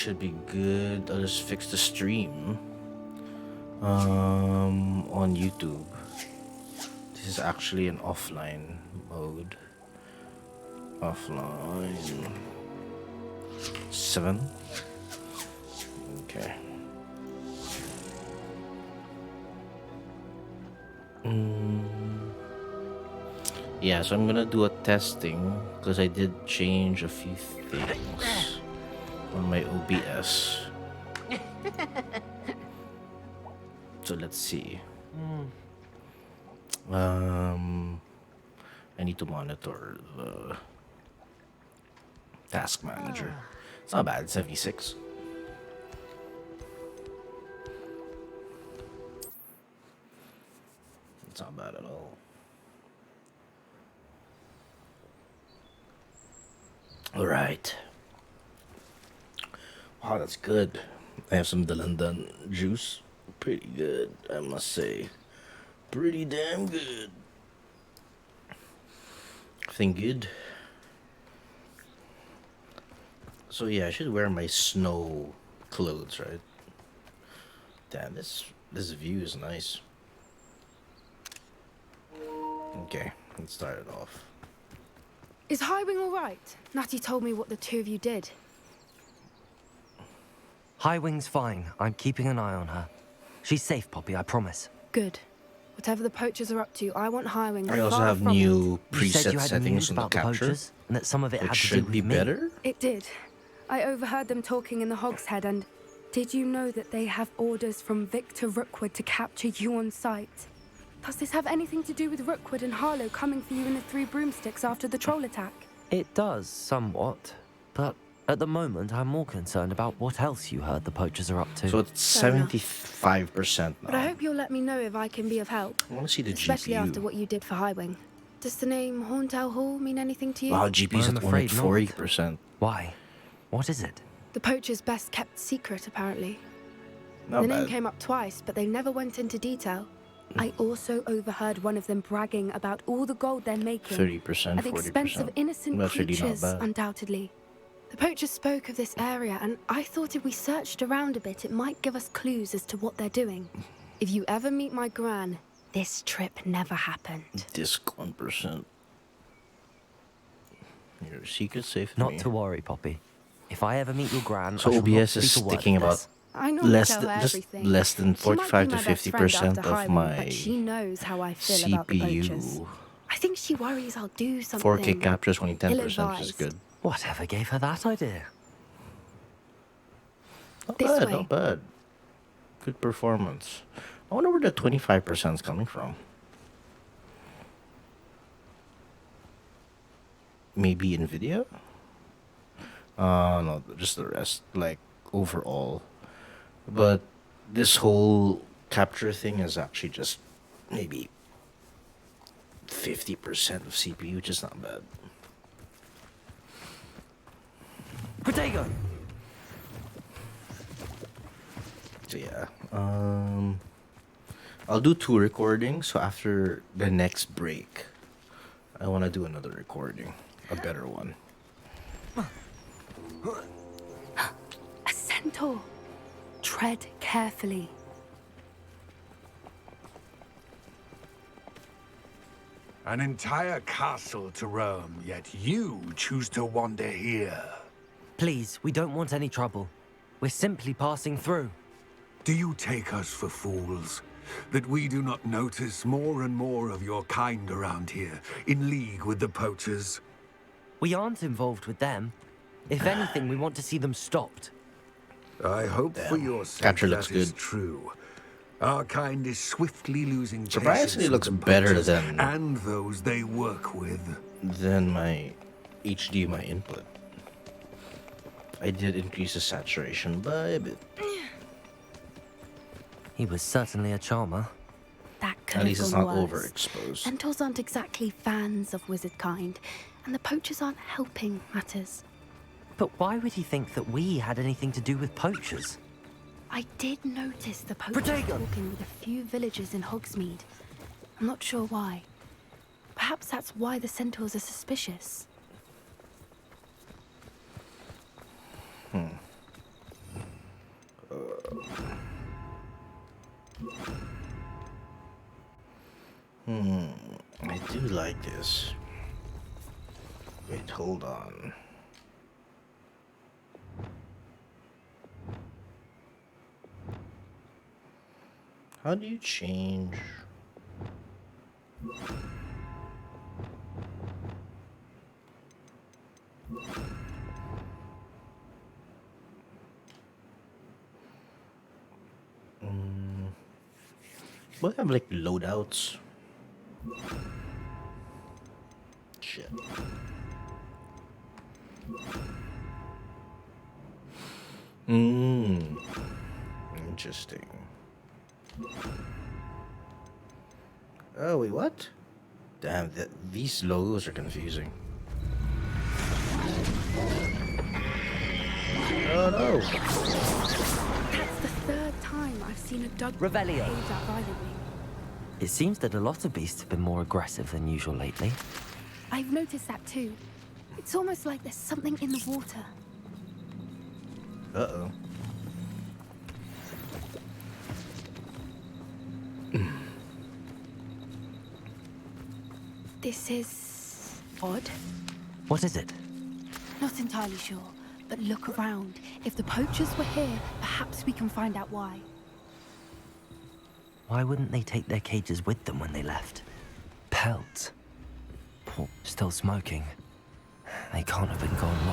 should be good. I'll just fix the stream on YouTube. This is actually an offline mode. Offline 7. Okay. Yeah, so I'm gonna do a testing because I did change a few things on my OBS. So let's see. I need to monitor the task manager. It's not bad, 76. It's not bad at all. All right. Wow, that's good. I have some Dalandan juice. Pretty good, I must say. Pretty damn good. Everything good. So yeah, I should wear my snow clothes, right? Damn, this view is nice. Okay, let's start it off. Is Highwing all right? Natty told me what the two of you did. Highwing's fine. I'm keeping an eye on her. She's safe, Poppy, I promise. Good. Whatever the poachers are up to, I want Highwing. I also have new You said you preset had settings news on the about the capture, poachers, and that some of it which had to do should with be me. better. It did. I overheard them talking in the Hogshead, and did you know that they have orders from Victor Rookwood to capture you on sight? Does this have anything to do with Rookwood and Harlow coming for you in the 3 broomsticks after the troll attack? It does, somewhat. But at the moment, I'm more concerned about what else you heard the poachers are up to. So it's 75% now. But I hope you'll let me know if I can be of help. I want to see the Especially GPU. after what you did for Highwing. Does the name Hauntow Hall mean anything to you? Wow, GPU's I'm at only afraid not. 40%. Why? What is it? The poacher's best kept secret, apparently. Not The name bad. came up twice, but they never went into detail. I also overheard one of them bragging about all the gold they're making 30%, at the expense of 40%. innocent That's really not creatures, bad. undoubtedly. The poachers spoke of this area, and I thought if we searched around a bit, it might give us clues as to what they're doing. If you ever meet my gran, this trip never happened. Disc 1%. Your secret's safe with Not me. to worry, Poppy. If I ever meet your gran, So I shall not OBS is speak a word sticking of about this. I know less tell than her just everything. less than She might be 45 to my best friend 50% after of Highwing, my but she knows how I feel about the poachers. CPU. I think she worries I'll do something. 4K captures only 10%, which is ill-advised. good. Whatever gave her that idea? Not This bad, way. not bad. Good performance. I wonder where the 25% is coming from. Maybe NVIDIA? No, just the rest, like overall. But this whole capture thing is actually just maybe 50% of CPU, which is not bad. Protego! So yeah, I'll do 2 recordings. So after the next break, I want to do another recording, a better one. A centaur. Tread carefully. An entire castle to roam, yet you choose to wander here. Please, we don't want any trouble. We're simply passing through. Do you take us for fools? That we do not notice more and more of your kind around here, in league with the poachers? We aren't involved with them. If anything, we want to see them stopped. I hope for your sake Capture looks that is good. true. Our kind is swiftly losing Surprisingly, patience it looks with the better poachers than- and those they work with. Then my HDMI input. I did increase the saturation by a bit. He was certainly a charmer. That could At least have it's gone not worse. overexposed. Centaurs aren't exactly fans of wizard kind, and the poachers aren't helping matters. But why would he think that we had anything to do with poachers? I did notice the poachers Protego! talking with a few villagers in Hogsmeade. I'm not sure why. Perhaps that's why the centaurs are suspicious. I do like this. Wait, hold on. How do you change? Will I have like loadouts? Shit. Interesting. Oh wait, what? Damn, these logos are confusing. Oh no! That's the third time I've seen a dog Revelio. age out violently. It seems that a lot of beasts have been more aggressive than usual lately. I've noticed that too. It's almost like there's something in the water. Uh-oh. This is odd. What is it? Not entirely sure, but look around. If the poachers were here, perhaps we can find out why. Why wouldn't they take their cages with them when they left? Pelts. Oh, still smoking. They can't have been gone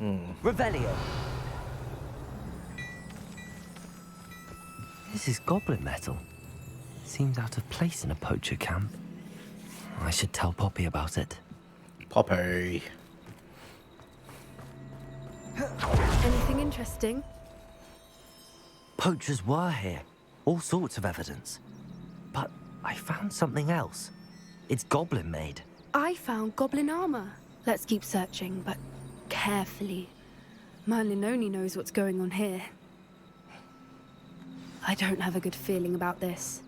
long. Revelio. This is goblin metal. Seems out of place in a poacher camp. I should tell Poppy about it. Poppy. Anything interesting? Poachers were here. All sorts of evidence. But I found something else. It's goblin made. I found goblin armor. Let's keep searching, but carefully. Merlin only knows what's going on here. I don't have a good feeling about this.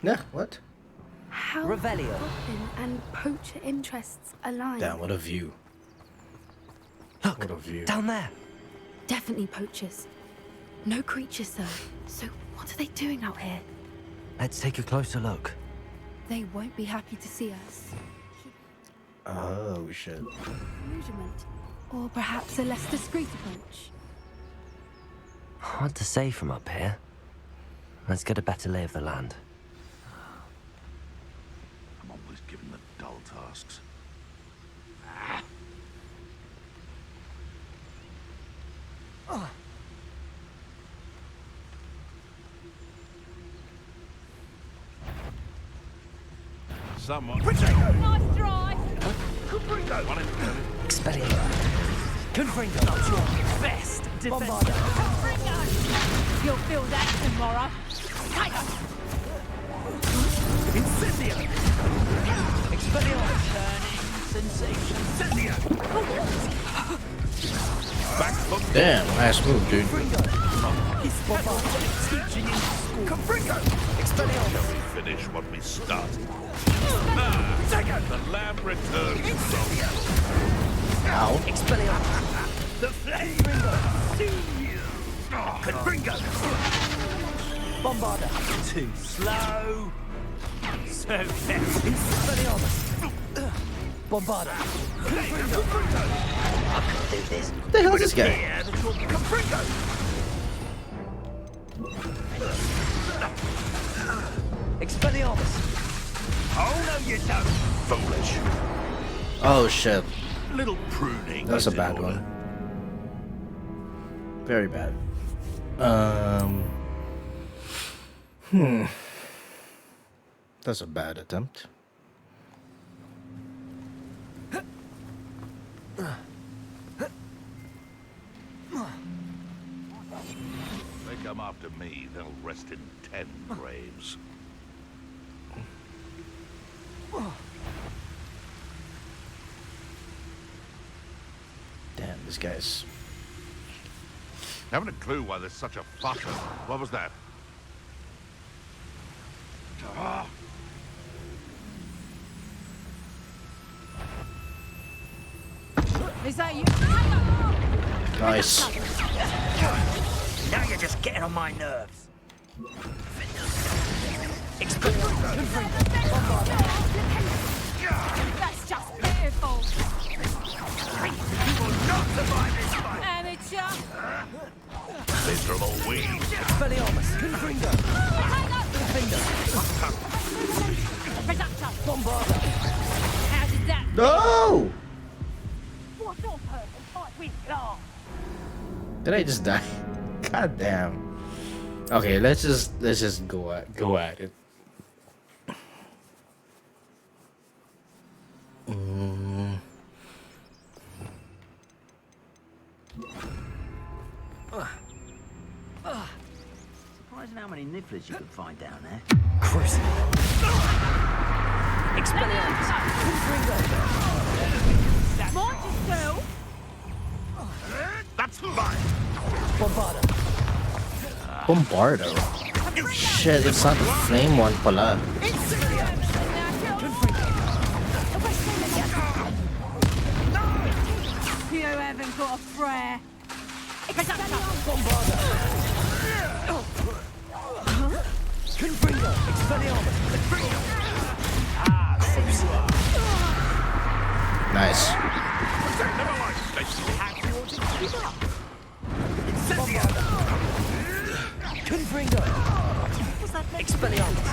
Yeah, what? How Revelio. have goblin and poacher interests align? Damn, what a view. Look, What a view. down there. Definitely poachers. No creatures though. So what are they doing out here? Let's take a closer look. They won't be happy to see us. Oh, shit. Illusionment. Or perhaps a less discreet approach. Hard to say from up here. Let's get a better lay of the land. I'm always given the dull tasks. Someone. Nice try. One in Expelliarmus. Confringo. Not your best defender. Ringo. You'll feel that tomorrow. Take it. Incendio. Expelliarmus. Turning sensation. Incendio. Back hook. Damn, nice move, dude. Teaching in school. Confringo. Expelliarmus. Shall we finish what we started? The lamb returns from Ow. Expelliarmus. the flame. Confringo. Bombarda. Too slow. So fast. Expelliarmus. Bombarda. Do this. What the hell is this guy? Yeah, the Confringo. Expelliarmus. Oh no, you don't. Foolish. Oh, shit. Little pruning. That's a is in bad order. one. Very bad. That's a bad attempt. They come after me, they'll rest in 10 graves. Damn, this guy's... Haven't a clue why there's such a fuss. What was that? Ah. Is that you? Nice. Now you're just getting on my nerves. That's just pitiful. You will not survive this fight! Amateur. Miserable weed! Expelliarmus! Confringo! Reductor. Bombarder. How did that? No! What's your purpose? Fight with glass. Did I just die? God damn. Okay, let's just go at it. Surprising how many nifflers you could find down there. Crucible. Expelliarmus! Mind yourself. That's mine! Bombarder! Bombardo. Shit, it's not the flame one pala. You haven't got a prayer. Confringo! Expelliarmus! Nice. Never mind! Confringo! Expelliarmus!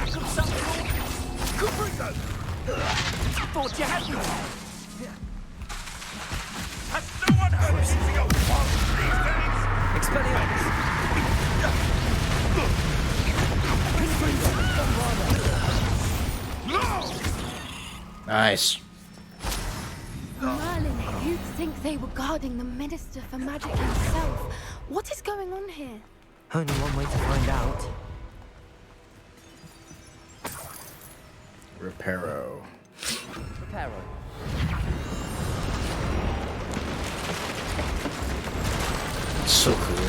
Confringo! Thought you had me! Has no one heard anything of fun these days? Expelliarmus! Confringo! Nice. Merlin, you'd think they were guarding the Minister for Magic himself. What is going on here? Only one way to find out. Reparo. Reparo. So cool.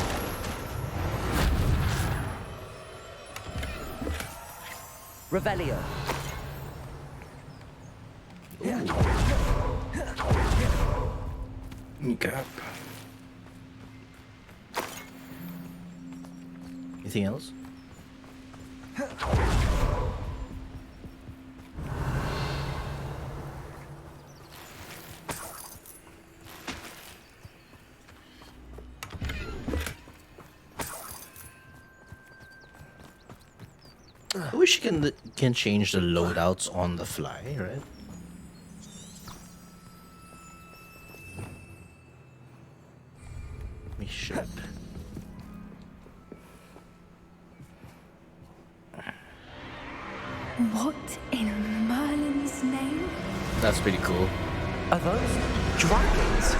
Revelio. Gap. Anything else? I wish you can change the loadouts on the fly, right? We should. What in Merlin's name? That's pretty cool. Are those dragons?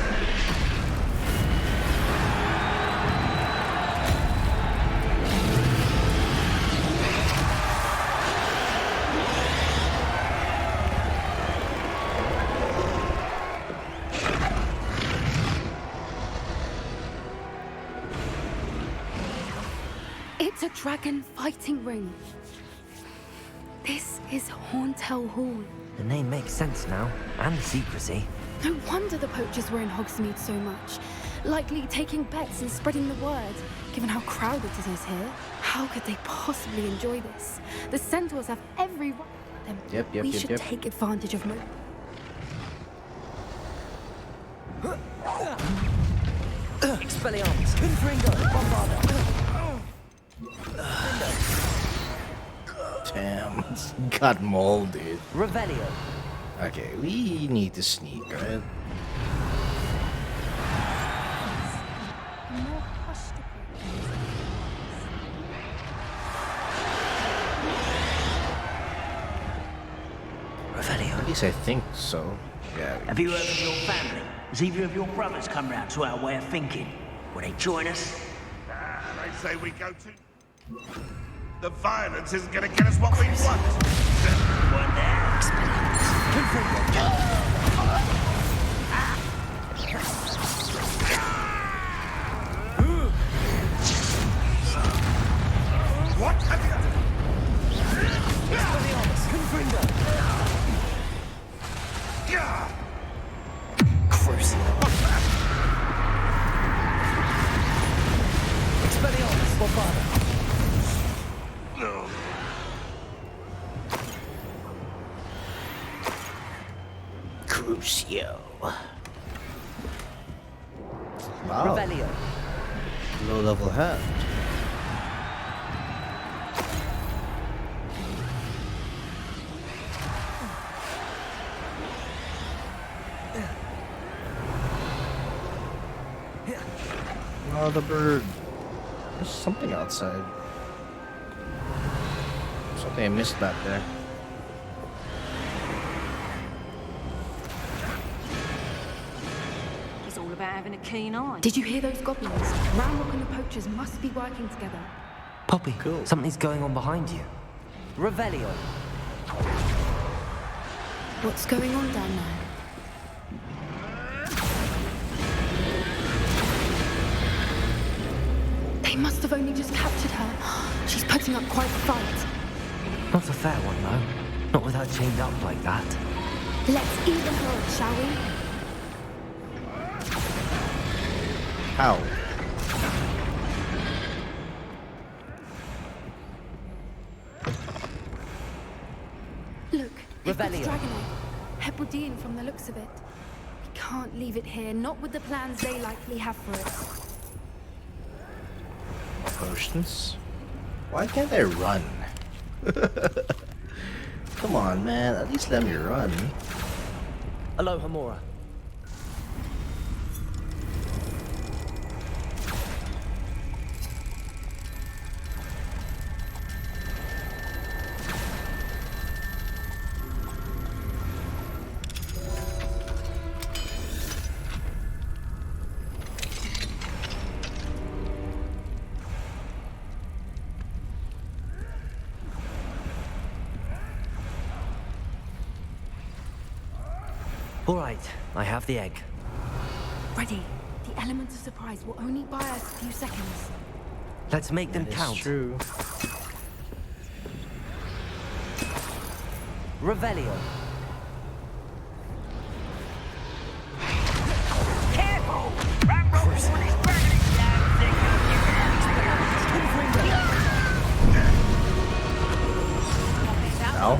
It's a dragon fighting ring. This is Hauntel Hall. The name makes sense now, and the secrecy. No wonder the poachers were in Hogsmeade so much. Likely taking bets and spreading the word, given how crowded it is here. How could they possibly enjoy this? The centaurs have every right to them. Yep, We should yep. take advantage of Mo. Expelliarmus! Confringo! Bombarder! Damn, it's got mauled, dude. Revelio! Okay, we need to sneak, right? More hush to Revelio! At least I think so. Yeah. Have you heard of your family? Has either of your brothers come round to our way of thinking? Will they join us? They say we go to... The violence isn't gonna get us what we want! What next? What have you... Expelliarmus! Confringo! Yeah! Crucible! Wow. Revelio. Low level hat. Oh, the bird. There's something outside. Something I missed back there. It's all about having a keen eye. Did you hear those goblins? Ramrock and the poachers must be working together. Poppy, Cool. something's going on behind you. Revelio. What's going on down there? They must have only just captured her. She's putting up quite a fight. Not a fair one, though. Not with her chained up like that. Let's even her, shall we? How? Look, they've got the Revelio. dragon egg. Hebridean from the looks of it. We can't leave it here, not with the plans they likely have for it. Potions? Why can't I run? Come on, man. At least let me run. Aloha Mora. All right, I have the egg. Ready. The element of surprise will only buy us a few seconds. Let's make them That is count. true. Revelio. Careful! Rambo is burning damn thing Ow.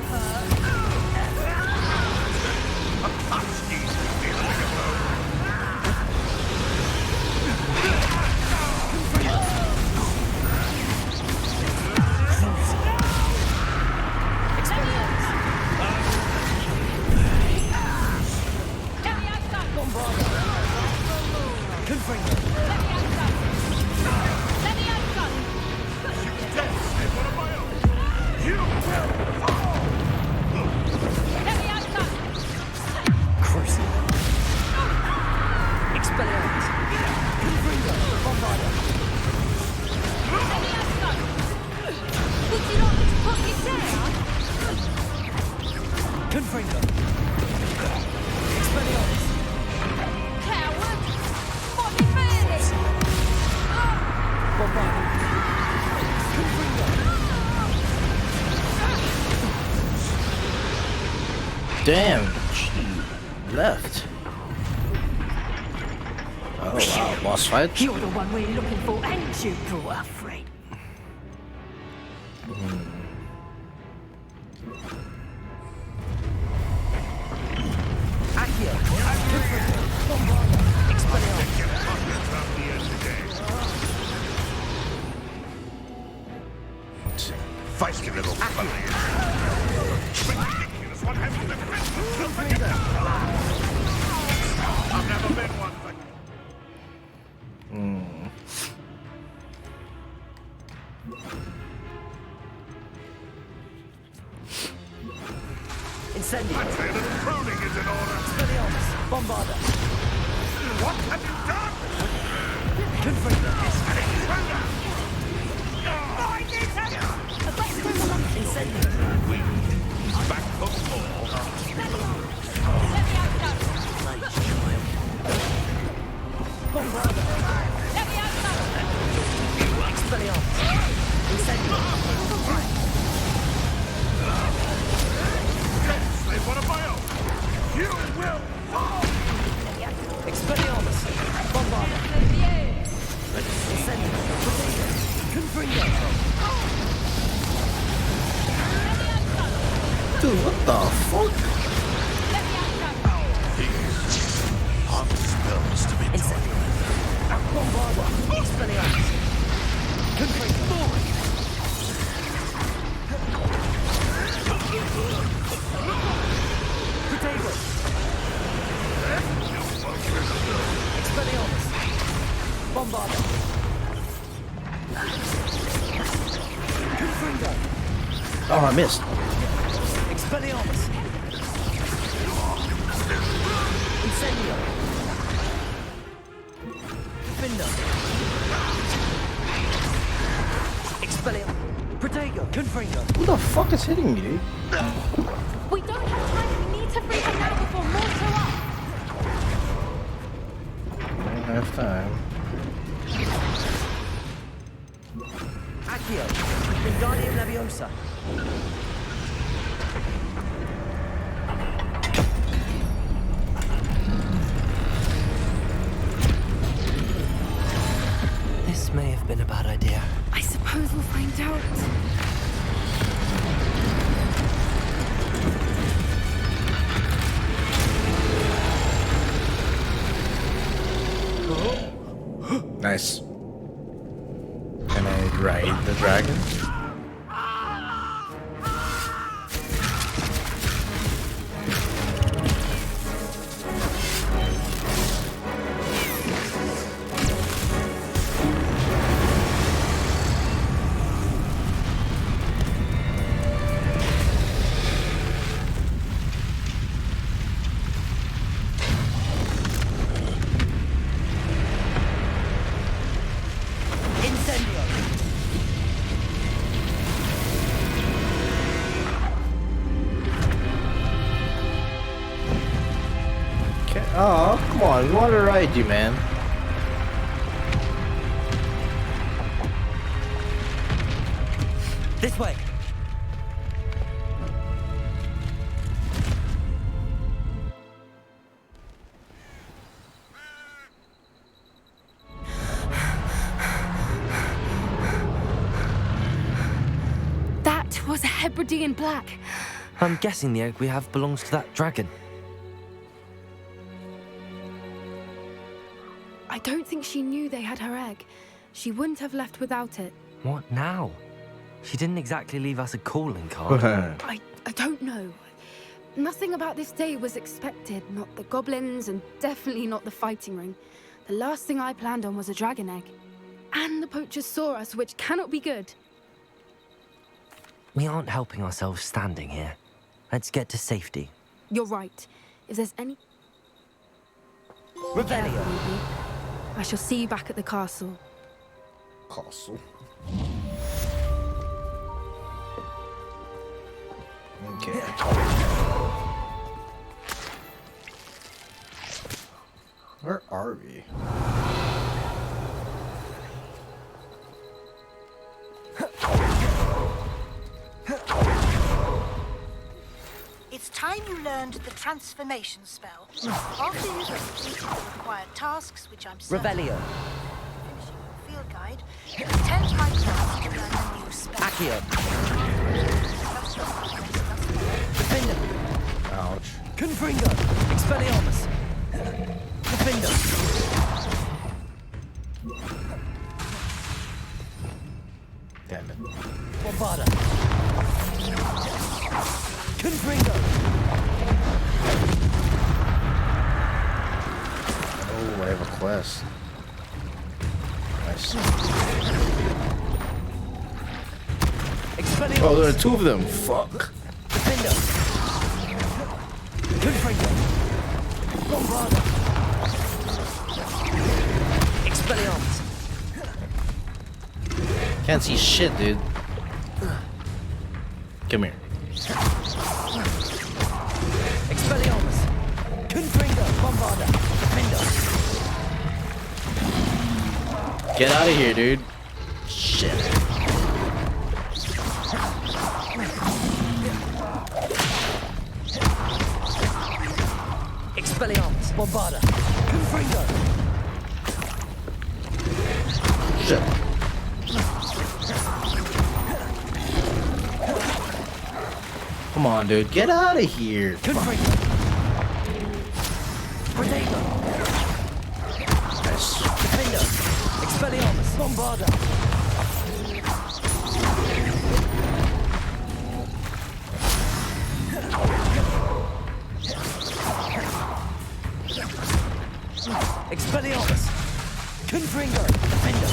Damn, she left. Oh wow, boss fight? You're the one we're looking for, ain't you, poor Afraid? Feisty little fella. Ridiculous, what have you been? I've never been one for... Incendio. I'd say a little pruning is in order. Expelliarmus. Bombarda. What have you done? Confringo. An intruder! Incendio. He's back for more. Bombarda. Expelliarmus. Incendio. They want a bio. You will fall! Expelliarmus. Bombarda. Incendio. Confringo. Dude, what the fuck? Hot spells to be Incendio. Bombarder. Confringo. Oh, I missed. Expelliarmus. Incendio. Finder. Expelliarmus. Protego. Confringo. Who the fuck is hitting me, dude? We don't have time. We need to free them now before more show up. I don't have time. Accio. Wingardium Leviosa. This may have been a bad idea. I suppose we'll find out. Nice. Can I ride the dragon? Oh, come on. We want to ride you, man. This way. That was a Hebridean black. I'm guessing the egg we have belongs to that dragon. I don't think she knew they had her egg. She wouldn't have left without it. What now? She didn't exactly leave us a calling card. I don't know. Nothing about this day was expected. Not the goblins, and definitely not the fighting ring. The last thing I planned on was a dragon egg. And the poachers saw us, which cannot be good. We aren't helping ourselves standing here. Let's get to safety. You're right. If there's any... Revelio. I shall see you back at the castle. Castle. Okay. Where are we? It's time you learned the transformation spell. After you've completed the required tasks, which I'm certain Revelio. finishing your field guide, attend my class to learn the new spell. Accio. Defender. Ouch. Confringo. Expelliarmus. Defender. Damn it. Bombarda. Confringo. Oh, I have a quest. Nice. Expelliarmus. Oh, there are two of them. Fuck. Defender. Confringo. Bombarda. Expelliarmus. Can't see shit, dude. Come here. Expelliarmus. Confringo. Bombarda. Defender. Get out of here, dude. Shit. Expelliarmus. Bombarda. Confringo. Shit. Come on, dude. Get out of here. Confringo. Protego. Nice. Defender. Expelliarmus. Bombarda. Expelliarmus. Confringo! Defender!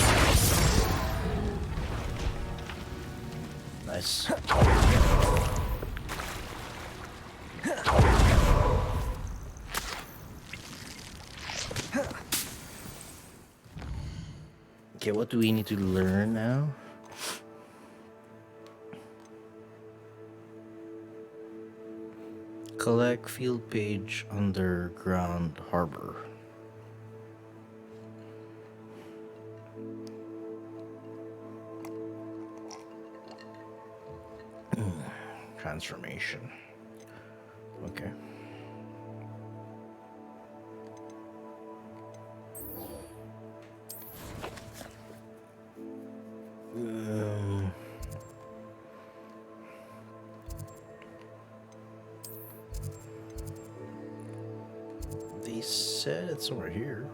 Nice. Okay, what do we need to learn now? Collect field page underground harbor. Transformation. Okay. They said it's over here.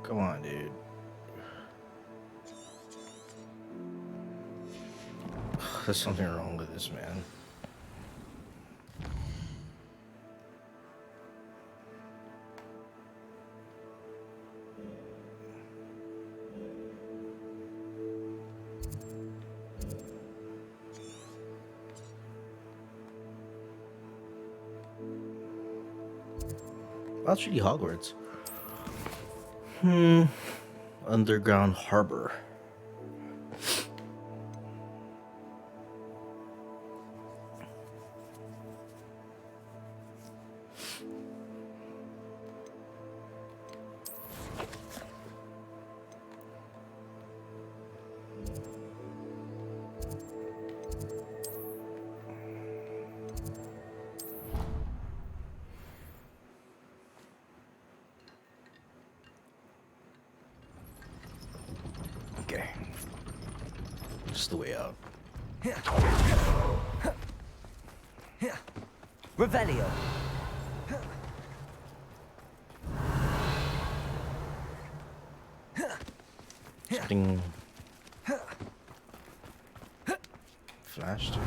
Come on, dude. There's something wrong with this, man. Actually, Hogwarts. Underground harbor. Okay. Just the way out. Revelio. Something flashed here.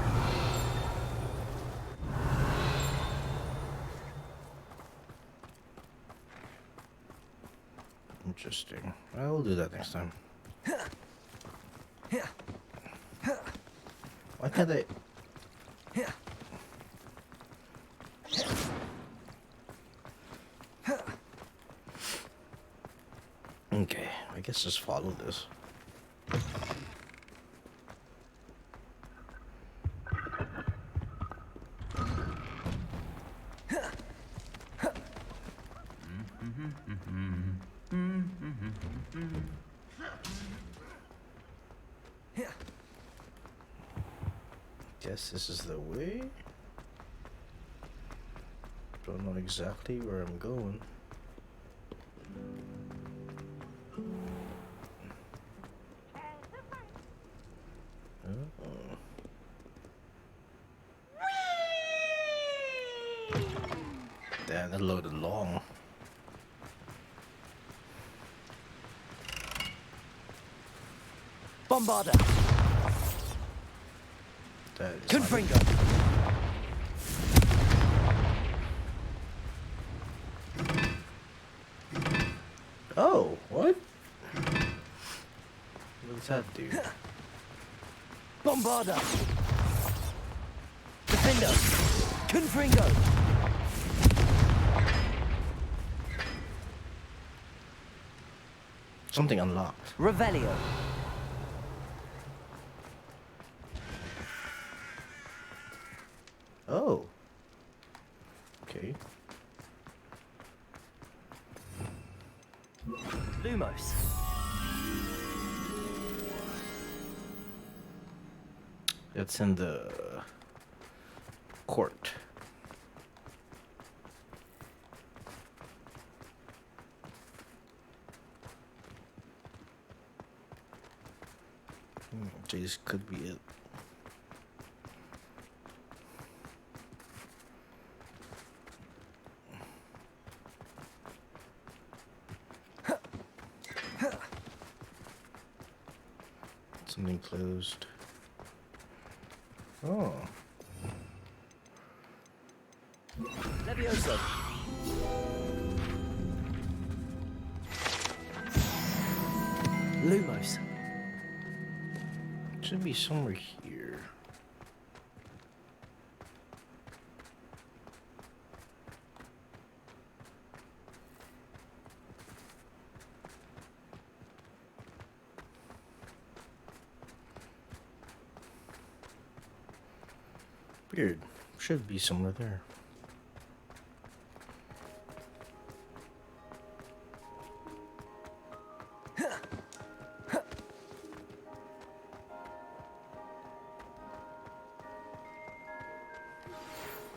Interesting. I'll do that next time. Why can't I? Okay, I guess just follow this. Guess this is the way. Don't know exactly where I'm going. Oh. Damn, that loaded long. Bombarder. That is Confringo. Oh, what? What does that do? Bombarder. Defender. Confringo. Something unlocked. Revelio. Oh. Okay. Lumos. It's in the court. This could be it. Something closed. Oh. Levioso. Lumos. Should be somewhere here. Weird. Should be somewhere there.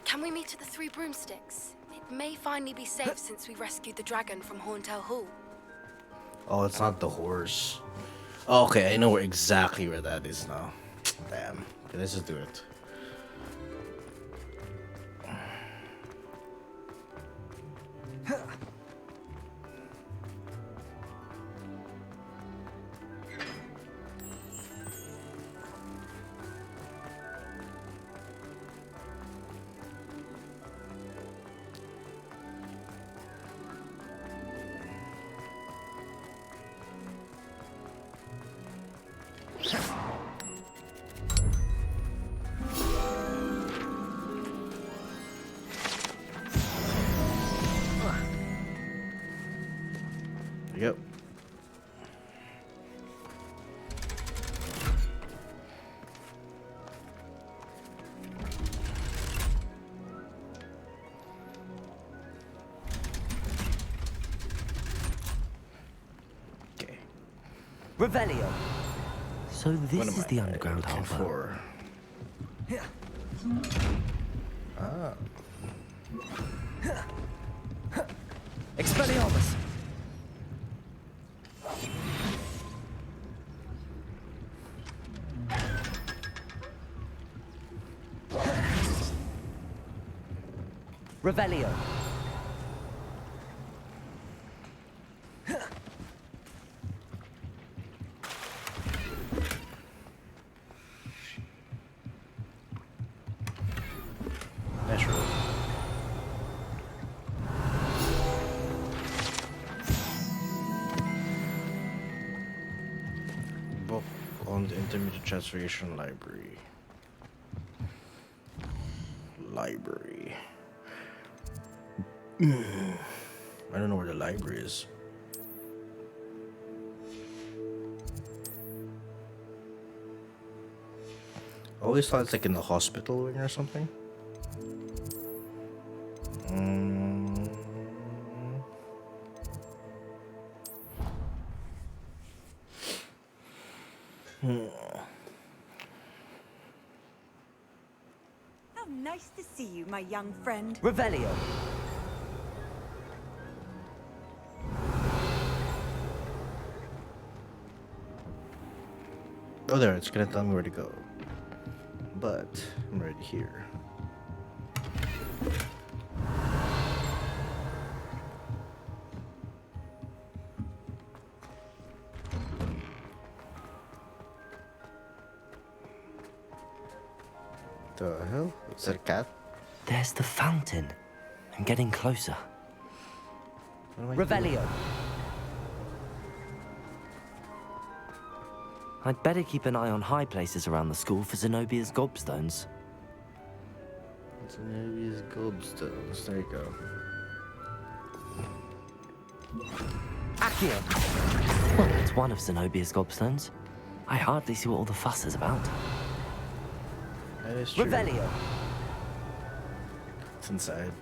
Can we meet at the Three Broomsticks? It may finally be safe since we rescued the dragon from Horntail Hall. Oh, it's not the horse. Oh, okay, I know exactly where that is now. Damn. Okay, let's just do it. Yep. Okay. Revelio. So What this am is I the underground looking harbor. for? Ah. Expelliarmus. Revelio. Natural. Book on the Intermediate Transformation Library. I don't know where the library is. I always thought it's like in the hospital wing or something. How nice to see you, my young friend. Revelio. Oh, there, it's gonna tell me where to go. But I'm right here. The hell? Is that a cat? There's the fountain. I'm getting closer. What am I doing? Revelio. I'd better keep an eye on high places around the school for Zenobia's gobstones. Zenobia's gobstones. There you go. Accio. Well, it's one of Zenobia's gobstones. I hardly see what all the fuss is about. That is true. Revelio. It's inside.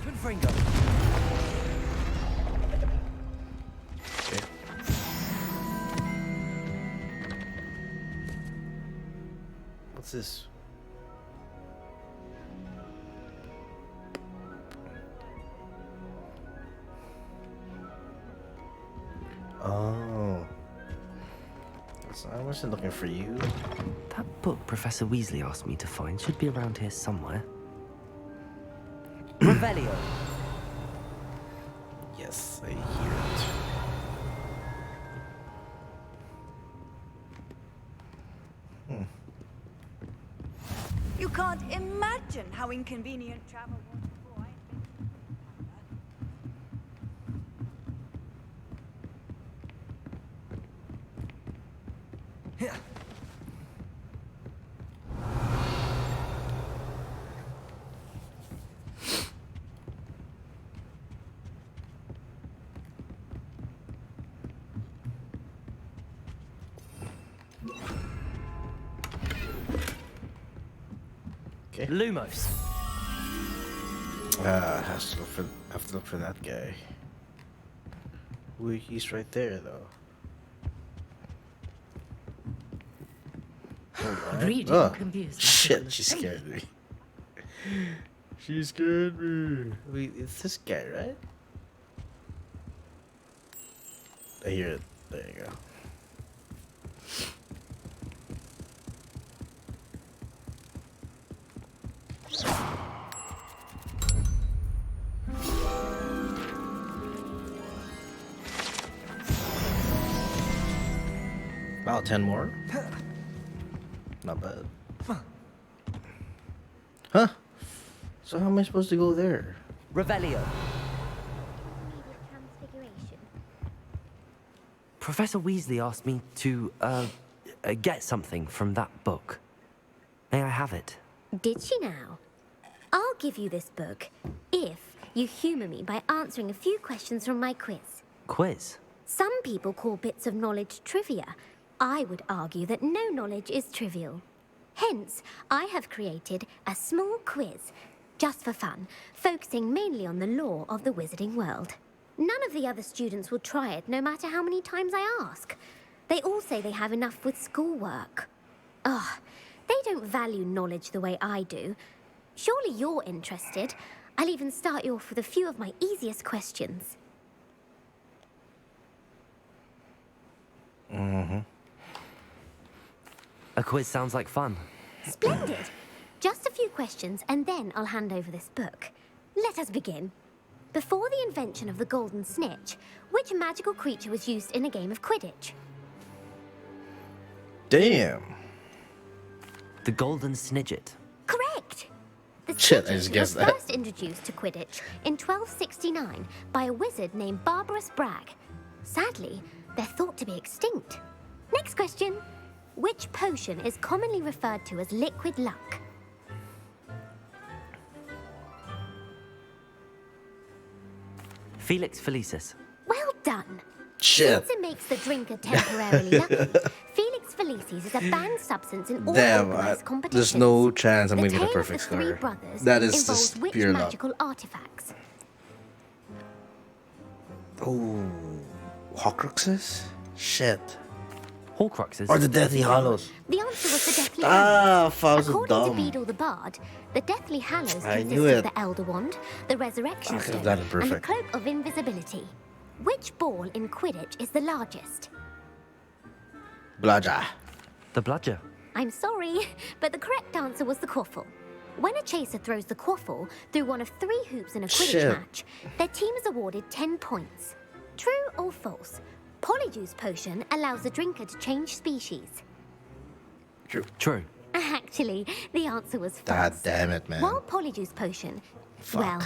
Twinfringo. Okay. What's this? Oh. So I wasn't looking for you. That book Professor Weasley asked me to find should be around here somewhere. Revelio. Yes, I hear it. You can't imagine how inconvenient travel was before I Yeah. Okay. Lumos. Have to look for that guy. He's right there though. Reading Oh, can be as shit, she scared me. She scared me. Wait, it's this guy, right? I hear it. There you go. Wow, 10 more? Not bad. Huh? So how am I supposed to go there? Revelio. Transfiguration. Professor Weasley asked me to, get something from that book. May I have it? Did she now? I'll give you this book if you humour me by answering a few questions from my quiz. Quiz? Some people call bits of knowledge trivia. I would argue that no knowledge is trivial. Hence, I have created a small quiz, just for fun, focusing mainly on the lore of the wizarding world. None of the other students will try it, no matter how many times I ask. They all say they have enough with schoolwork. Ugh, they don't value knowledge the way I do. Surely you're interested. I'll even start you off with a few of my easiest questions. Mm-hmm. A quiz sounds like fun. Splendid. Just a few questions, and then I'll hand over this book. Let us begin. Before the invention of the golden snitch, which magical creature was used in a game of Quidditch? Damn. The golden snidget. Correct. The Shit, I snidget just guessed was that. first introduced to Quidditch in 1269 by a wizard named Barbarous Bragg. Sadly, they're thought to be extinct. Next question. Which potion is commonly referred to as liquid luck? Felix Felicis. Well done. Shit. Since it makes the drinker temporarily lucky, Felix Felicis is a banned substance in all Damn, organised competitions. there's no chance I'm The gonna get a tale of perfect the three score. brothers That is involves just which pure luck. magical artifacts? Oh, Horcruxes? Shit. Horcruxes. Or the Deathly Hollows. The answer was the Deathly Hallows. Ah, I was According dumb. to Beedle the Bard, the Deathly Hallows I consist knew of it. the Elder Wand, the Resurrection I could've Stone, done it and the perfect. Cloak of Invisibility. Which ball in Quidditch is the largest? Bludger. The bludger. I'm sorry, but the correct answer was the quaffle. When a chaser throws the quaffle through one of 3 hoops in a Quidditch Shit. match, their team is awarded 10 points. True or false? Polyjuice Potion allows the drinker to change species. True. Actually, the answer was false. God damn it, man. While Polyjuice Potion... Fuck. Well,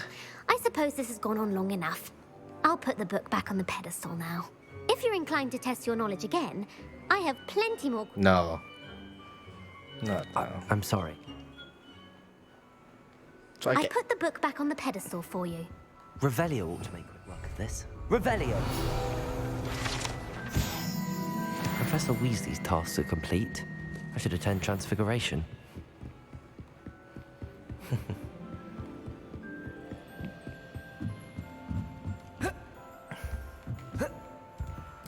I suppose this has gone on long enough. I'll put the book back on the pedestal now. If you're inclined to test your knowledge again, I have plenty more... No. Not now. I'm sorry. So I put the book back on the pedestal for you. Revelio ought to make quick work of this. Revelio! Professor Weasley's tasks are complete. I should attend Transfiguration.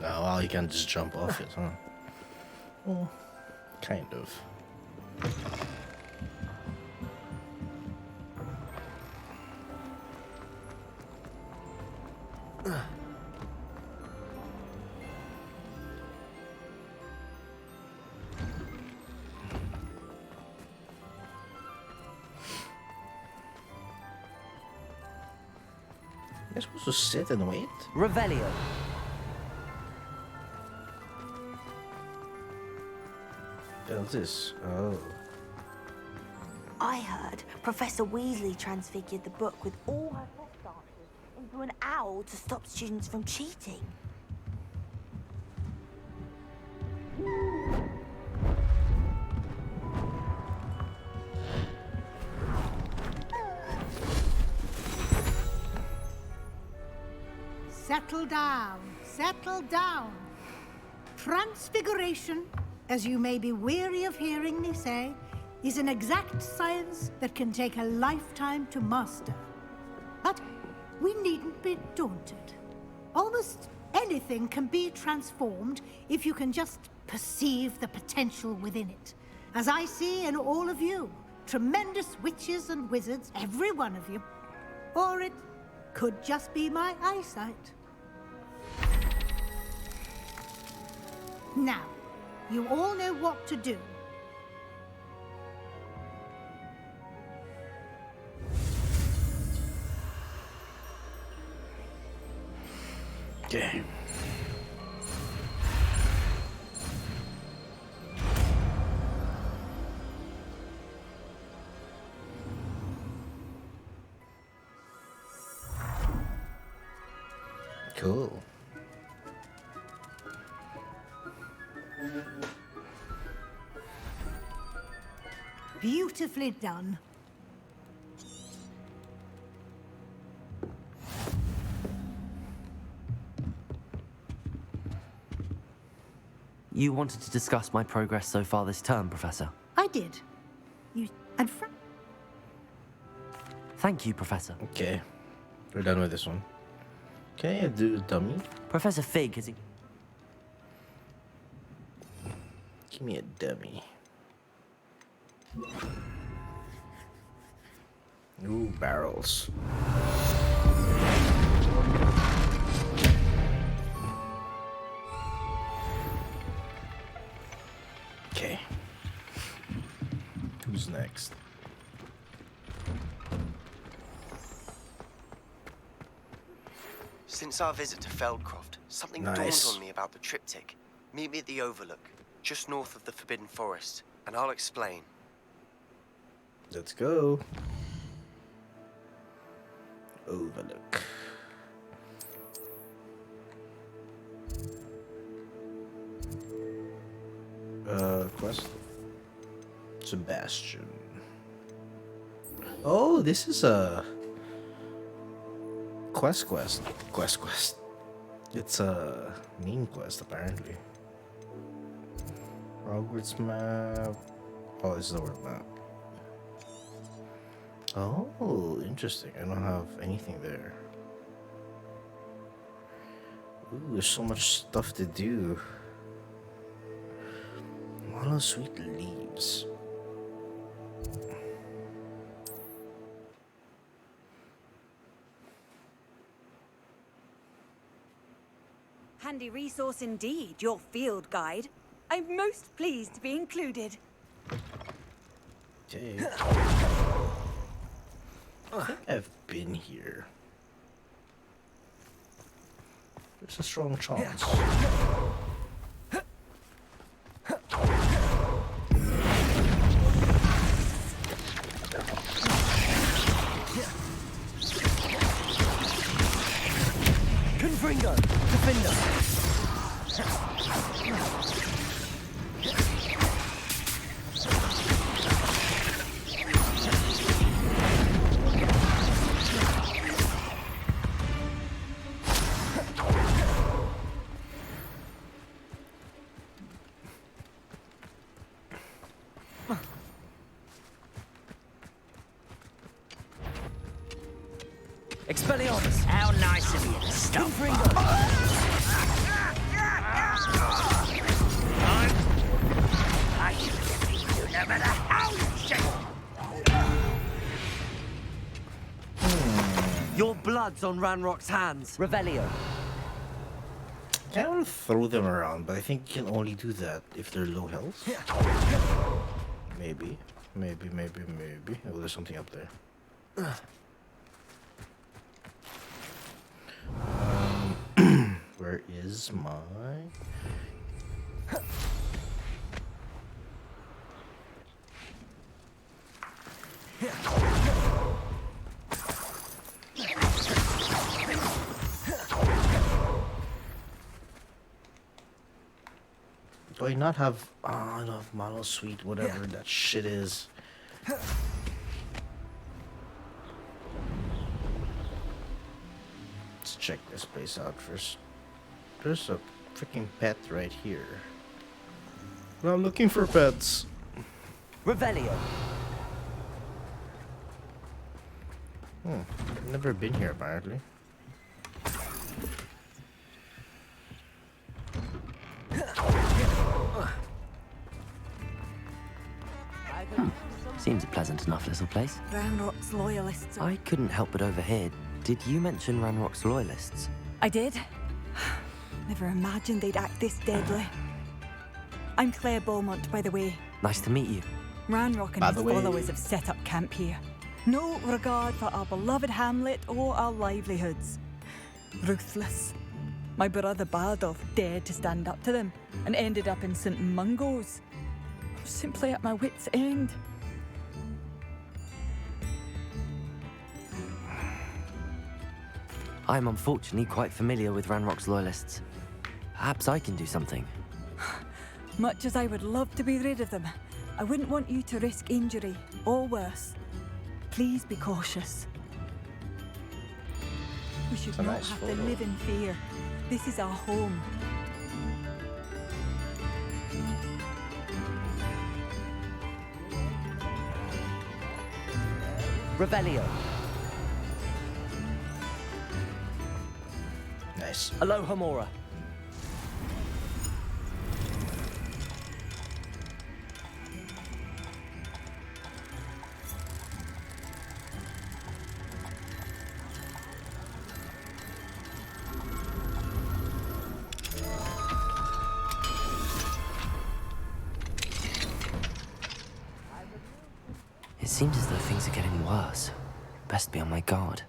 Oh, well, you can just jump off it, huh? Well, kind of. You're supposed to sit and wait? Revelio. What's this? Oh. I heard Professor Weasley transfigured the book with all her test answers into an owl to stop students from cheating. Settle down, settle down. Transfiguration, as you may be weary of hearing me say, is an exact science that can take a lifetime to master. But we needn't be daunted. Almost anything can be transformed if you can just perceive the potential within it. As I see in all of you, tremendous witches and wizards, every one of you. Or it could just be my eyesight. Now, you all know what to do. Okay. Cool. Beautifully done. You wanted to discuss my progress so far this term, Professor. I did. You and Thank you, Professor. Okay. We're done with this one. Can I do dummy? Professor Fig has... Give me a dummy. Ooh, barrels. Okay. Who's next? Since our visit to Feldcroft, something dawned on me about the triptych. Meet me at the Overlook, just north of the Forbidden Forest, and I'll explain. Let's go. Overlook. Quest. Sebastian. Oh, this is a quest. It's a main quest apparently. Hogwarts map. Oh, this is the world map. Oh, interesting. I don't have anything there. Ooh, there's so much stuff to do. A lot of sweet leaves. Handy resource indeed, your field guide. I'm most pleased to be included. Okay. I think I've been here. There's a strong chance. Confringo! Defender! Expelliarmus! How nice of you to stop by. I should defeat you no matter how you shake. Your blood's on Ranrock's hands. Revelio. I kind of want to throw them around, but I think you can only do that if they're low health. Maybe. Oh, there's something up there. Where is my... Do I not have... Oh, I don't have Mono Suite, whatever that shit is. Let's check this place out first. There's a freaking pet right here. Well, I'm looking for pets. Revelio. I've never been here apparently. Seems a pleasant enough little place. Ranrock's loyalists. I couldn't help but overhear. Did you mention Ranrock's loyalists? I did. Never imagined they'd act this deadly. I'm Claire Beaumont, by the way. Nice to meet you. Ranrock and his followers have set up camp here. No regard for our beloved hamlet or our livelihoods. Ruthless. My brother Bardolph dared to stand up to them and ended up in St. Mungo's. I'm simply at my wit's end. I'm unfortunately quite familiar with Ranrock's loyalists. Perhaps I can do something. Much as I would love to be rid of them, I wouldn't want you to risk injury, or worse. Please be cautious. We should not nice have photo. to live in fear. This is our home. Revelio. Nice. Aloha Mora. It seems as though things are getting worse. Best be on my guard.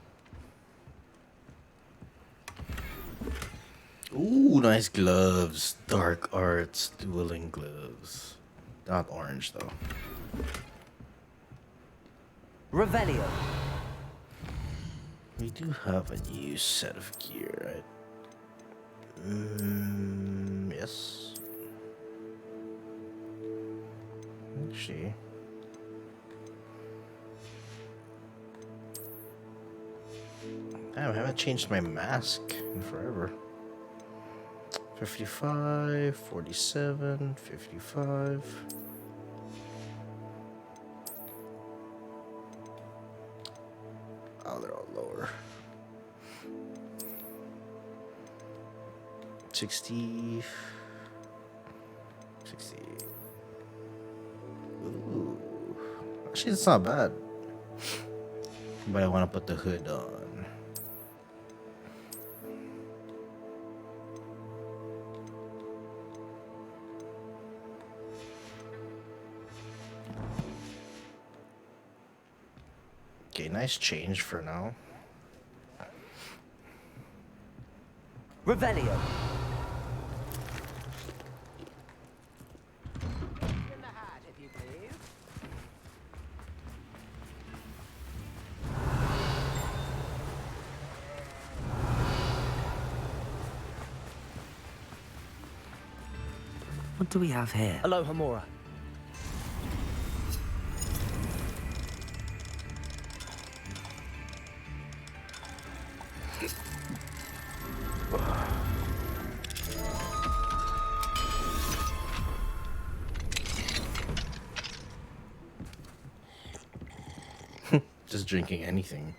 Ooh, nice gloves. Dark Arts dueling gloves. Not orange though. Revelio. We do have a new set of gear, right? Yes. Actually. Damn, I haven't changed my mask in forever. 55, 47, 55. Oh, they're all lower. 60. 60. Ooh. Actually, it's not bad. But I want to put the hood on. Okay, nice change for now. Revelio. What do we have here? Aloha Mora. Just drinking anything.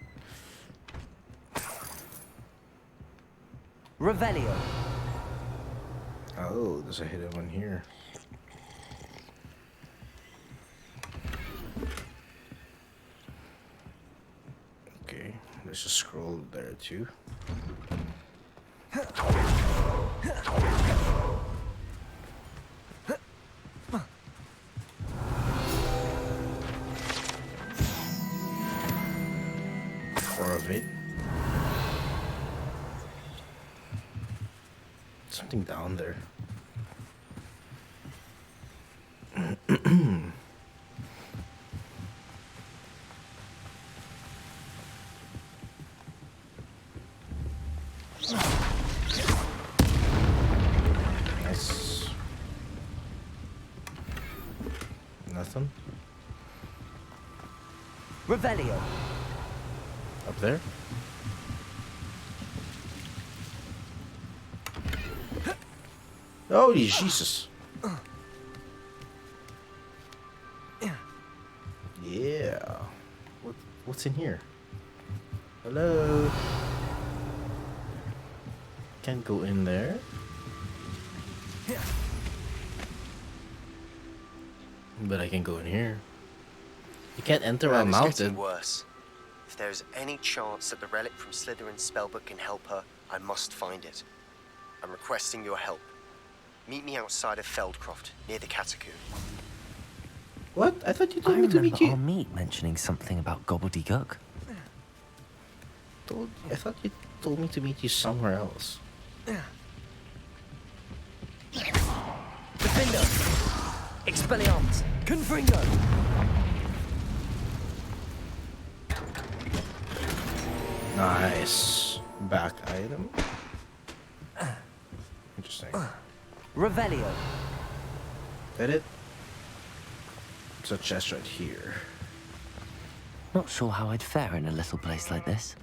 Revelio. Oh, there's a hidden one here. Okay, let's just scroll there too. Four of it. Something down there. Nice. Nothing. Revelio. Up there? Holy Jesus. Yeah. What's in here? Hello? Can't go in there. But I can go in here. You can't enter while It's getting mounted. worse. If there is any chance that the relic from Slytherin's spellbook can help her, I must find it. I'm requesting your help. Meet me outside of Feldcroft, near the Catacomb. What? I thought you told I me to remember meet you. our meet mentioning something about gobbledygook. I thought you told me to meet you somewhere else. Defender! Expelliarmus! Confringo! Nice. Back item. Interesting. Revelio. That it? It's a chest right here. Not sure how I'd fare in a little place like this.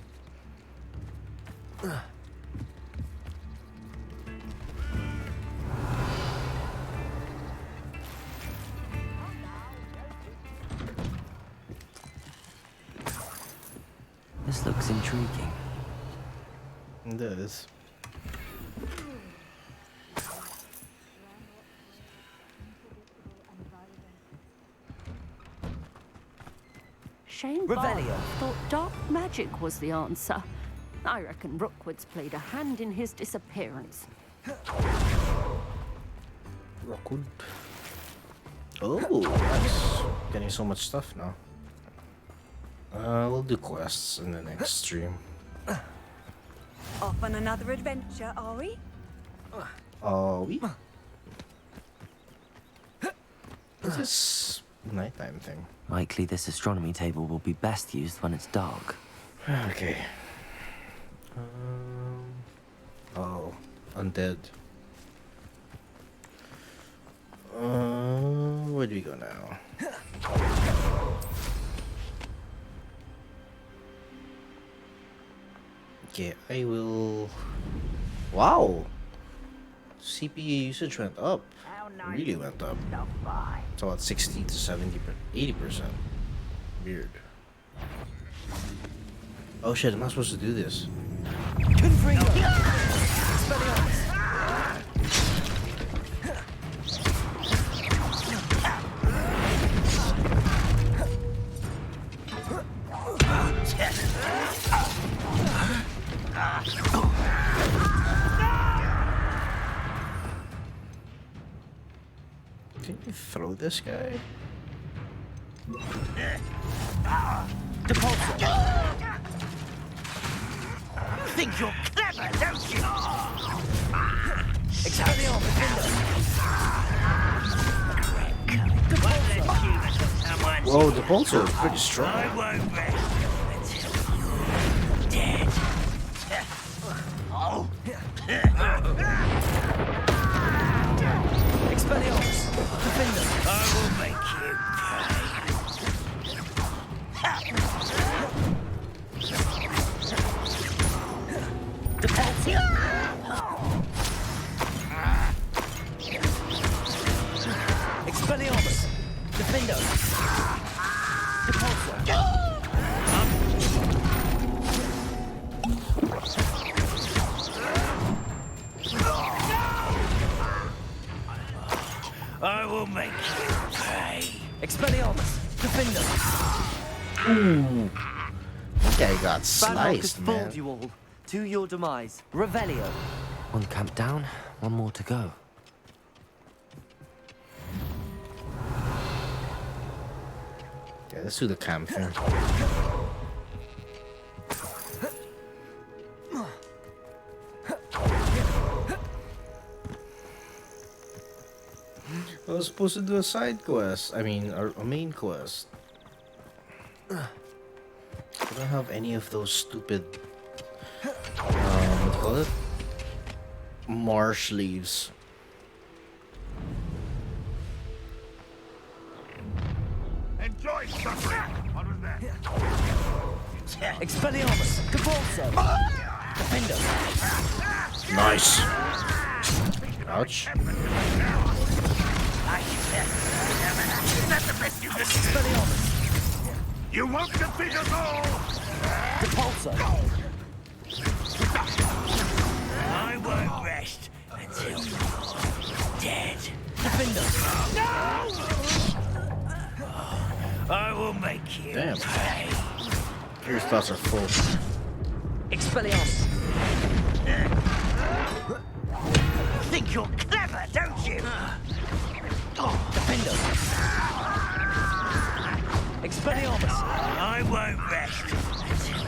This looks intriguing. It does. Shane Revelio. thought dark magic was the answer. I reckon Rookwood's played a hand in his disappearance. Rockwood. Oh, nice. Getting so much stuff now. We'll do quests in the next stream. Off on another adventure, are we? Oh, we. What's this nighttime thing? Likely this astronomy table will be best used when it's dark. Okay. Oh, undead. Where do we go now? Okay, I will. Wow, CPU usage went up. Really went up. It's about 60 to 80%. Weird. Oh shit, am I supposed to do this? Can you throw this guy? Think you're clever, don't you? Whoa, the bolts are pretty strong. I won't rest until you're dead. Expelliarmus! Defender! I will make you Expelliarmus! Defender! I will make you pay. Expelliarmus! Defender! Ooh. That guy got Bannock has sliced, fooled man. you all. To your demise. Revelio. One camp down, one more to go. Yeah, let's do the camp thing. I was supposed to do a side quest. I mean, a main quest. I don't have any of those stupid, what do you call it? Marsh leaves. Enjoy suffering. What was that? Expelliarmus! Caporzo! Defender! Nice. Ouch. That's the best you can do. Expelliarmus! You won't defeat us all. Caporzo! I won't rest until you're dead. Defender! I will make you Damn. pay. Your thoughts are full. Expelliarmus! Think you're clever, don't you? Defender! Expelliarmus! I won't rest until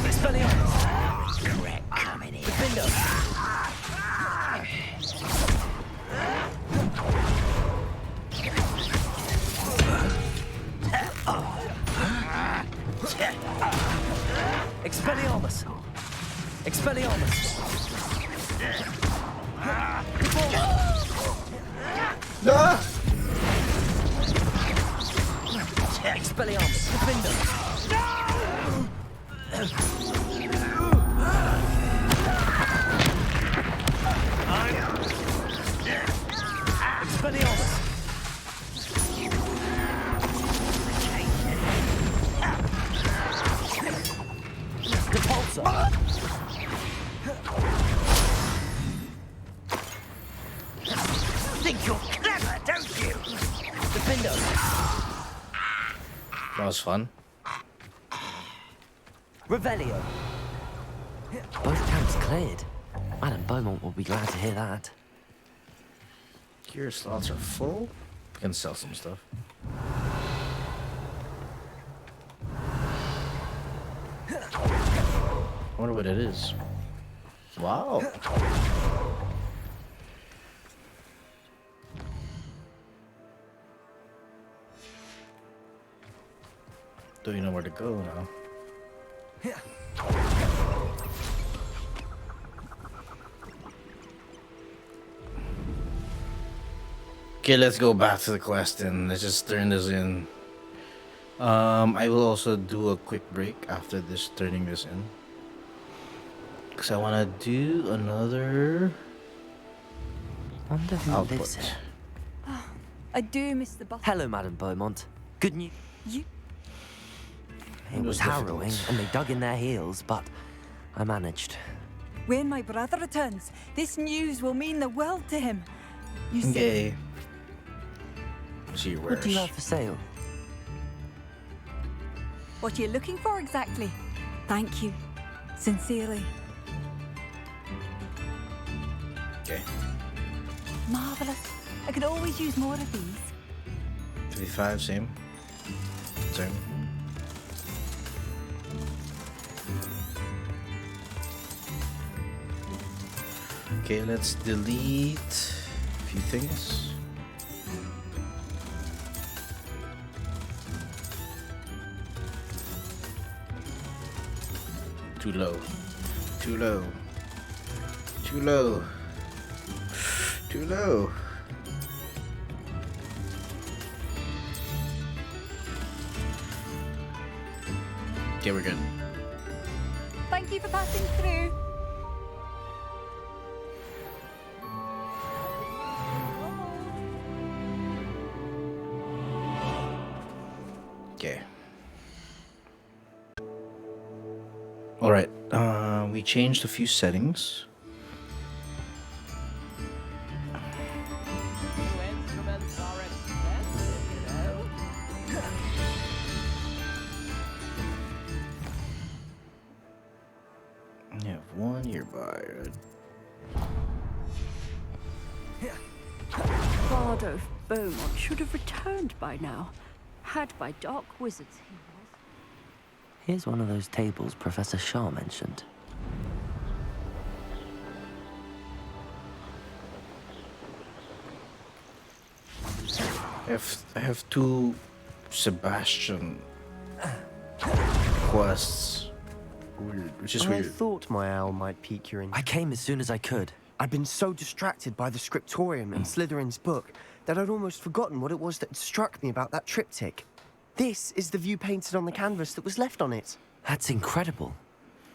Expelliarmus! correct coming in. Defender! Expelliarmus! Expelliarmus! Ah! Expelliarmus! Defender! Expelliarmus! Depulsor! Think you're clever, don't you? Defender! That was fun. Revelio! Both camps cleared. Madame Beaumont will be glad to hear that. Gear slots are full. We can sell some stuff. I wonder what it is. Wow. Don't you know where to go now? Okay, let's go back to the quest and let's just turn this in. I will also do a quick break after this, turning this in. Because I want to do another Wonder who output. lives here. I do miss the bus. Hello, Madame Beaumont. Good news. You... It was harrowing, and they dug in their heels, but I managed. When my brother returns, this news will mean the world to him. You see, Okay. See your What wares. do you have for sale? what are you looking for exactly? Thank you. Sincerely. Okay. Marvellous. I could always use more of these. 55, same. Same. Okay, let's delete a few things. Too low. Too low. Too low. Too low. Okay, we're good. Thank you for passing through. Okay. All right. We changed a few settings. You have one nearby. Bard of Beaumont should have returned by now. Had by dark wizards he was. Here's one of those tables Professor Shaw mentioned. I have two Sebastian quests. Weird, which is I weird. thought my owl might pique your interest. I came as soon as I could. I'd been so distracted by the scriptorium and Slytherin's book that I'd almost forgotten what it was that struck me about that triptych. This is the view painted on the canvas that was left on it. That's incredible.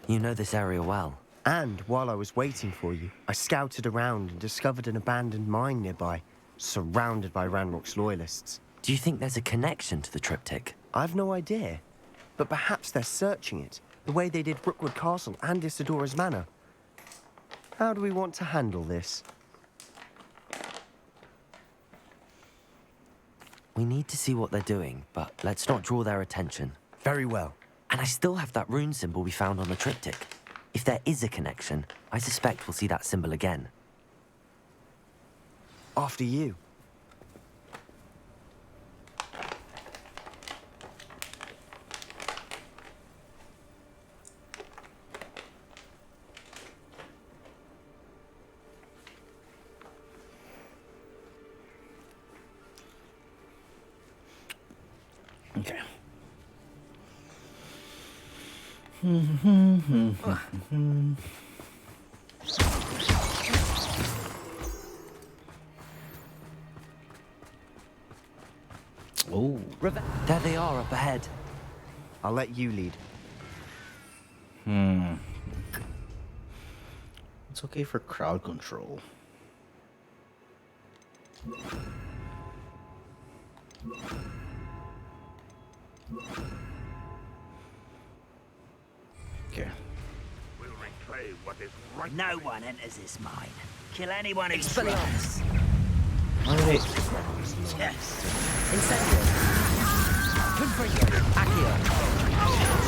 You know this area well. And while I was waiting for you, I scouted around and discovered an abandoned mine nearby, surrounded by Ranrock's loyalists. Do you think there's a connection to the triptych? I've no idea, but perhaps they're searching it, the way they did Rookwood Castle and Isidora's Manor. How do we want to handle this? We need to see what they're doing, but let's not draw their attention. Very well. And I still have that rune symbol we found on the triptych. If there is a connection, I suspect we'll see that symbol again. After you. Okay. Oh. There they are up ahead. I'll let you lead. It's okay for crowd control. Okay. We'll reclaim what is right. No one enters this mine. Kill anyone who Expelliarmus. tries. Wait. Yes. Incendio. Confringo. Accio.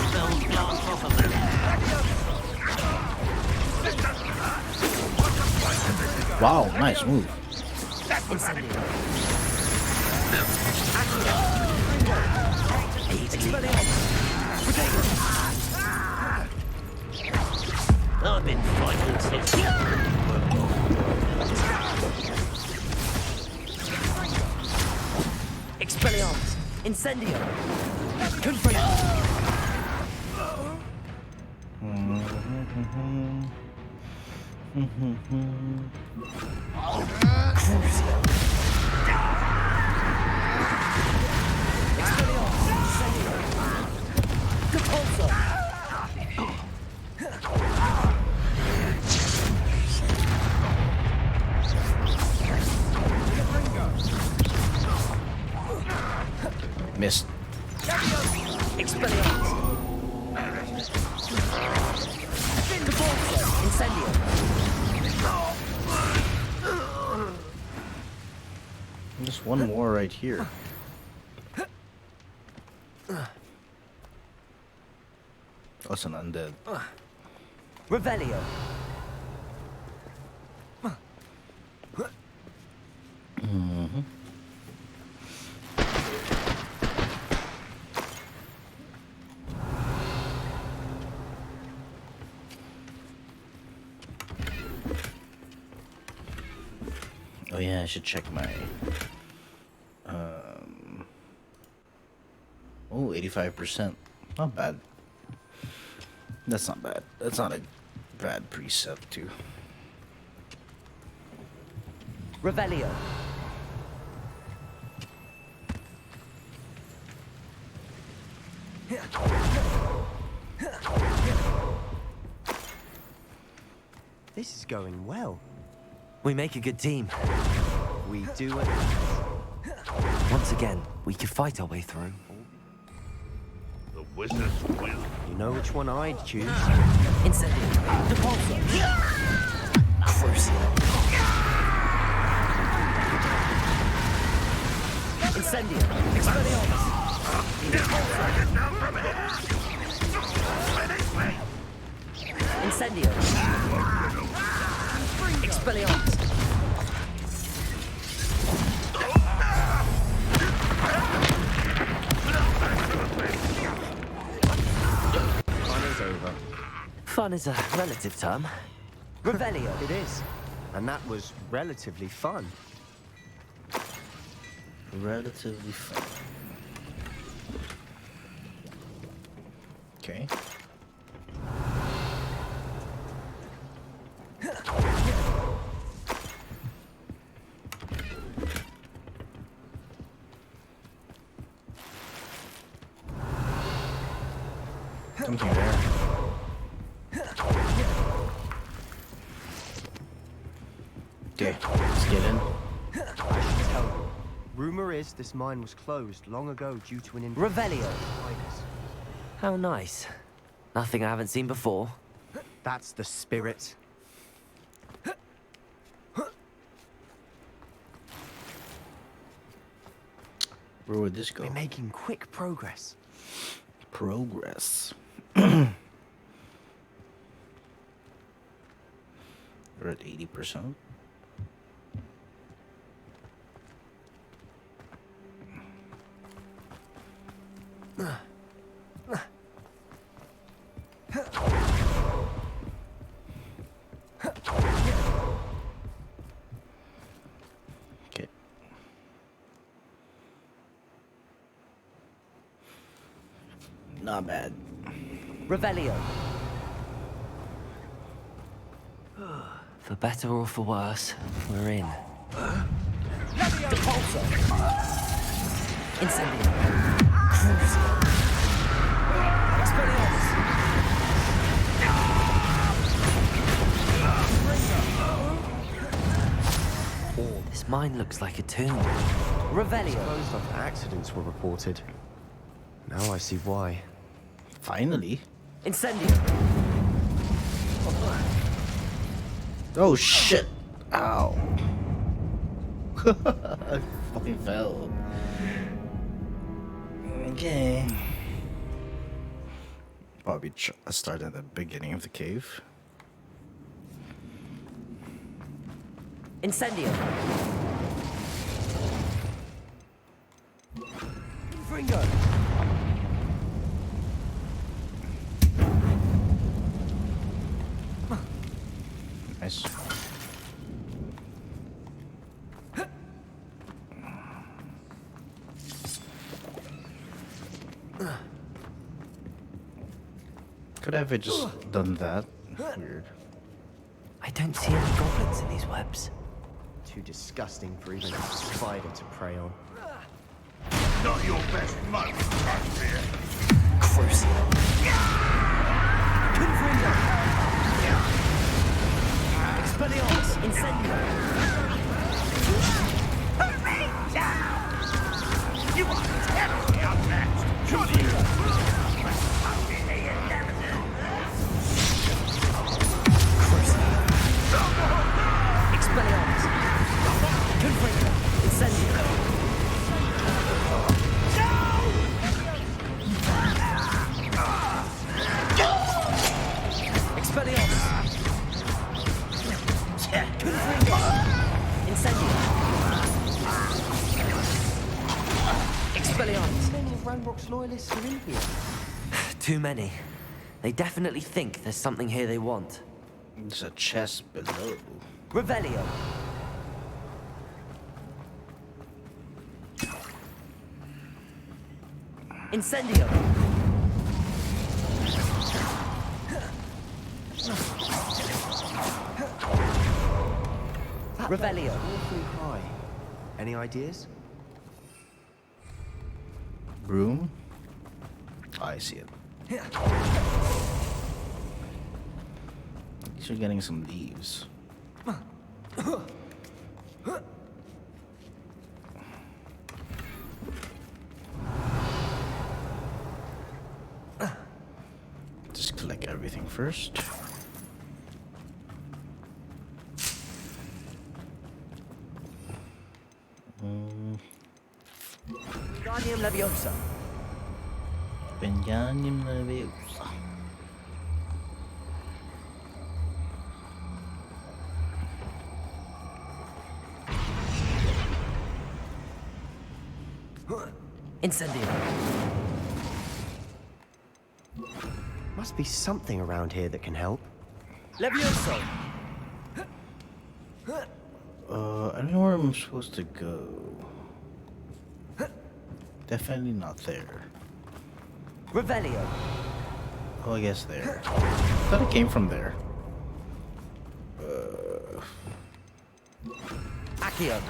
Spell blast off of them. Wow, nice move. Incendio. I've been fighting since. Expelliarmus. Incendio. Confringo. Missed. Expelliarmus. Incendio. Just one more right here. Oh, it's an undead. Revelio. Oh yeah, I should check my oh, 85%. Not bad. That's not bad. That's not a bad preset too. Revelio. This is going well. We make a good team. We do it. Once again, we could fight our way through. The wizard's will. You know which one I'd choose. Incendio. Depulso. Crucio. Incendio. Expelliarmus. Incendio. Expelliarmus. Fun is over. Fun is a relative term. Revelio. It is. And that was relatively fun. Relatively fun. Okay. Something there. Okay, let's get in. I should tell you. Rumor is this mine was closed long ago due to an Revelio. How nice. Nothing I haven't seen before. That's the spirit. Where would this go? We're making quick progress. Progress. We're at 80%. Okay. Not bad. Revelio. For better or for worse, we're in. Depulso. Incendio. Crucio. Expelliarmus. This mine looks like a tomb. Revelio. Closed after accidents were reported. Now I see why. Finally. Incendio. Oh shit! Ow! I fucking fell. Okay. Probably start at the beginning of the cave. Incendio. Fringo. Nice. Could I have just done that? Weird. I don't see any goblins in these webs. Too disgusting for even a spider to prey on. Not your best moment, Frontier. Crucio. Confringo. Expelliarmus. Incendio. Put me down! You are terribly outmatched. Confringo. Expelliarmus. Confringo. Incendio. Expelliarmus. Confringo. Incendio. Expelliarmus. How many of Ranrock's loyalists are in here? Too many. They definitely think there's something here they want. There's a chest below. Revelio. Incendio. Revelio. Awfully high. Any ideas? Broom? Oh, I see it. At least you're getting some leaves. Just collect everything first. Wingardium Leviosa. Wingardium Leviosa. Incendio. Must be something around here that can help. Levioso. I don't know where I'm supposed to go. Definitely not there. Revelio. Oh, I guess there. I thought it came from there. Accio.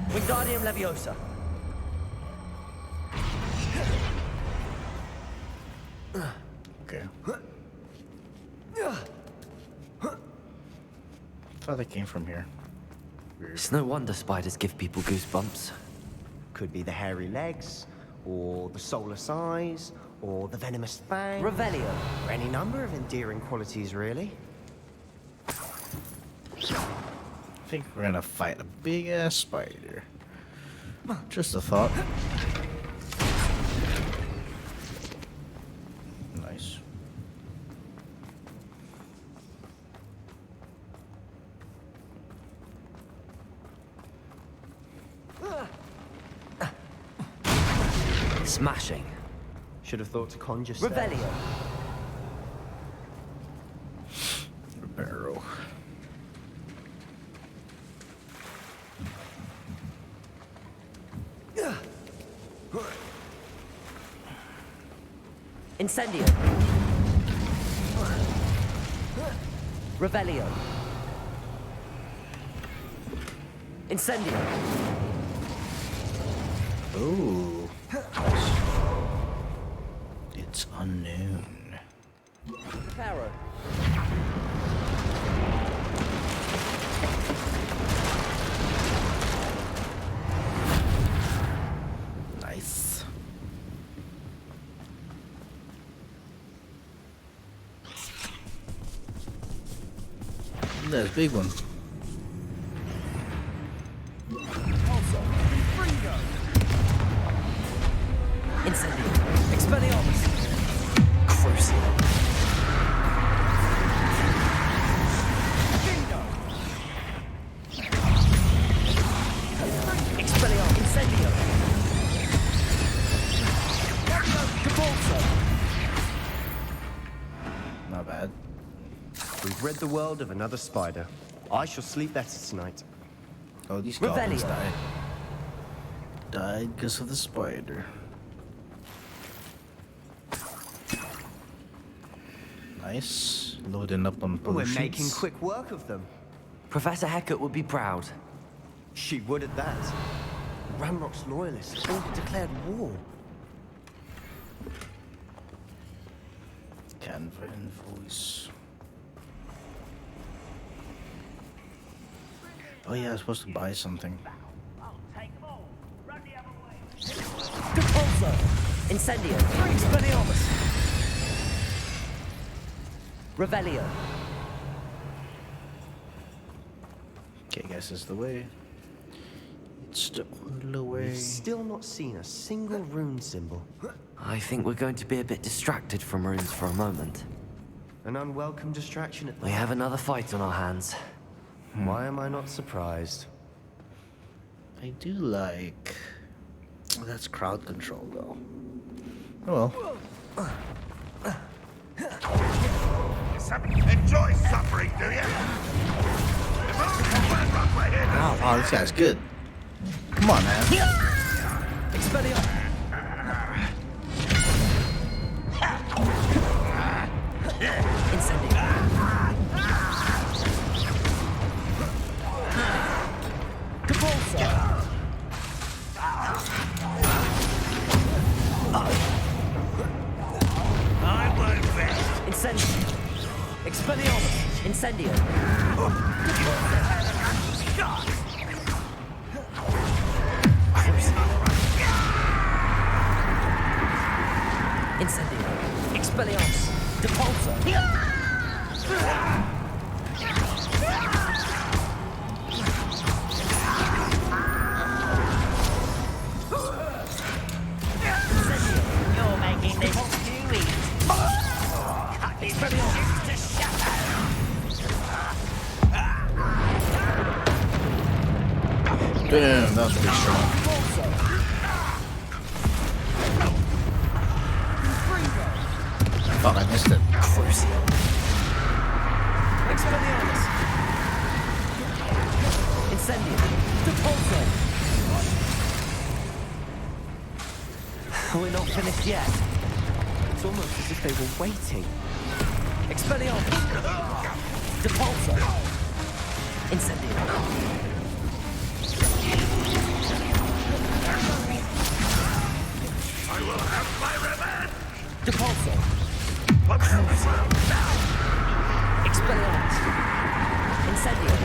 Wingardium Leviosa. Okay. Thought it came from here. Weird. It's no wonder spiders give people goosebumps. Could be the hairy legs, or the solar size, or the venomous fang. Revelio. Or any number of endearing qualities, really. I think we're gonna fight a big ass spider. Just a thought. Nice. Smashing. Should have thought to conjure stairs. Revelio. Barrow. Incendio. Revelio. Incendio. Ooh. It's unknown. Pharaoh. Nice. That's a big one. Incendio. Expelliarmus. Crucial. Expelliarmus. Incendio. Not bad. We've rid the world of another spider. I shall sleep better tonight. Oh, these goblins Revelio. died. Died because of the spider. Nice. Loading up on We're potions. making quick work of them. Professor Hecat would be proud. She would at that. Ramrock's loyalists all declared war. Canva invoice. Oh yeah, I was supposed to buy something. Depulso. Incendio. Expelliarmus. Revelio. Okay, guess it's the way. It's the only way. We've still not seen a single rune symbol. I think we're going to be a bit distracted from runes for a moment. An unwelcome distraction at We have another fight on our hands. Why am I not surprised? I do like... That's crowd control, though. Oh well. Enjoy suffering, do you? Oh, this guy's good. Come on, man. Expelliarmus. Incendio. Depulso. I won't rest. Incendio. Expelliarmus. Incendio. Incendio. Expelliarmus. Depulso. You're making this too easy. Cut these ships to shatter. Damn, that was pretty strong. Fuck, I missed it. Crucial. Expelliarmus. Incendium. Depulso. We're not finished yet. It's almost as if they were waiting. Expelliarmus. Depulso. Incendium. I will have my revenge! Depulso. Expelliarmus. Incendium.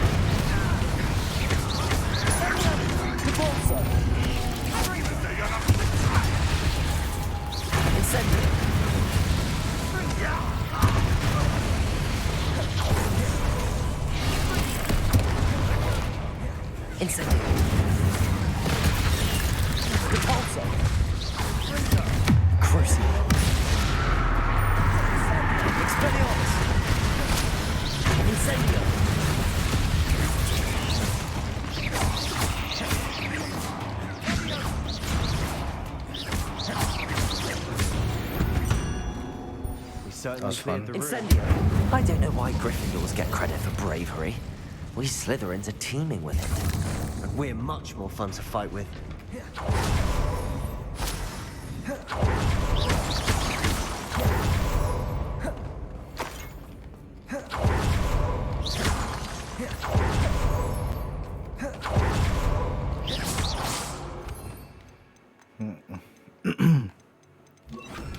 Depulso. Incendium. Incendium. Depulso. Crucial. Expelliarmus. Incendium. That was fun. Incendium. I don't know why Gryffindors get credit for bravery. We Slytherins are teeming with it. And we're much more fun to fight with.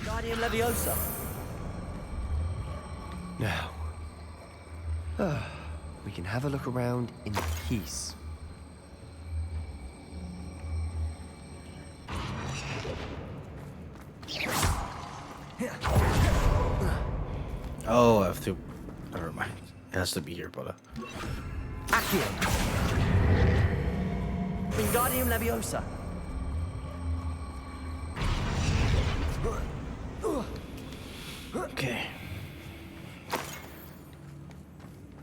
Guardian Leviosa. Now, we can have a look around in peace. Oh, I have to. Never mind. It has to be here, brother. Accio. Wingardium Leviosa. Okay.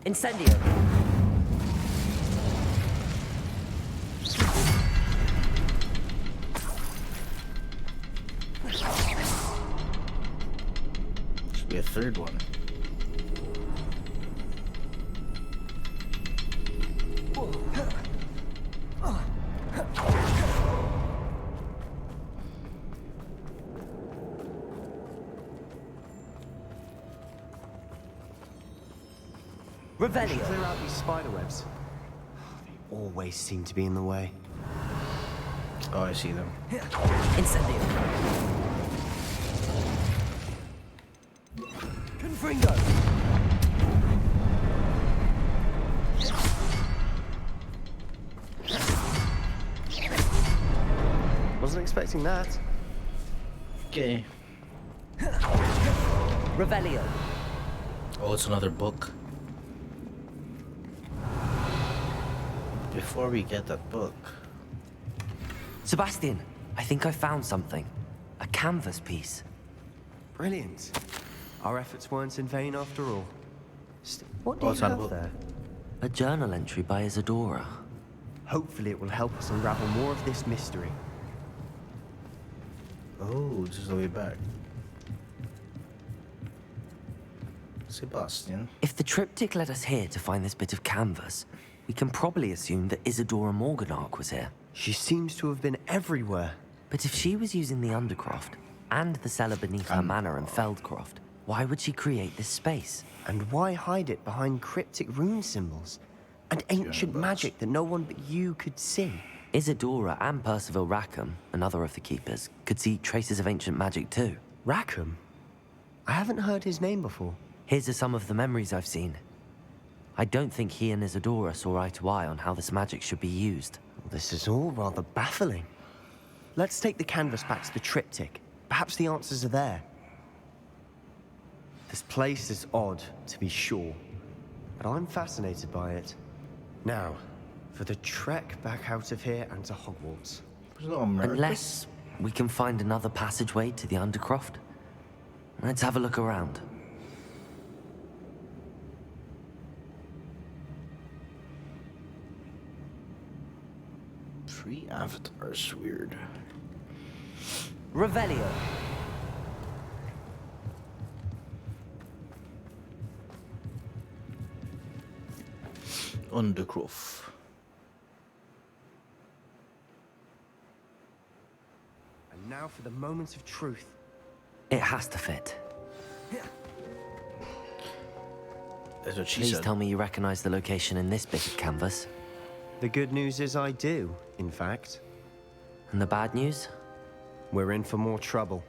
Incendio. Should be a third one. Revelio. Clear out these spiderwebs. They always seem to be in the way. Oh, I see them. Incendio. Confringo. Wasn't expecting that. Okay. Revelio. Oh, it's another book. Before we get that book. Sebastian, I think I found something. A canvas piece. Brilliant. Our efforts weren't in vain after all. What do Oh, you it's not a have book. there? A journal entry by Isadora. Hopefully it will help us unravel more of this mystery. Oh, this is the way back. Sebastian. If the triptych led us here to find this bit of canvas, we can probably assume that Isadora Morganach was here. She seems to have been everywhere. But if she was using the Undercroft and the cellar beneath her manor in Feldcroft, why would she create this space? And why hide it behind cryptic rune symbols? And ancient magic that no one but you could see? Isadora and Percival Rackham, another of the keepers, could see traces of ancient magic too. Rackham? I haven't heard his name before. His are some of the memories I've seen. I don't think he and Isadora saw eye to eye on how this magic should be used. This is all rather baffling. Let's take the canvas back to the triptych. Perhaps the answers are there. This place is odd, to be sure, but I'm fascinated by it. Now, for the trek back out of here and to Hogwarts. Unless we can find another passageway to the Undercroft. Let's have a look around. Three avatars, weird. Revelio. Undercroft. And now for the moment of truth. It has to fit. That's what she Please said. tell me you recognize the location in this bit of canvas. The good news is I do, in fact. And the bad news? We're in for more trouble.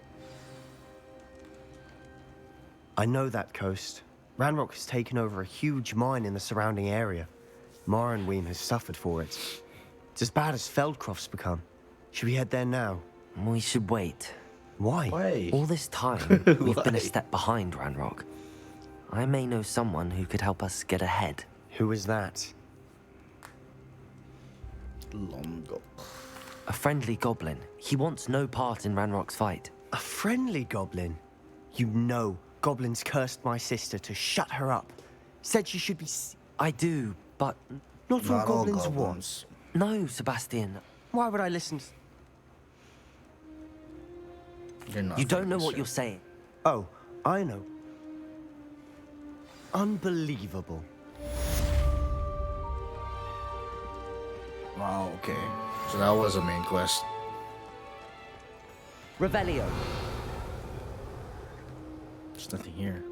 I know that coast. Ranrock has taken over a huge mine in the surrounding area. Moranweem has suffered for it. It's as bad as Feldcroft's become. Should we head there now? We should wait. Why? Why? All this time, we've been Why? a step behind Ranrock. I may know someone who could help us get ahead. Who is that? Longo. A friendly goblin. He wants no part in Ranrock's fight. A friendly goblin? You know, goblins cursed my sister to shut her up. Said she should be I do, but... Not all Not all goblins goblins. once. No, Sebastian. Why would I listen to... You're not You don't know famous, what sir. you're saying. Oh, I know. Unbelievable. Wow, okay. So that was a main quest. Revelio. There's nothing here.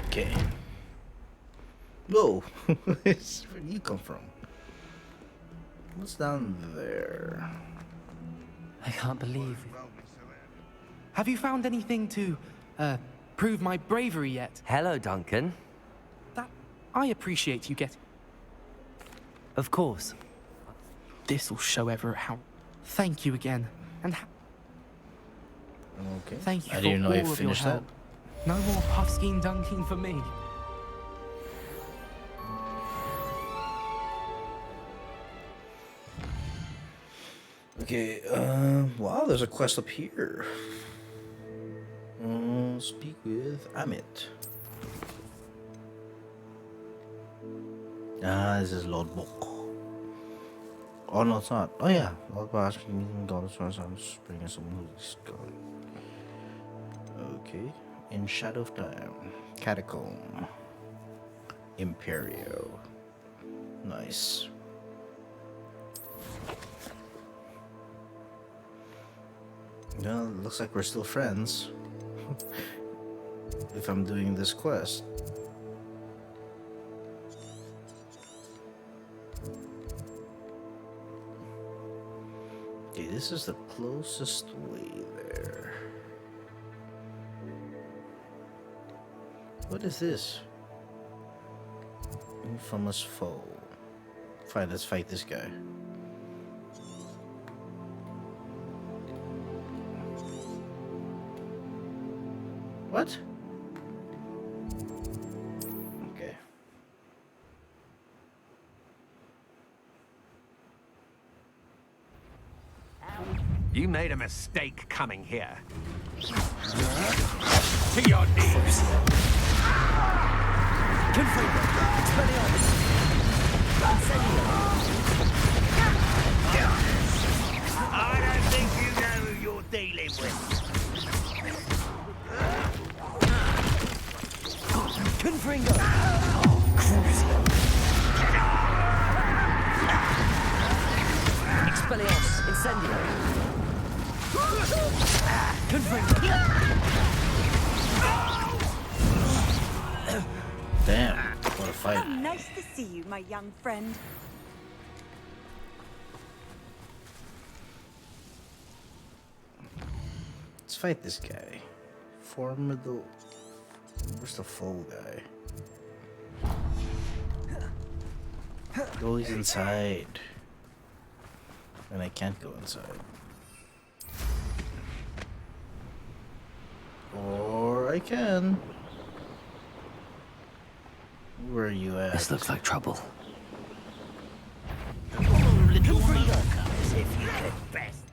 Okay. Whoa! Where'd you come from? What's down there? I can't believe. Have you found anything to, prove my bravery yet? Hello, Duncan. I appreciate you getting. Of course. This'll show Everett how. Thank you again, and Okay. thank you I for didn't know all you of your finished that. help. No more puffskein dunking for me. Okay, wow, there's a quest up here. Speak with Amit. This is logbook. Oh, no, it's not. Oh, yeah. Logbook asking God source I'm bringing someone who's gone. Okay. In Shadow of Time. Catacomb. Imperio. Nice. Well, it looks like we're still friends. If I'm doing this quest. Okay, this is the closest way there. What is this? Infamous foe. Fine, let's fight this guy. What? Okay. You made a mistake coming here. To your knees! I don't think you know who you're dealing with. Confringo! Expelliarmus, Incendio! Confringo! Damn, what a fight. Nice to see you, my young friend. Let's fight this guy. Formidable. Where's the foe guy? Oh, he's inside. And I can't go inside. Or I can. Where are you at? This looks like trouble. Little worker, as if you confessed.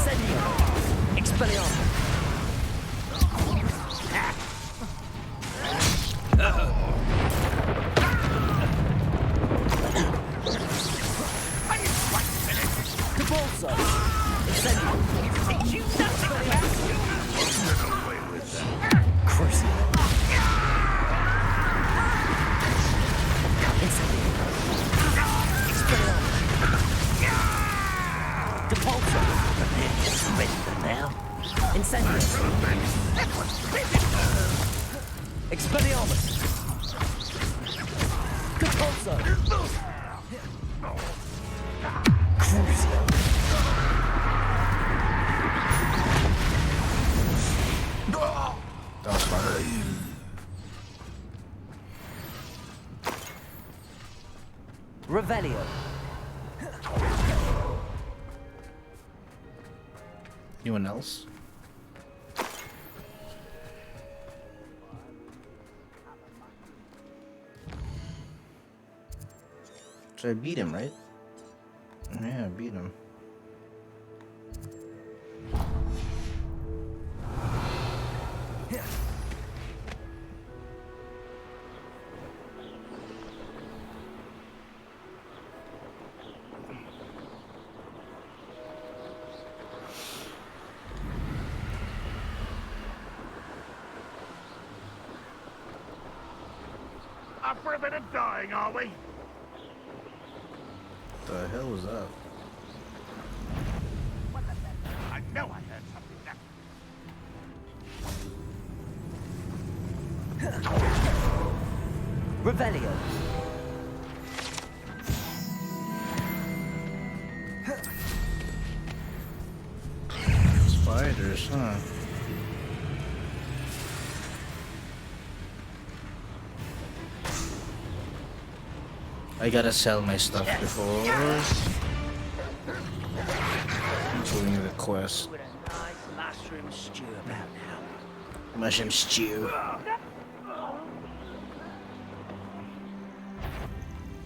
Incendio! Expelliarmus! Cabalso! Incendio! Teach you nothing about you! Get away with that. Crucial! Incendio! Expelliarmus! Depulso! Surrender now. Incendio! Expelliarmus! Depulso! Crucio! That was fun. Revelio! Anyone else? So I beat him, right? Yeah, I beat him. Up for a bit of dying, are we? The hell was that? I know I heard something there. Revelio! Spiders, huh? I gotta sell my stuff before doing the quest. With a nice mushroom stew about now. Mushroom stew.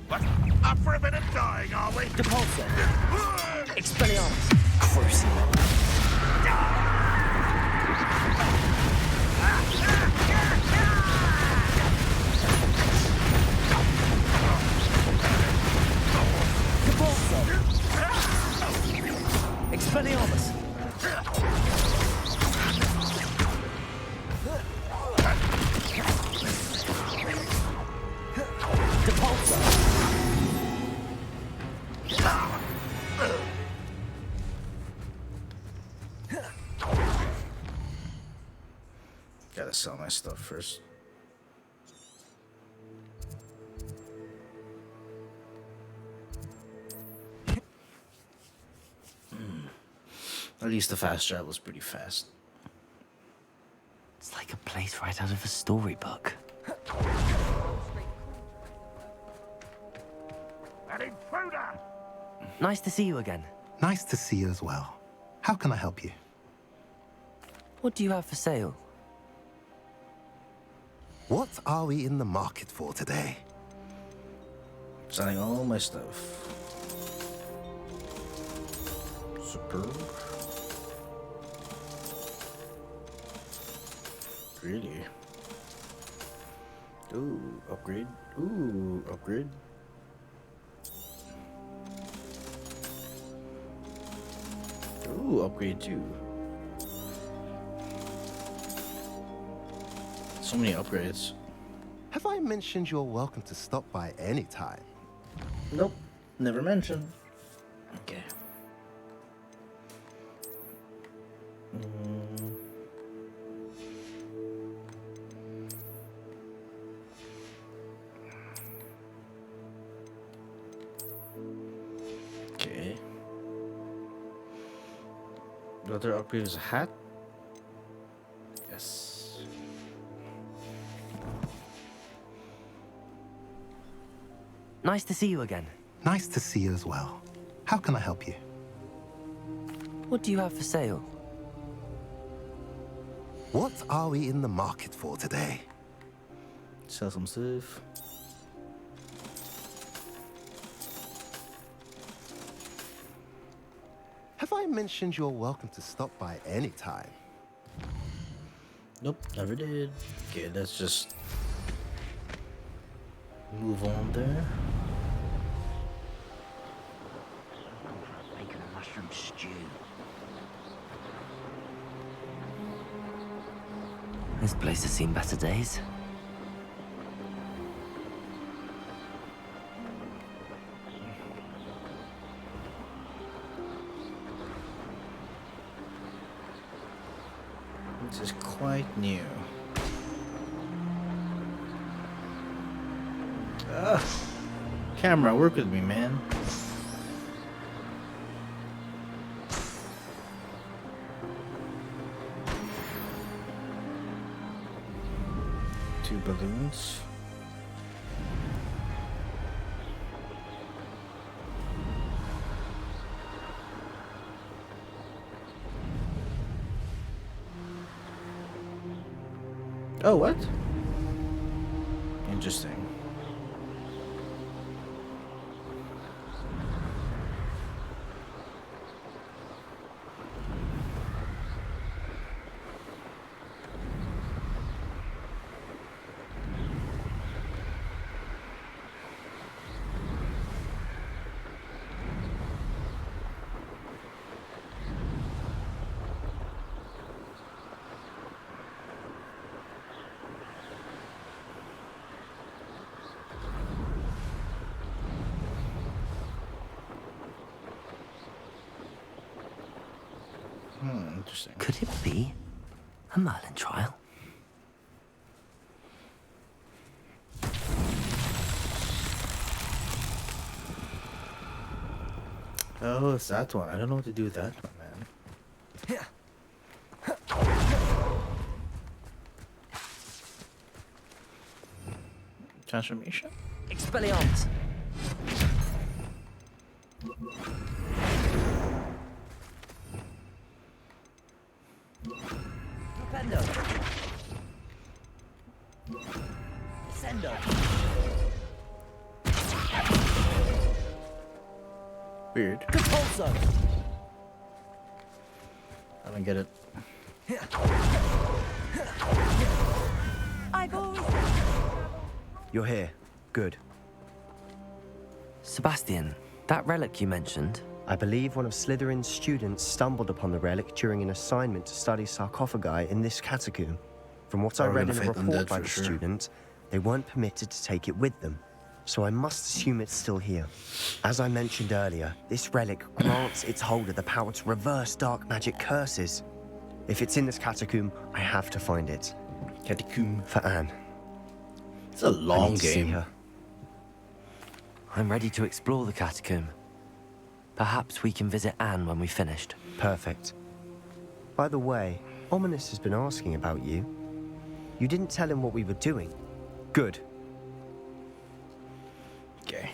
What? Up for a bit of dying, are we? Depulso! Expelliarmus! Crucio! Depulso! Expelliarmus! Depulso! Gotta sell my stuff first. At least the fast travel is pretty fast. It's like a place right out of a storybook. An intruder! Nice to see you again. Nice to see you as well. How can I help you? What do you have for sale? What are we in the market for today? Selling all my stuff. Superb. Really? Ooh, upgrade. Ooh, upgrade. Ooh, upgrade too. So many upgrades. Have I mentioned you're welcome to stop by any time? Nope, never mentioned. Okay. Okay. The other upgrade is a hat. Yes. Nice to see you again. Nice to see you as well. How can I help you? What do you have for sale? What are we in the market for today? Sell some stuff. Have I I mentioned you're welcome to stop by anytime. Nope, never did. Okay, let's just move on there. Making a mushroom stew. This place has seen better days. This is quite new. Camera, work with me, man. Two balloons. Oh, what? Interesting. Interesting. Could it be a Merlin trial? Oh, it's that one. I don't know what to do with that one, man. Transformation? Expelliarmus! Flipendo! Descendo! Weird. Compulso! I don't get it. I've always... You're here. Good. Sebastian, that relic you mentioned. I believe one of Slytherin's students stumbled upon the relic during an assignment to study sarcophagi in this catacomb. From what I read in a report by the student, they weren't permitted to take it with them, so I must assume it's still here. As I mentioned earlier, this relic grants its holder the power to reverse dark magic curses. If it's in this catacomb, I have to find it. Catacomb. For Anne. It's a long I need to see game. her. I'm ready to explore the catacomb. Perhaps we can visit Anne when we've finished. Perfect. By the way, Ominous has been asking about you. You didn't tell him what we were doing. Good. Okay.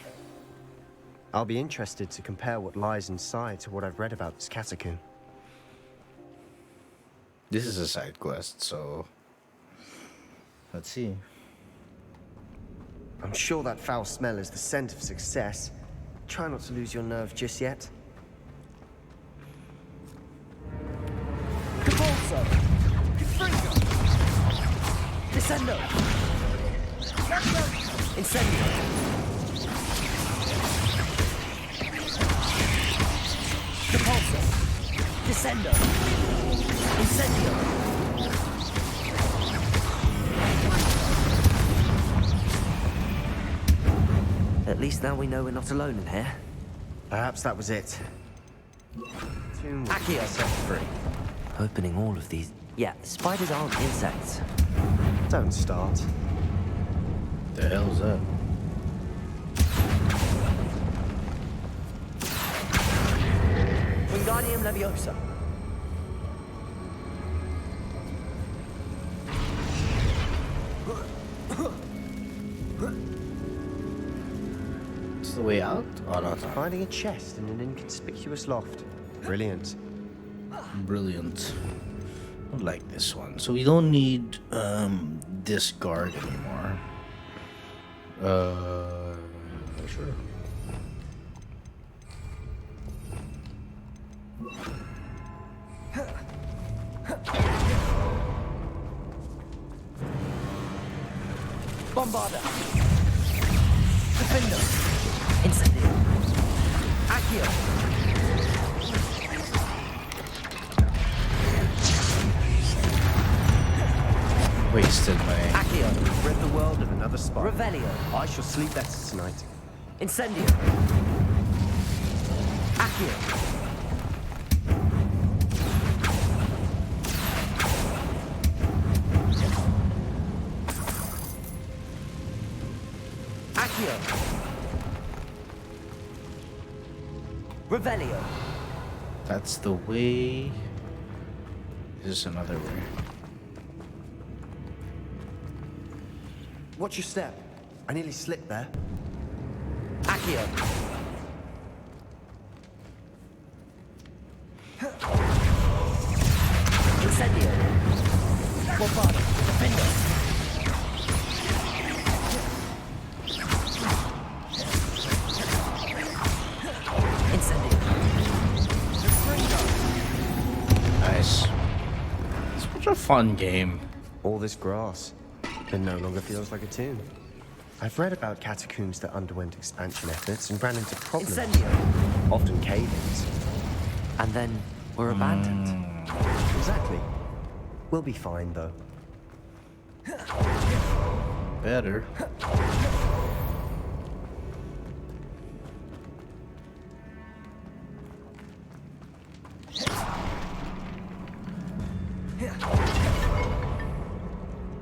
I'll be interested to compare what lies inside to what I've read about this catacomb. This is a side quest, so let's see. I'm sure that foul smell is the scent of success. Try not to lose your nerve just yet. Compulso! Confringo! Descendo! Incendio! Compulso! Descendo! Incendio! At least now we know we're not alone in here. Perhaps that was it. Accio! Set free. Opening all of these... Yeah, spiders aren't insects. Don't start. The hell's that? Wingardium Leviosa. It's the way out? Oh, no, it's not. Finding a chest in an inconspicuous loft. Brilliant. Brilliant. I like this one. So we don't need this guard anymore. Sure. Bombarda. Defender. Incendio. Accio. Wasted my... Accio. Rid the world of another spot. Revelio. I shall sleep better tonight. Incendio. Accio. Accio. Revelio. That's the way. This is another way. Watch your step. I nearly slipped there. Accio. Incendio. Bombarda. Defender. Incendio. Nice. Such a fun game. All this grass. It no longer feels like a tomb. I've read about catacombs that underwent expansion efforts and ran into problems. Incendio. Often cave-ins. And then were abandoned. Exactly. We'll be fine, though. Better.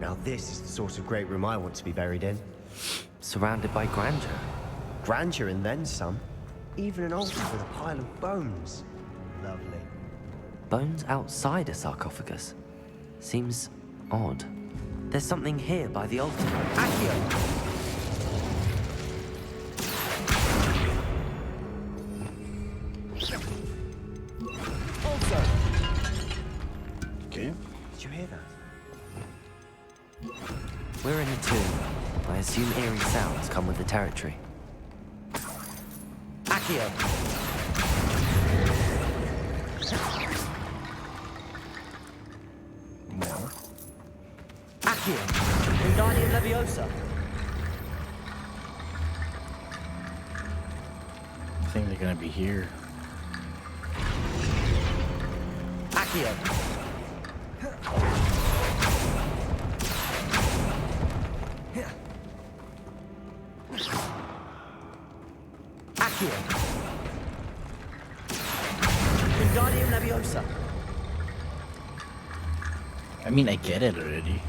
Now this is the sort of great room I want to be buried in. Surrounded by grandeur. Grandeur and then some. Even an altar with a pile of bones. Lovely. Bones outside a sarcophagus. Seems odd. There's something here by the altar. Accio! Also. Okay. Did you hear that? We're in a tomb. I assume eerie sounds come with the territory. Accio! More. Accio! Wingardium Leviosa! I think they're gonna be here. Accio! Accio! Wingardium Leviosa! I mean, I get it already.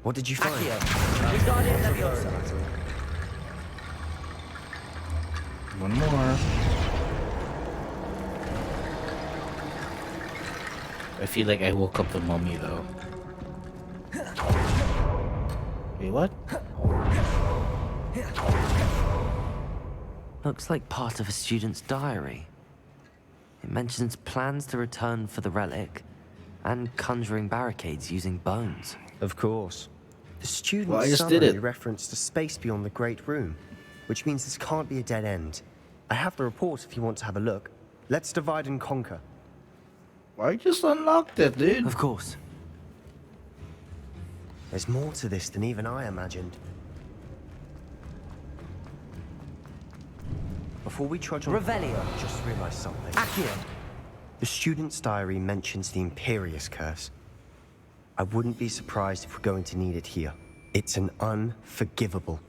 What did you find? Accio! Wingardium Leviosa! One more. I feel like I woke up the mummy though. Wait, what? Looks like part of a student's diary. It mentions plans to return for the relic and conjuring barricades using bones. Of course. The student's Well, I just did summary it. referenced a space beyond the Great Room, which means this can't be a dead end. I have the report if you want to have a look. Let's divide and conquer. I just unlocked it, dude. Of course. There's more to this than even I imagined. Before we trudge on, Revelio. I just realized something. Accio! The student's diary mentions the Imperious Curse. I wouldn't be surprised if we're going to need it here. It's an unforgivable,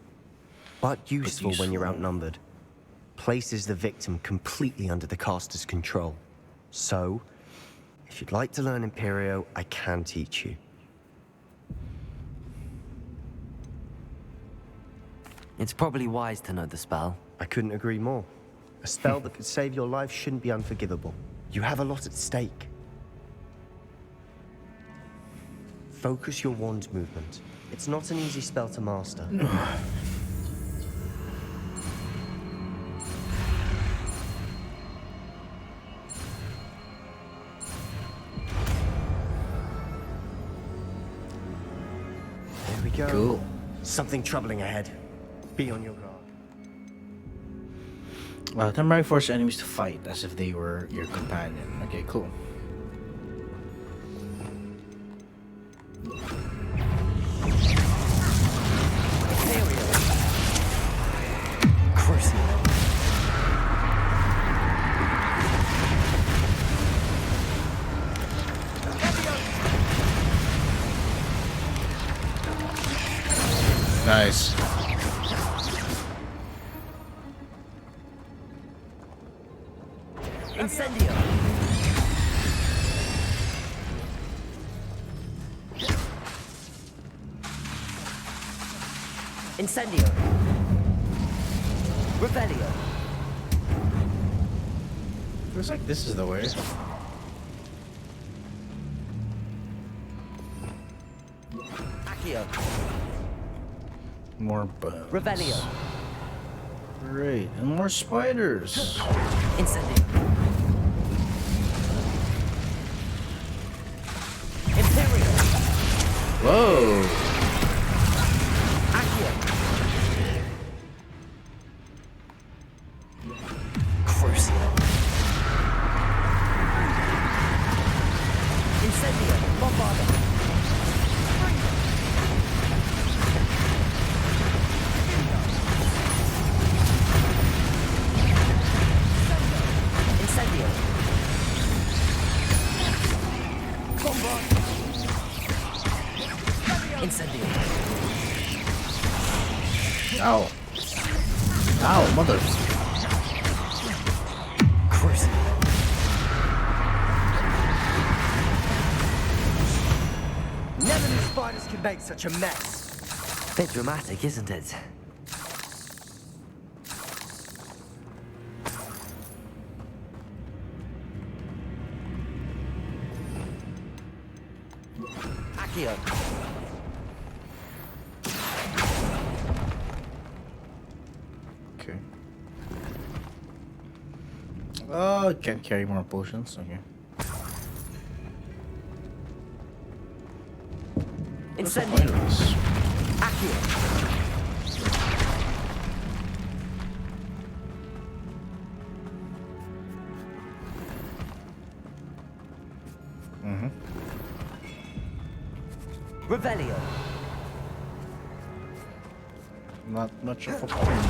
but useful when you're outnumbered. Places the victim completely under the caster's control. So, if you'd like to learn Imperio, I can teach you. It's probably wise to know the spell. I couldn't agree more. A spell that could save your life shouldn't be unforgivable. You have a lot at stake. Focus your wand movement. It's not an easy spell to master. There we go. Cool. Something troubling ahead. Be on your guard. Temporary force enemies to fight as if they were your companion. Okay, cool. Nice. Incendio. Incendio. Revelio. Looks like this is the way. Accio. More bones. Revelio. Great. And more spiders. Incendio. Imperio. Whoa. Accio. Crucio. Incendio. Bombarda. Incendio. Bombarda. Incendio. Ow. Ow, mother. Crucio. Never knew spiders could make such a mess. Bit dramatic, isn't it? Accio. Okay. Oh, can't carry more potions. Okay. Incendio. Accio. Mm-hmm. Revelio. Not much of a point.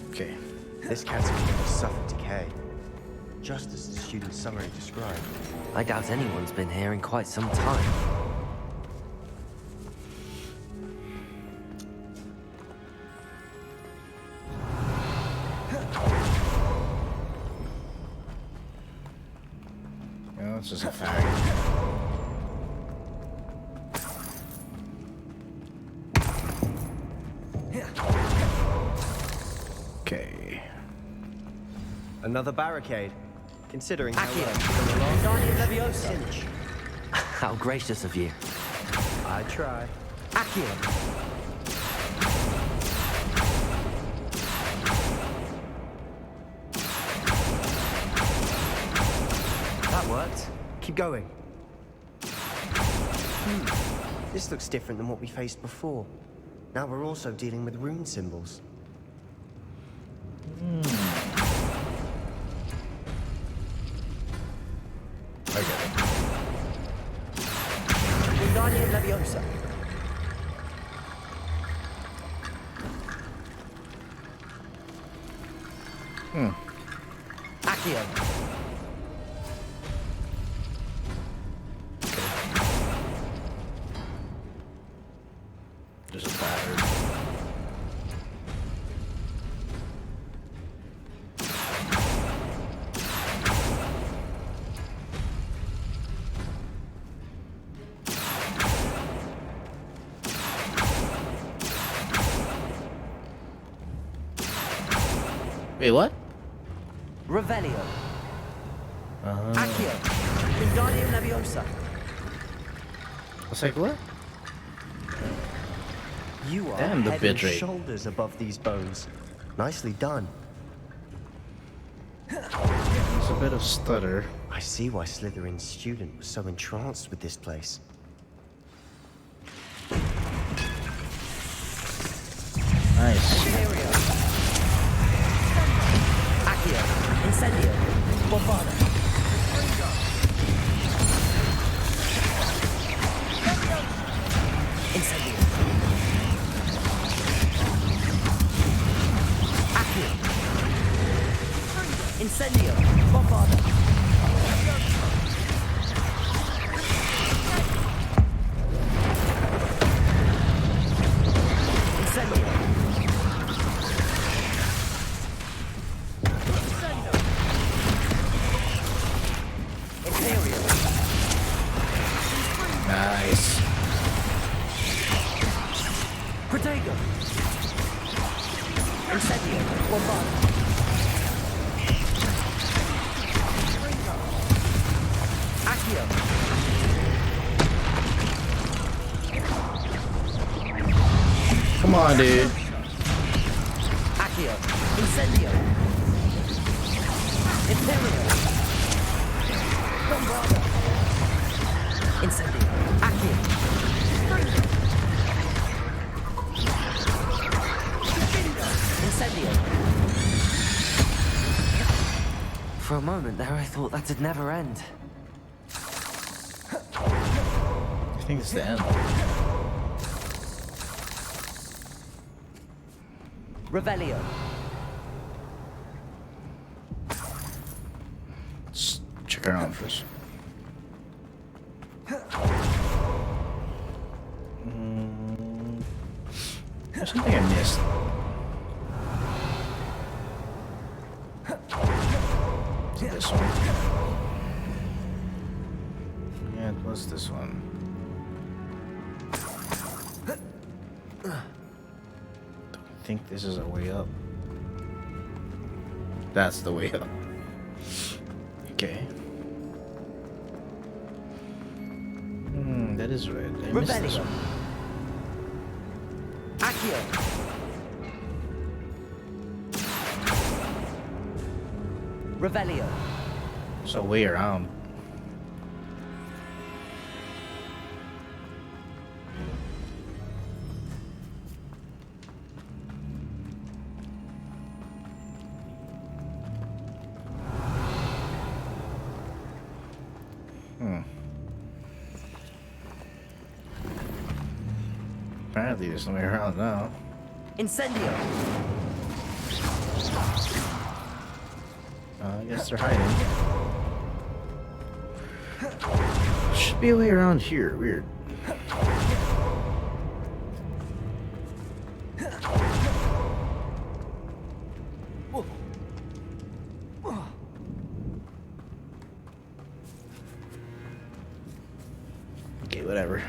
Okay. This category has suffered decay, just as the student's summary described. I doubt anyone's been here in quite some time. Yeah, it's just a fact. Okay. Another barricade. Considering how Cinch. How gracious of you. I try. Accio. That worked. Keep going. This looks different than what we faced before. Now we're also dealing with rune symbols. I get it. Wingardium Leviosa. Accio. There's a pattern. Wait, what? Revelio. Uh-huh. Accio. Wingardium Leviosa. I was like, what? You are Damn, the head bit and rate. shoulders above these bones. Nicely done. It's a bit of stutter. I see why Slytherin's student was so entranced with this place. Nice. Imperio. Accio. Incendio. Bombarda. Incendio. Accio. Incendio. Bombarda. Protego! Incendio! Bombard! Accio! Come on, dude. Accio! Incendio! Imperio! Bombarda! Incendio! Accio! Incendio! For a moment there, I thought that'd never end. I think it's the end. Revelio. Let's check around first. There's something I missed. Is it this one? Yeah, it was this one. I think this is a way up. That's the way up. Okay. That is right. I missed this one. Accio. Revelio. So way around. Apparently there's no way around now. Incendio. I guess they're hiding. Should be a way around here. Weird. Okay, whatever.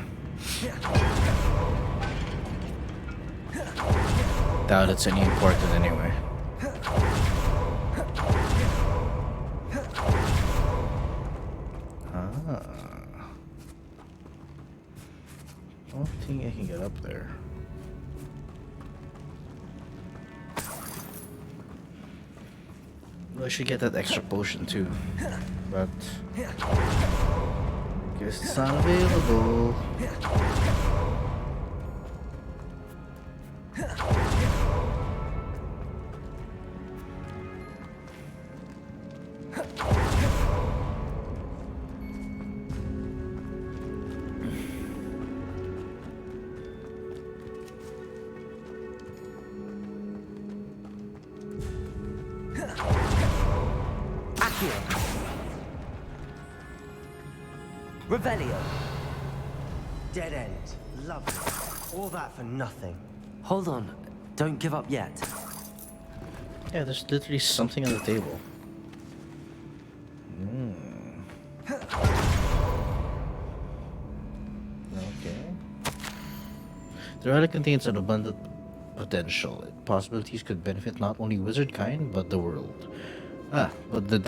Doubt it's any important anyway. I don't think I can get up there. Well, I should get that extra potion too, but guess it's not available. Revelio. Dead end. Lovely. All that for nothing. Hold on. Don't give up yet. Yeah, there's literally something on the table. Okay. The relic contains an abundant potential. Possibilities could benefit not only wizard kind, but the world. But the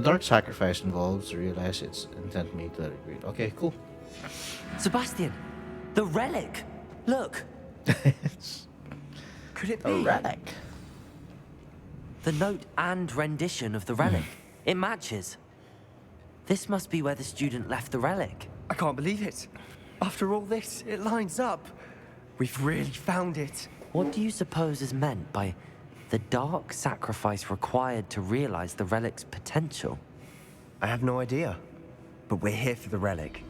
dark sacrifice involves to realize its intent made to great. Okay, cool. Sebastian, the relic. Look. Could it be a relic? The note and rendition of the relic. It matches. This must be where the student left the relic. I can't believe it. After all this, it lines up. We've really found it. What do you suppose is meant by the dark sacrifice required to realize the relic's potential? I have no idea. But we're here for the relic.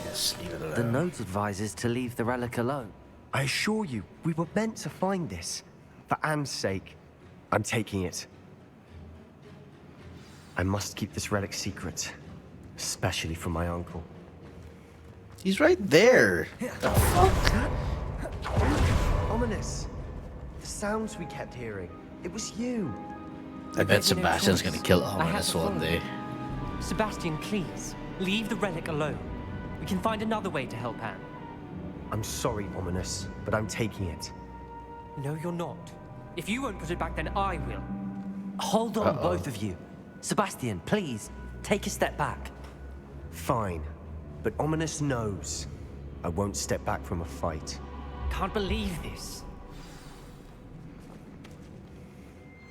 Yes, leave it alone. The note advises to leave the relic alone. I assure you, we were meant to find this. For Anne's sake, I'm taking it. I must keep this relic secret. Especially from my uncle. He's right there. The fuck? Ominous. The sounds we kept hearing. It was you. I bet Sebastian's gonna kill I have Ominous to one follow. day. Sebastian, please, leave the relic alone. We can find another way to help Anne. I'm sorry, Ominous, but I'm taking it. No, you're not. If you won't put it back, then I will. Hold on, both of you. Sebastian, please, take a step back. Fine, but Ominous knows I won't step back from a fight. Can't believe this.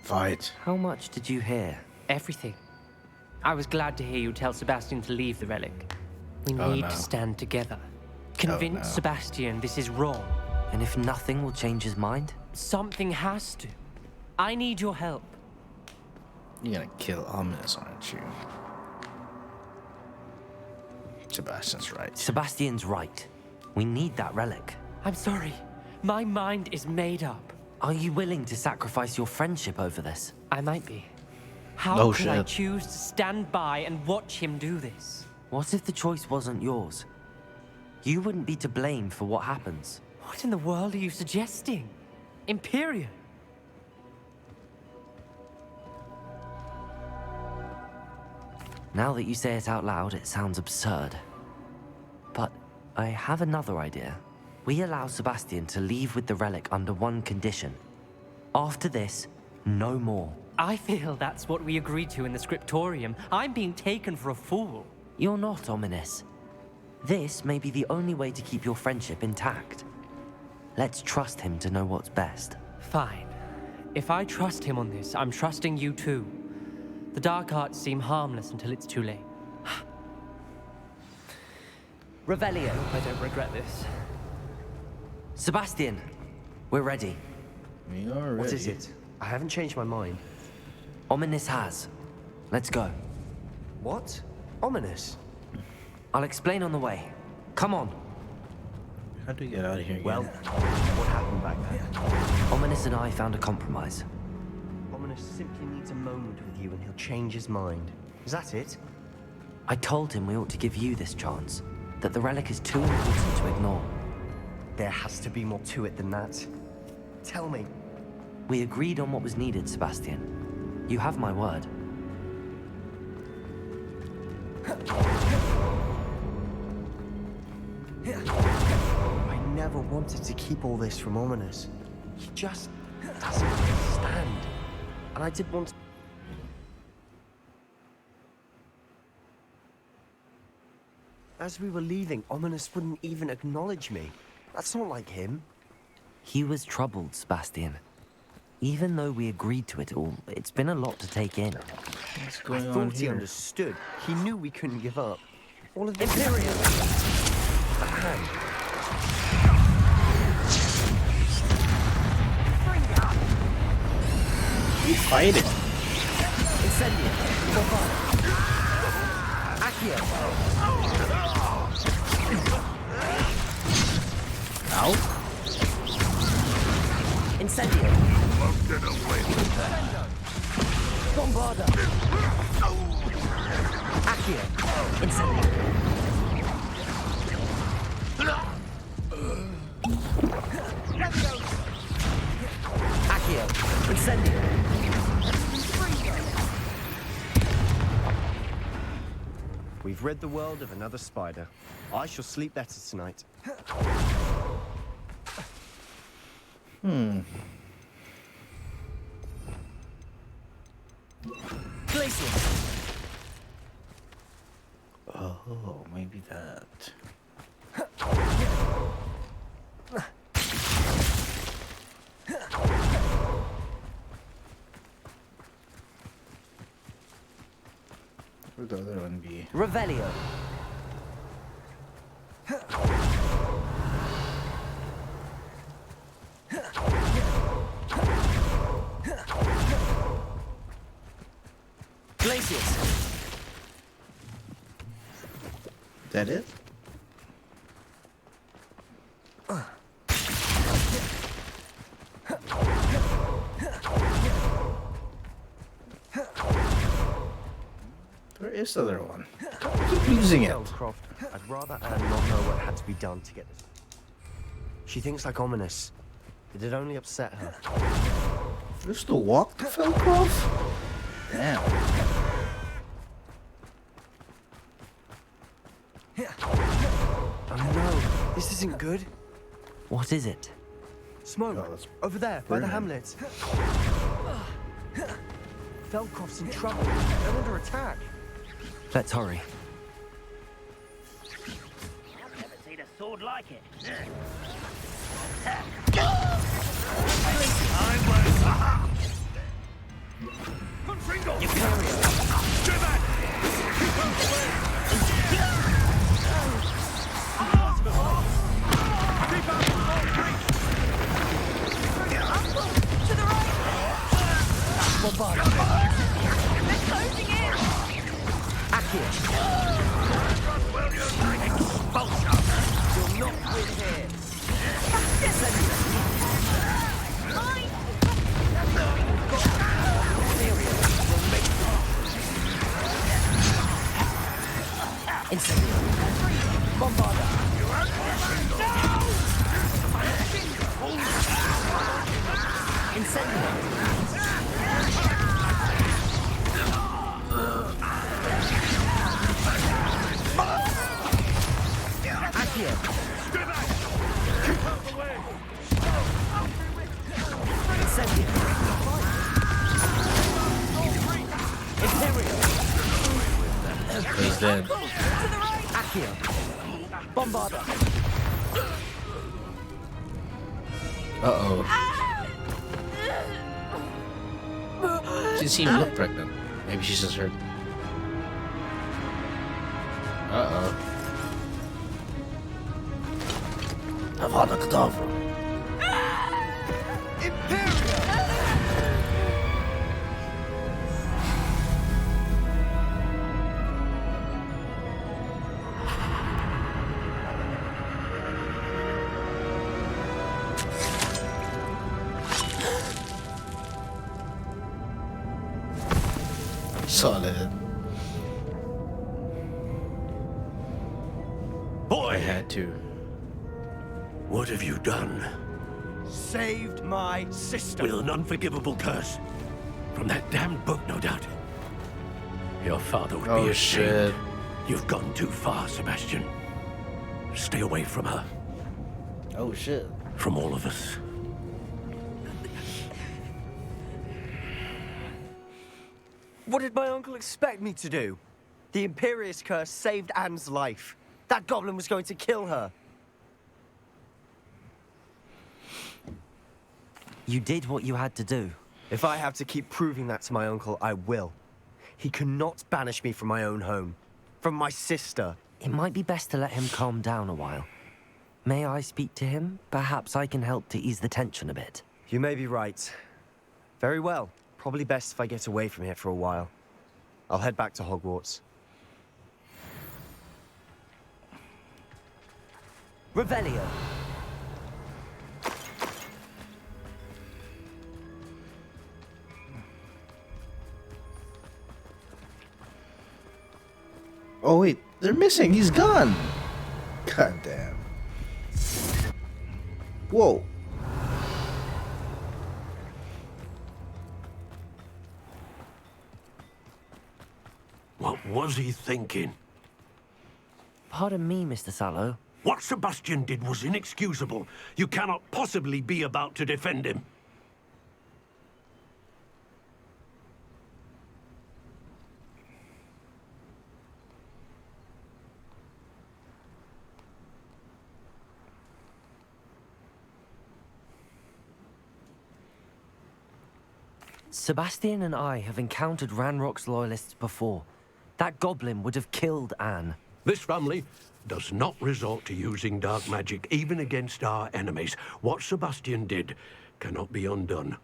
Fight. How much did you hear? Everything. I was glad to hear you tell Sebastian to leave the relic. We Oh, need no. to stand together. Convince no. Sebastian this is wrong. And if nothing will change his mind? Something has to. I need your help. You're gonna kill Ominous, aren't you? Sebastian's right. Sebastian's right. We need that relic. I'm sorry. My mind is made up. Are you willing to sacrifice your friendship over this? I might be. How Oh, could I shit. choose to stand by and watch him do this? What if the choice wasn't yours? You wouldn't be to blame for what happens. What in the world are you suggesting? Imperium? Now that you say it out loud, it sounds absurd. But I have another idea. We allow Sebastian to leave with the relic under one condition. After this, no more. I feel that's what we agreed to in the scriptorium. I'm being taken for a fool. You're not, Ominous. This may be the only way to keep your friendship intact. Let's trust him to know what's best. Fine. If I trust him on this, I'm trusting you too. The dark arts seem harmless until it's too late. Revelio. I don't regret this. Sebastian, we're ready. We are ready. What is it? I haven't changed my mind. Ominous has. Let's go. What? Ominous? I'll explain on the way. Come on. How do we get out of here again? Well, what happened back there? Ominous and I found a compromise. Ominous simply needs a moment with you and he'll change his mind. Is that it? I told him we ought to give you this chance. That the relic is too important to ignore. There has to be more to it than that. Tell me. We agreed on what was needed, Sebastian. You have my word. I never wanted to keep all this from Ominous. He just doesn't understand. And I did want to... As we were leaving, Ominous wouldn't even acknowledge me. That's not like him. He was troubled, Sebastian. Even though we agreed to it all, it's been a lot to take in. What's I going on thought he here? understood. He knew we couldn't give up. All of this... Imperium! The hand. We fight it. Incendio. Accio. Ow. Incendio. Bombarda. Accio. Incendio. Accio. Incendio. We've rid the world of another spider. I shall sleep better tonight. Glacius. Oh, maybe that. Where'd the other one be? Revelio. Glacius. That it? Where is the other one? I keep losing it. Feldcroft, I'd rather Anne not know what had to be done to get this. She thinks like Ominous. It'd only upset her. Used to walk to Feldcroft? Damn. Oh no, this isn't good. What is it? Smoke, over there, by the hamlet. Feldcroft's in trouble. They're under attack. Let's hurry. I've never seen a sword like it. He's dead. Bombarder. Uh-oh. She didn't seem to look pregnant. Maybe she's just hurt. Uh-oh. Avada Kedavra. Solid. Boy! I had to. What have you done? Saved my sister. With an unforgivable curse. From that damned book, no doubt. Your father would be ashamed. Shit. You've gone too far, Sebastian. Stay away from her. Oh shit. From all of us. What did my uncle expect me to do? The Imperious curse saved Anne's life. That goblin was going to kill her. You did what you had to do. If I have to keep proving that to my uncle, I will. He cannot banish me from my own home. From my sister. It might be best to let him calm down a while. May I speak to him? Perhaps I can help to ease the tension a bit. You may be right. Very well. Probably best if I get away from here for a while. I'll head back to Hogwarts. Revelio. Oh wait, they're missing. He's gone. God damn. Whoa. What was he thinking? Pardon me, Mr. Sallow. What Sebastian did was inexcusable. You cannot possibly be about to defend him. Sebastian and I have encountered Ranrock's loyalists before. That goblin would have killed Anne. This family does not resort to using dark magic, even against our enemies. What Sebastian did cannot be undone.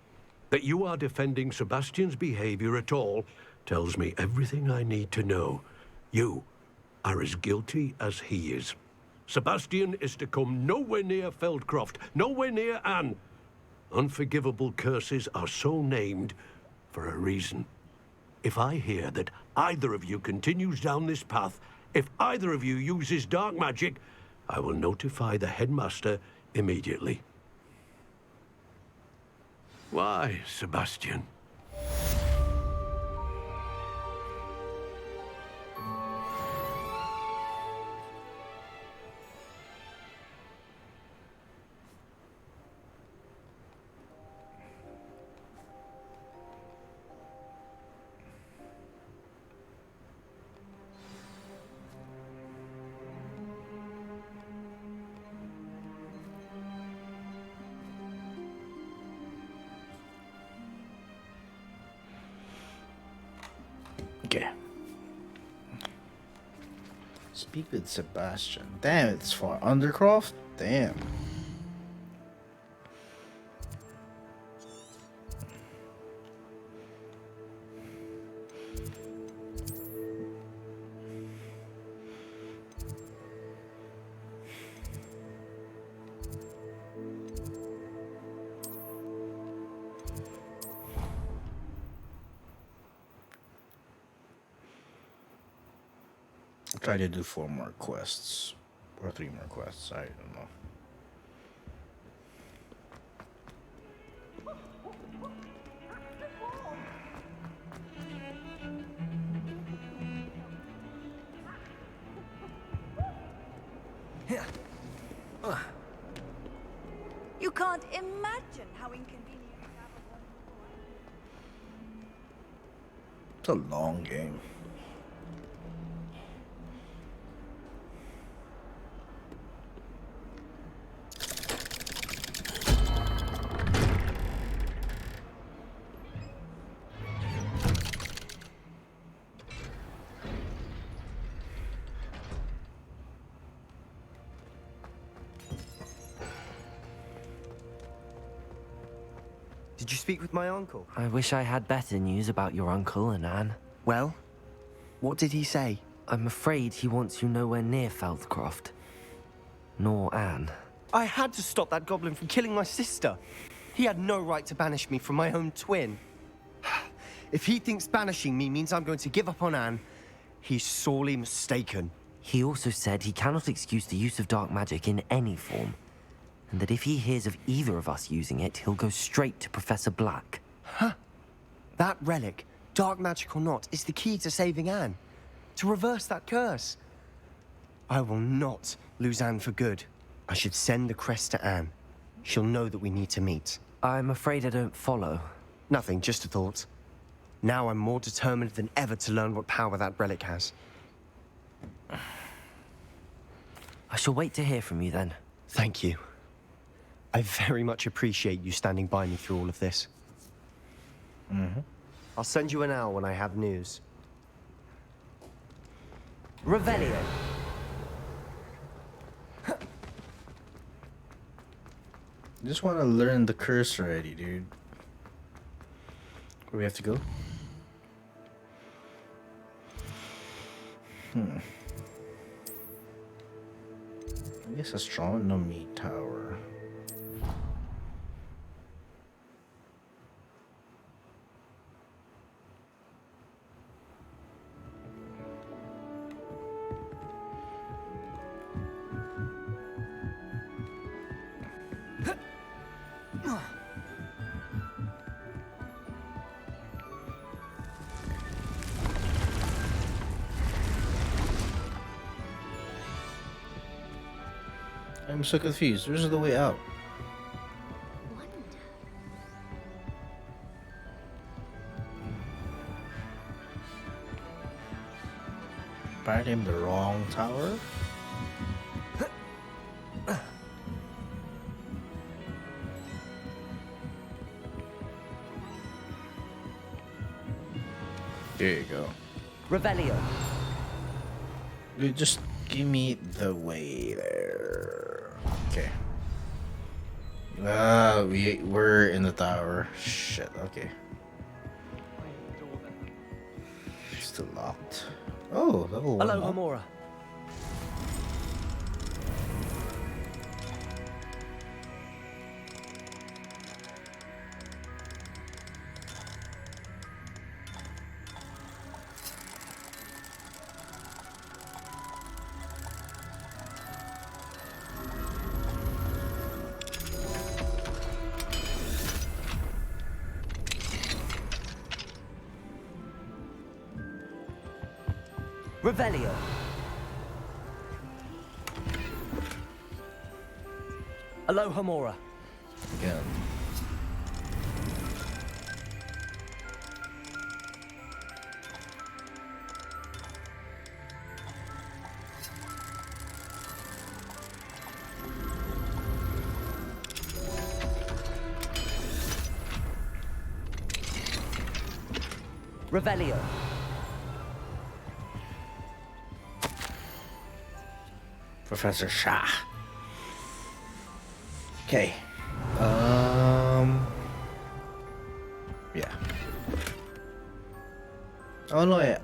That you are defending Sebastian's behavior at all tells me everything I need to know. You are as guilty as he is. Sebastian is to come nowhere near Feldcroft, nowhere near Anne. Unforgivable curses are so named for a reason. If I hear that either of you continues down this path, if either of you uses dark magic, I will notify the headmaster immediately. Why, Sebastian? Speak with Sebastian. Damn, it's for Undercroft? Damn. Try to do 4 more quests. Or 3 more quests, I don't know. You can't imagine how inconvenient. It's a long game. Did you speak with my uncle? I wish I had better news about your uncle and Anne. Well, what did he say? I'm afraid he wants you nowhere near Feldcroft. Nor Anne. I had to stop that goblin from killing my sister. He had no right to banish me from my own twin. If he thinks banishing me means I'm going to give up on Anne, he's sorely mistaken. He also said he cannot excuse the use of dark magic in any form, and that if he hears of either of us using it, he'll go straight to Professor Black. Huh? That relic, dark magic or not, is the key to saving Anne. To reverse that curse. I will not lose Anne for good. I should send the crest to Anne. She'll know that we need to meet. I'm afraid I don't follow. Nothing, just a thought. Now I'm more determined than ever to learn what power that relic has. I shall wait to hear from you then. Thank you. I very much appreciate you standing by me through all of this. I'll send you an owl when I have news. Revelio. Just want to learn the curse already, dude. Where we have to go? I guess astronomy tower. I'm so confused. Where's the way out? Apparently I'm the wrong tower. There you go. Revelio. Dude, just give me the way there. Okay. We're in the tower. Shit, okay. It's still locked. Oh, level 1. Hello, Hamora. Revelio. Hello, Hamora. Again. Revelio. Professor Shah. Okay. Yeah. Oh no, yeah.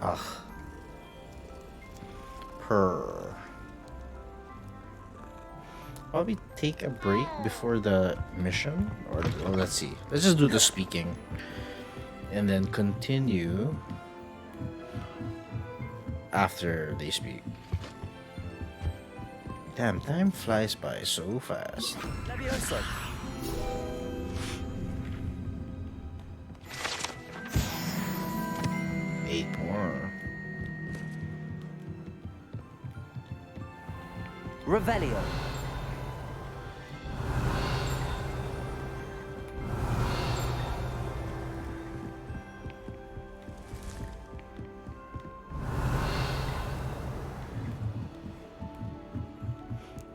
Probably take a break before the mission, or well, let's see. Let's just do the speaking, and then continue after they speak. Damn, time flies by so fast. Levioso. 8 more. Revelio.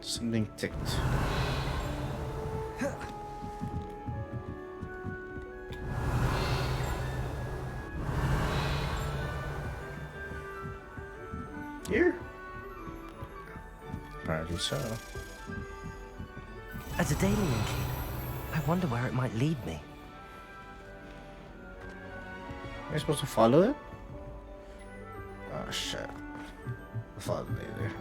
Something ticked. Here? Apparently so. A Daedalian key. I wonder where it might lead me. Am I supposed to follow it? Oh shit. I'll follow it later.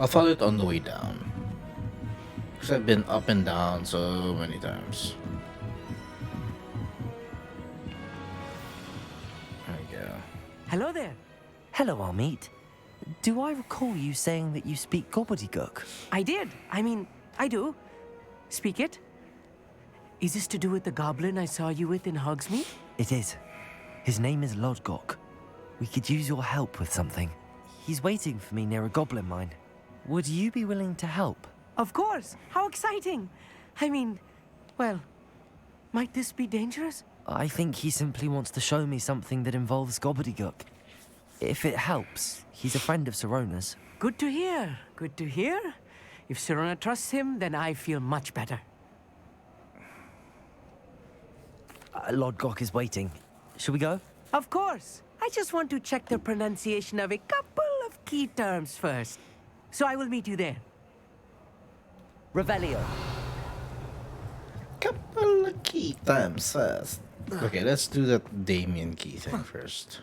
I'll follow it on the way down. Because I've been up and down so many times. There we go. Hello there. Hello, Amit. Do I recall you saying that you speak gobbledygook? I did. I mean, I do. Speak it. Is this to do with the goblin I saw you with in Hogsmeade? It is. His name is Lodgok. We could use your help with something. He's waiting for me near a goblin mine. Would you be willing to help? Of course. How exciting. I mean, well, might this be dangerous? I think he simply wants to show me something that involves gobbledygook. If it helps, he's a friend of Sirona's. Good to hear. Good to hear. If Sirona trusts him, then I feel much better. Lodgok is waiting. Shall we go? Of course. I just want to check the pronunciation of a couple of key terms first. So I will meet you there. Revelio. Couple of key times first. Okay, let's do that Damien key thing first.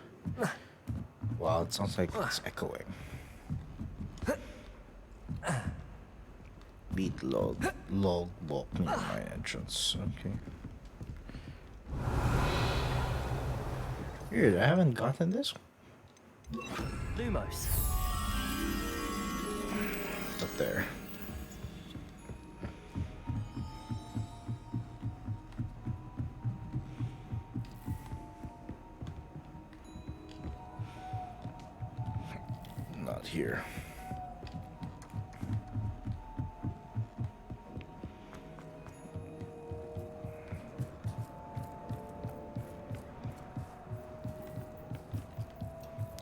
Wow, it sounds like it's echoing. Beat log block near my entrance. Okay. Weird, I haven't gotten this one. Lumos. Up there. Not here.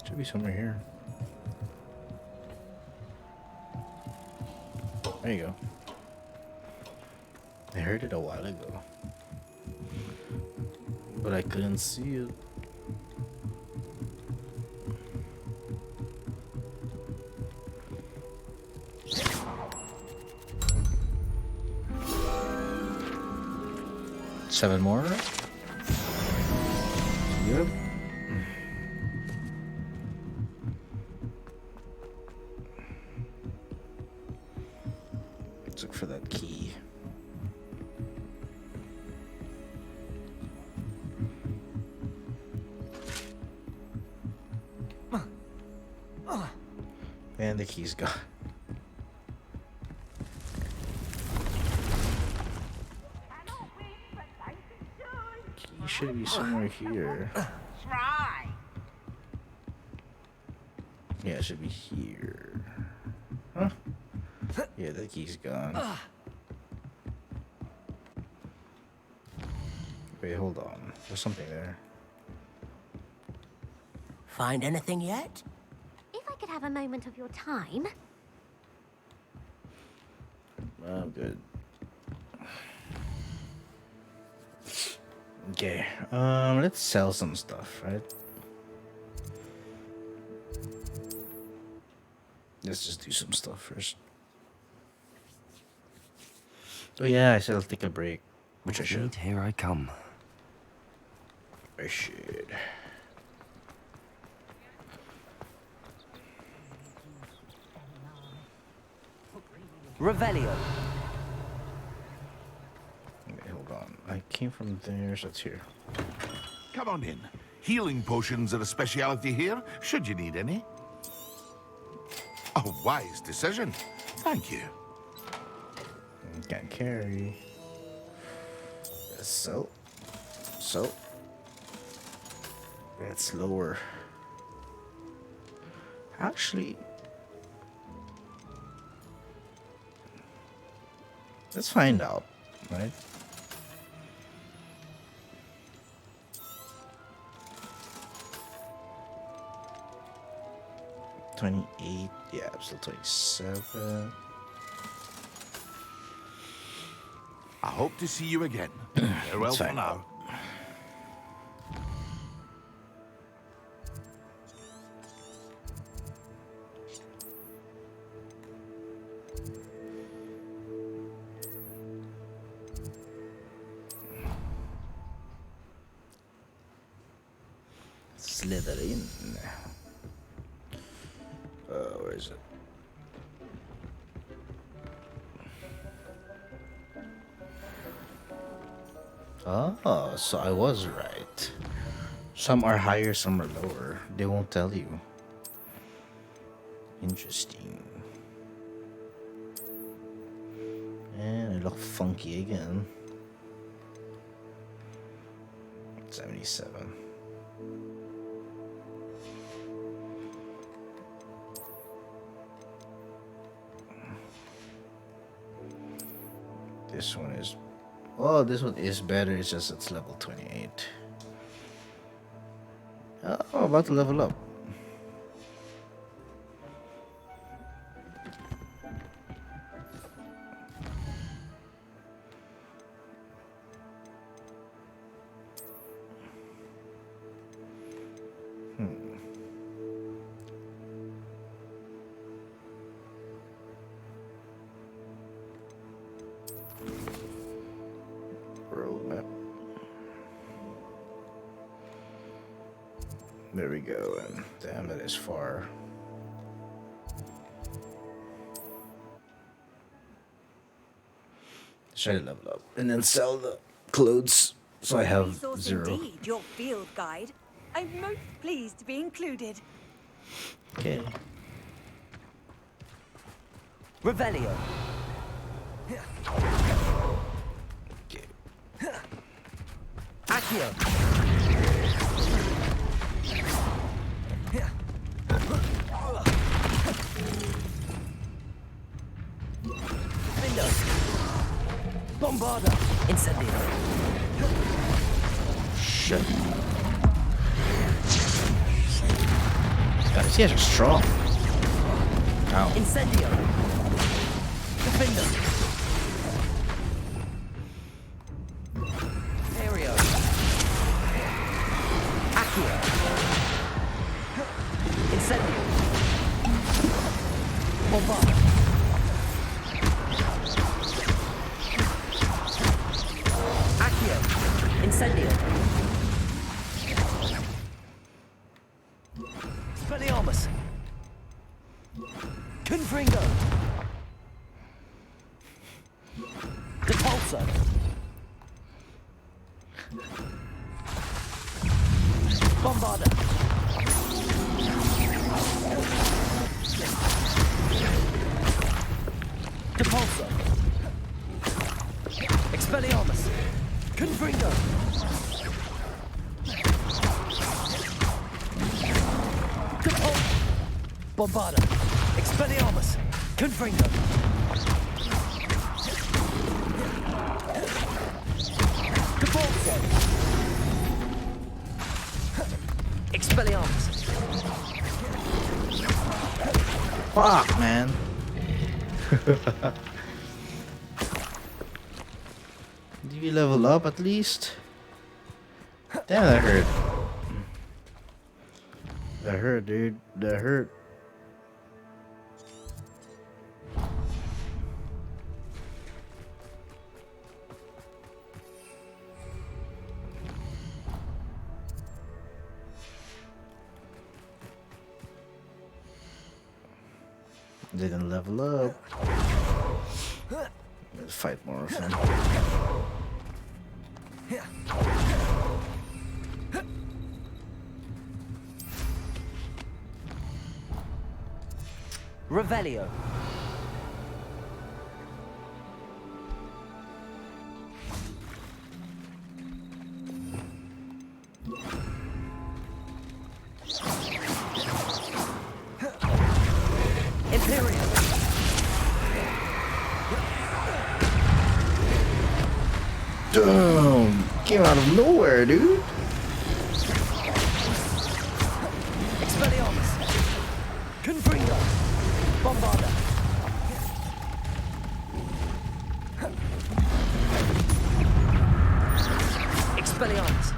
Should be somewhere here. There you go. I heard it a while ago, but I couldn't see it. Seven more. Yep. Let's look for that key. And the key's gone. Key should be somewhere here. Try. Yeah, it should be here. Huh? Yeah, the key's gone. Wait, hold on. There's something there. Find anything yet? If I could have a moment of your time. I'm good. Okay, let's sell some stuff, right? Let's just do some stuff first. Oh yeah, I said I'll take a break, which I should. Here I come. I should. Revelio. Okay, hold on. I came from there, so it's here. Come on in. Healing potions are a speciality here, should you need any. A wise decision. Thank you. Can't carry. So. That's lower. Actually, let's find out, right? $28. Yeah, I'm still 27. I hope to see you again. Farewell Let's for find now. out. Slytherin. Where is it? Oh, so I was right. Some are higher, some are lower. They won't tell you. Interesting. And I look funky again. 77. This one is, well, this one is better. It's just it's level 28. Oh, about to level up. Roadmap. There we go, and damn, it is far. Try to level up and then sell the clothes, so I have Resource 0. Indeed, your field guide. I'm most pleased to be included. Okay. Revelio. Accio. Window. Bombarda. Incendio. Shit. God, these guys are strong. Ow. Incendio. Defender. Aereo. Accio. Incendio. Bombarda. Accio. Incendio. Spelliarmus. Confringo. Depulso. Bombarda. Depulso. Expelliarmus. Confringo. Bombarda. Expelliarmus. Confringo. Depulso. Expelliarmus. Fuck, man. Did we level up at least? Damn, that hurt. That hurt, dude. That hurt. Didn't level up. Let's fight more of them. Revelio. Imperial. Damn! Came out of nowhere, dude. Expelliarmus. Confringo. Bombarda. Expelliarmus.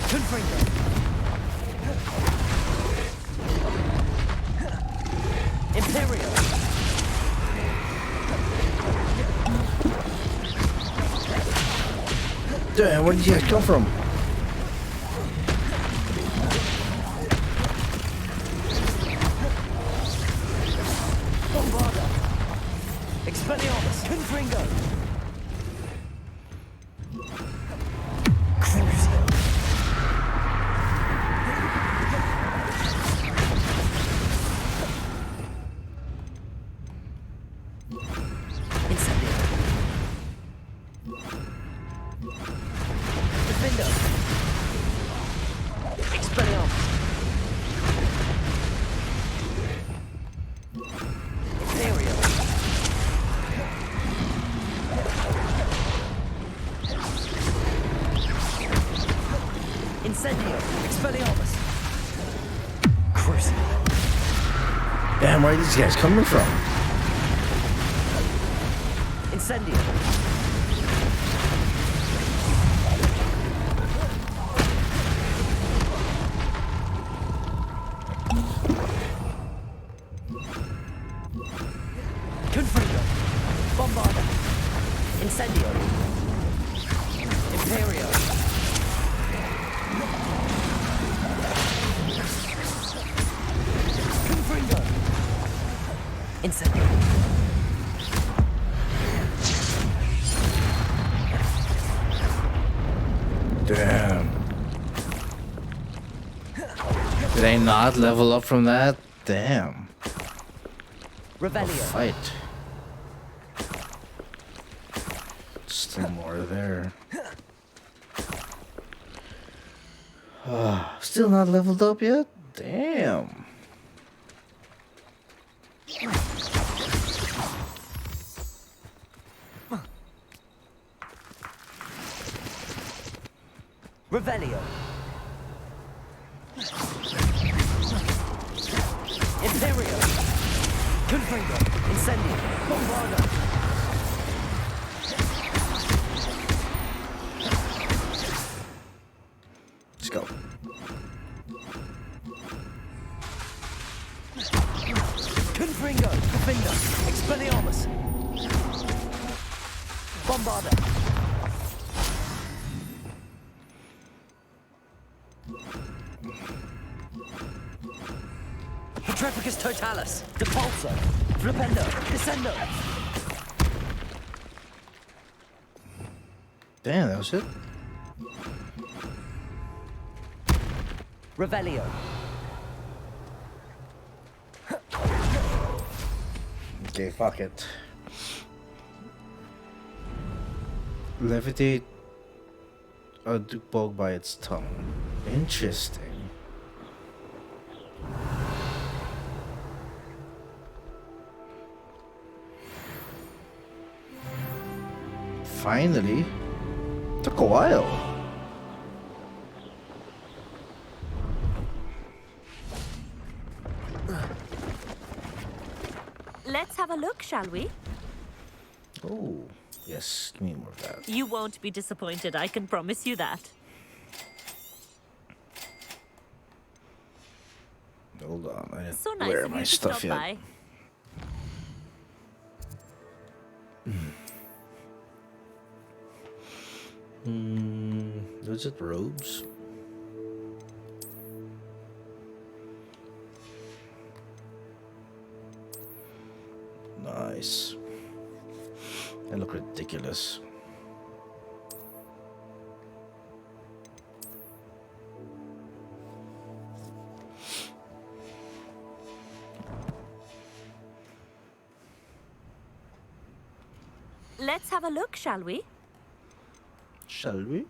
Confringo. Imperial. Damn, where did you guys come from? Bombarda. Expelliarmus. Confringo. Damn, where are these guys coming from? Incendio. Confringo. Bombarda. Incendio. Imperio. Confringo. Incendio. Damn. Did I not level up from that? Damn. Revelio. Fight. Still more there. Still not leveled up yet? Damn. Revelio. Imperio. Confringo. Incendio. Bombarda. Let's go. Confringo. Defender. Expelliarmus. Bombarda. Petrepicus totalis. Depulso. Flipendo. Descendo. Damn, that was it? Revelio. Okay, fuck it. Levitate a Dupog by its tongue. Interesting. Finally. Took a while. Let's have a look, shall we? Oh, yes, give me more of that. You won't be disappointed, I can promise you that. Hold on. I So didn't nice wear of my you to stuff stop yet. by. Was it robes? Nice. They look ridiculous. Let's have a look, shall we? Shall we?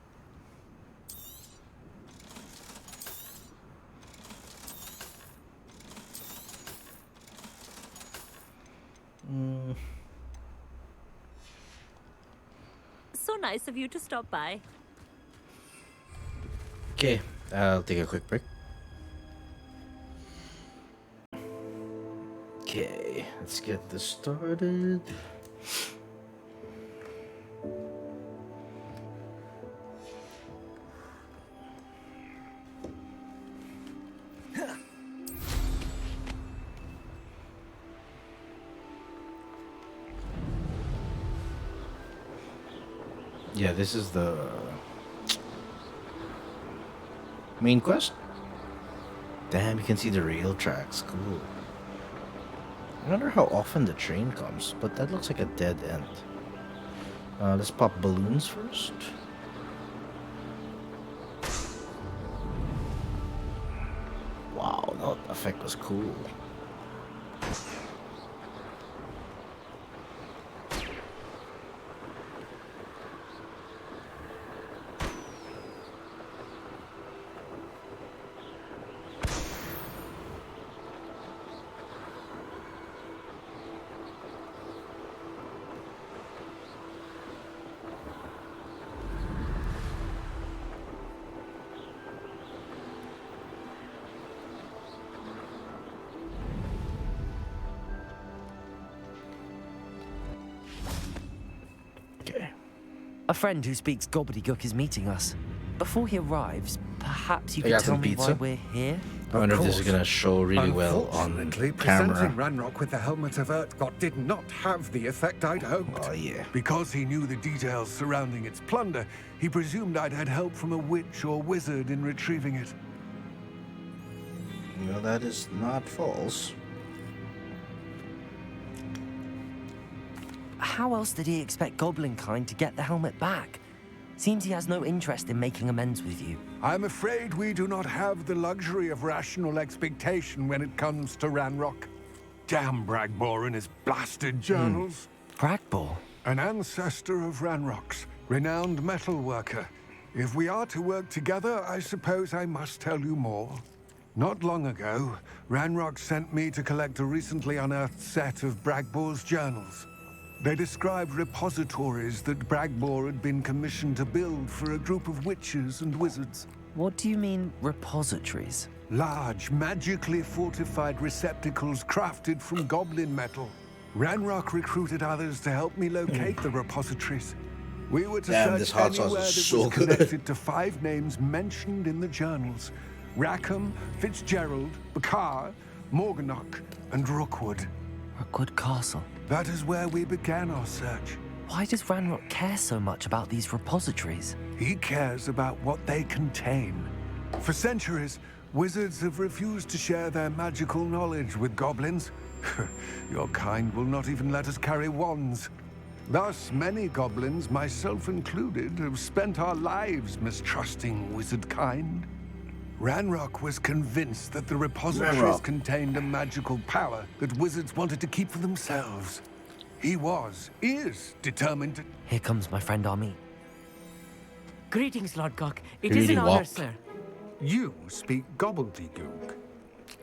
So nice of you to stop by. Okay, I'll take a quick break. Okay, let's get this started. Yeah, this is the main quest. Damn, you can see the rail tracks. Cool. I wonder how often the train comes, but that looks like a dead end. Let's pop balloons first. Wow, that effect was cool. A friend who speaks gobbledygook is meeting us. Before he arrives, perhaps you I could got tell some me why pizza. we're here? I wonder if this is gonna show really well on Unfortunately, camera. presenting Ranrock with the helmet of Urtkot did not have the effect I'd hoped. Oh yeah. Because he knew the details surrounding its plunder, he presumed I'd had help from a witch or wizard in retrieving it. Well, that is not false. How else did he expect Goblinkind to get the helmet back? Seems he has no interest in making amends with you. I'm afraid we do not have the luxury of rational expectation when it comes to Ranrock. Damn Bragbor and his blasted journals. Bragbor? An ancestor of Ranrock's, renowned metal worker. If we are to work together, I suppose I must tell you more. Not long ago, Ranrock sent me to collect a recently unearthed set of Bragbor's journals. They described repositories that Bragbor had been commissioned to build for a group of witches and wizards. What do you mean, repositories? Large, magically fortified receptacles crafted from goblin metal. Ranrock recruited others to help me locate the repositories. We were to Damn, this search hot sauce anywhere that is so was good. connected to 5 names mentioned in the journals. Rackham, Fitzgerald, Bakar, Morganach, and Rookwood. Rookwood Castle. That is where we began our search. Why does Ranrock care so much about these repositories? He cares about what they contain. For centuries, wizards have refused to share their magical knowledge with goblins. Your kind will not even let us carry wands. Thus, many goblins, myself included, have spent our lives mistrusting wizard kind. Ranrock was convinced that the repositories contained a magical power that wizards wanted to keep for themselves. He is determined to... Here comes my friend Armin. Greetings, Lord Gok. It You is an really honor, walked. sir. You speak gobbledygook.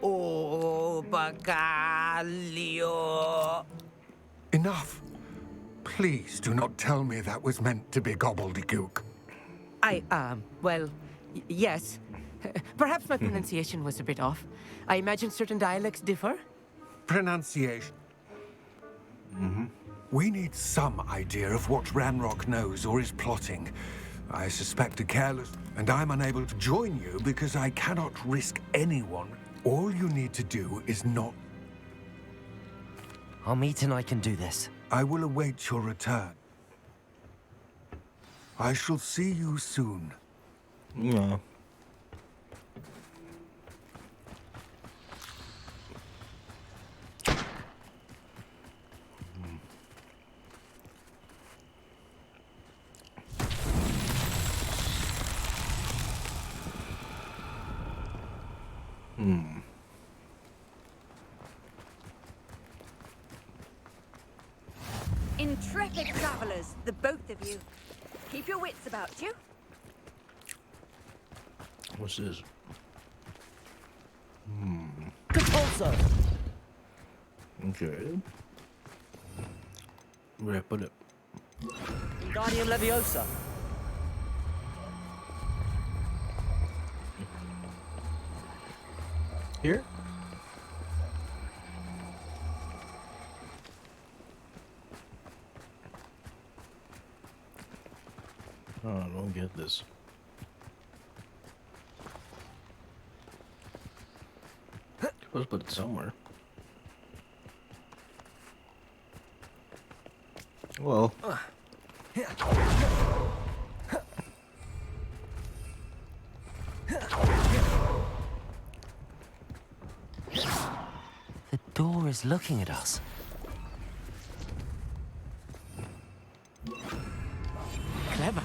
Oh, Bagalio. Enough. Please do not tell me that was meant to be gobbledygook. Well, yes. Perhaps my pronunciation was a bit off. I imagine certain dialects differ. Pronunciation. We need some idea of what Ranrock knows or is plotting. I suspect a careless, and I'm unable to join you because I cannot risk anyone All you need to do is not... Our meet and I can do this. I will await your return. I shall see you soon. Yeah. Intrepid travelers, the both of you. Keep your wits about you. What's this? Compulso. Okay. Where I put it? Guardian Leviosa. Here? Oh, I don't get this. Let's put it somewhere. Well. The door is looking at us. Clever.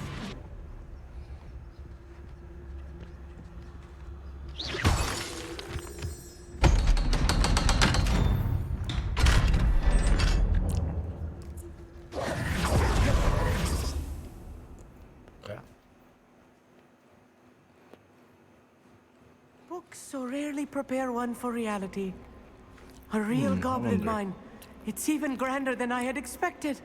Books so rarely prepare one for reality. A real goblin wonder. mine. It's even grander than I had expected.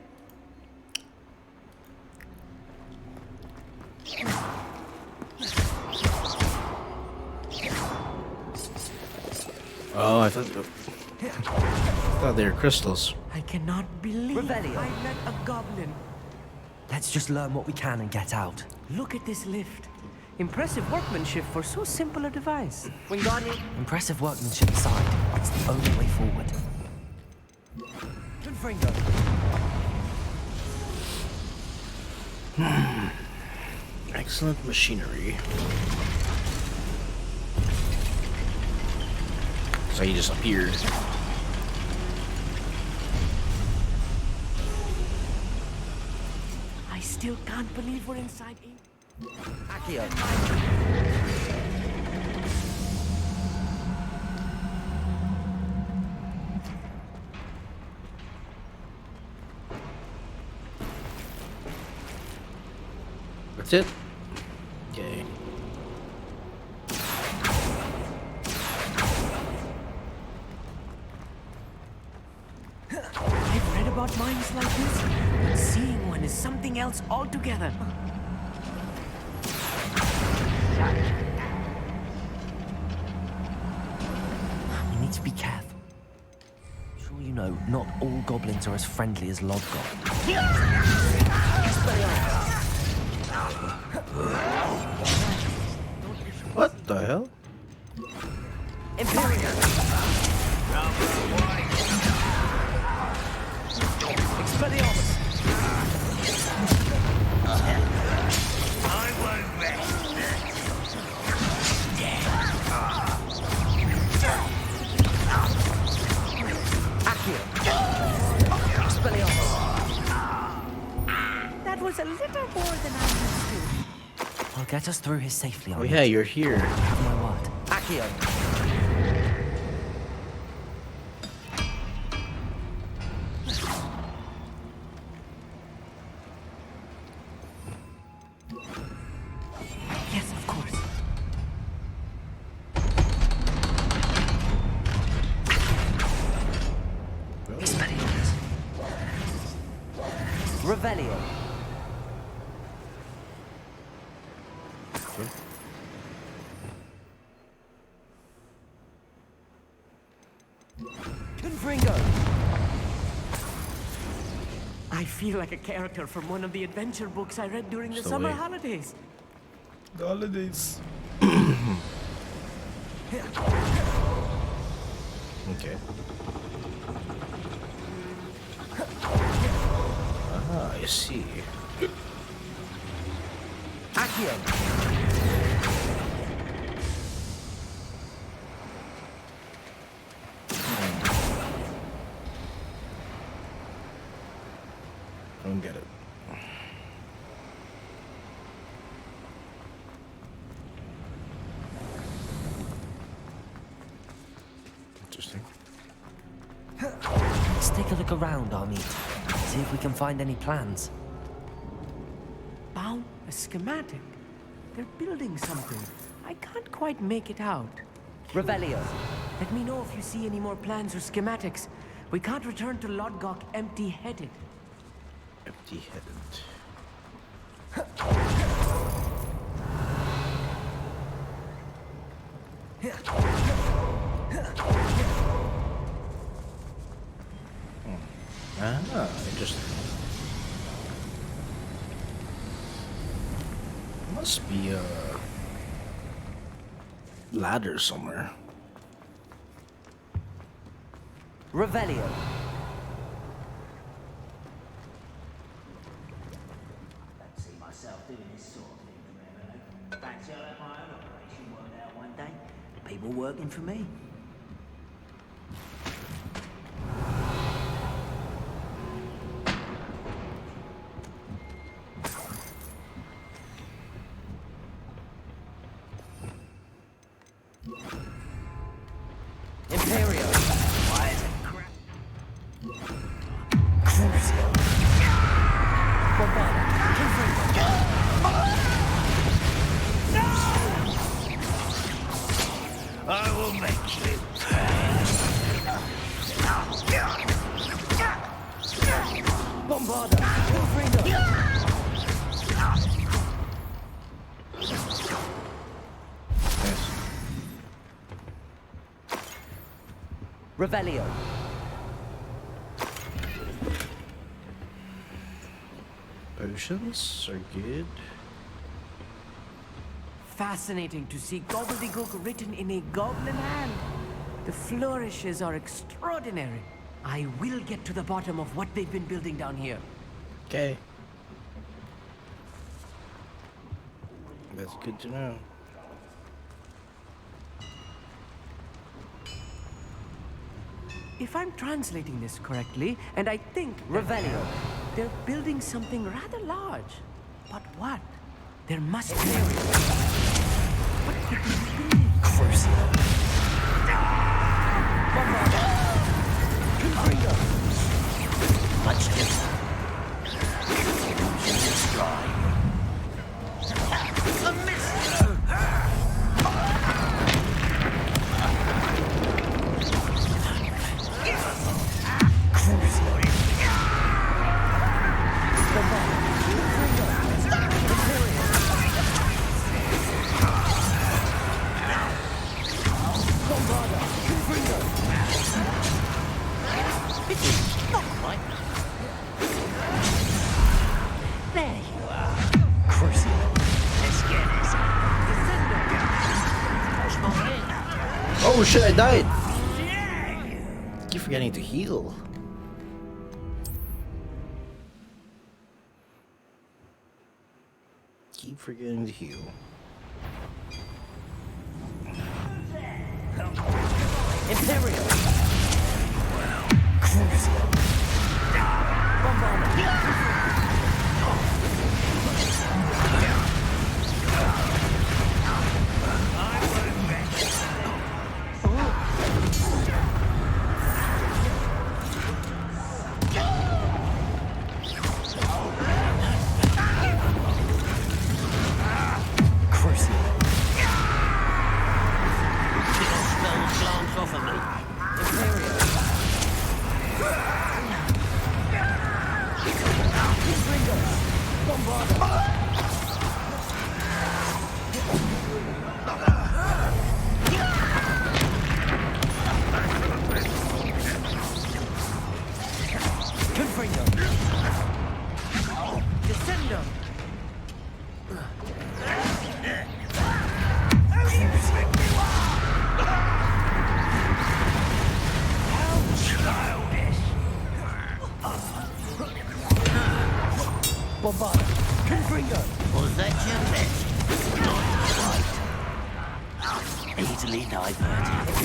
Oh, I thought they were crystals. I cannot believe Revelio. I met a goblin. Let's just learn what we can and get out. Look at this lift. Impressive workmanship for so simple a device. Wingardium. Impressive workmanship aside, it's the only way forward. Confringo. Excellent machinery. So he just appeared. I still can't believe we're inside a... Accio. That's it? Okay. I've read about mines like this, but seeing one is something else altogether. We need to be careful. Sure you know, not all goblins are as friendly as Lodgok. What the hell? Imperial. Expelliarmus. I won't rest. Accio. Expelliarmus. That was a little more than I used to. I'll get us through here safely. Oh yeah, you're here. Have my word. Accio. Yes, of course. Expelliarmus. Revelio. Confringo. I feel like a character from one of the adventure books I read during the Just summer wait. holidays. The holidays. Okay. Ah, I see. Accio. I don't get it. Interesting. Let's take a look around, Army. See if we can find any plans. Bow, a schematic. They're building something. I can't quite make it out. Revelio, let me know if you see any more plans or schematics. We can't return to Lodgok empty-headed. Empty-headed. Ah, interesting. Must be a ladder somewhere. Revelio. See myself doing this sort of thing forever. Fancy I'll have my own operation worked out one day. People working for me. Imperio. Why is it crap? Crucio. Bombada. I will make you pay. Bombada. Freedom. Revelio. Potions are good. Fascinating to see gobbledygook written in a goblin hand. The flourishes are extraordinary. I will get to the bottom of what they've been building down here. Okay. That's good to know. If I'm translating this correctly, and I think Revelio, they're building something rather large. But what? There must be. What could they be building? Crucio. Much different. Destroy. A missile. There you are. Crucio. Let's get this. Oh shit, I died! Keep forgetting to heal. Keep forgetting to heal. Imperial. Crucio.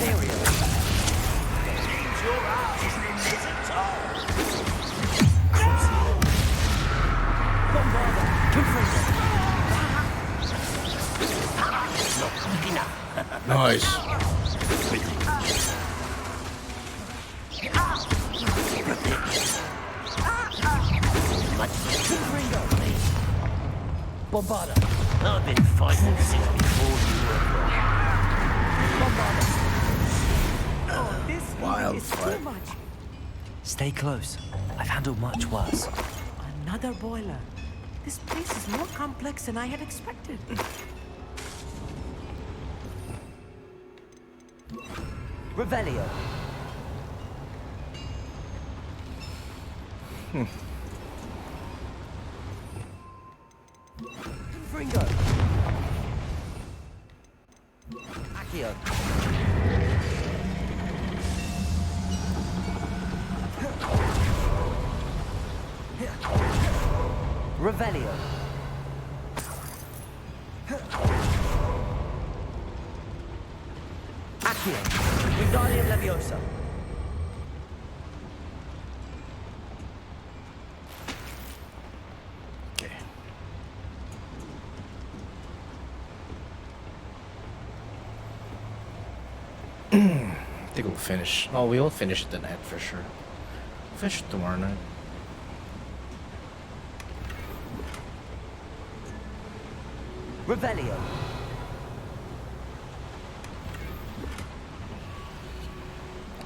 Seems your ass isn't in this at all. Not quick enough. Nice. Bombarda. I've been fighting since before you were born. Bombarda. Oh, this Wild is fight. too much. Stay close. I've handled much worse. Another boiler. This place is more complex than I had expected. Revelio. Fringo. Accio. Revelio. Accio. Wingardium Leviosa. Okay. I think we'll finish. Oh, we will finish it tonight for sure. Finish it tomorrow night. Revelio.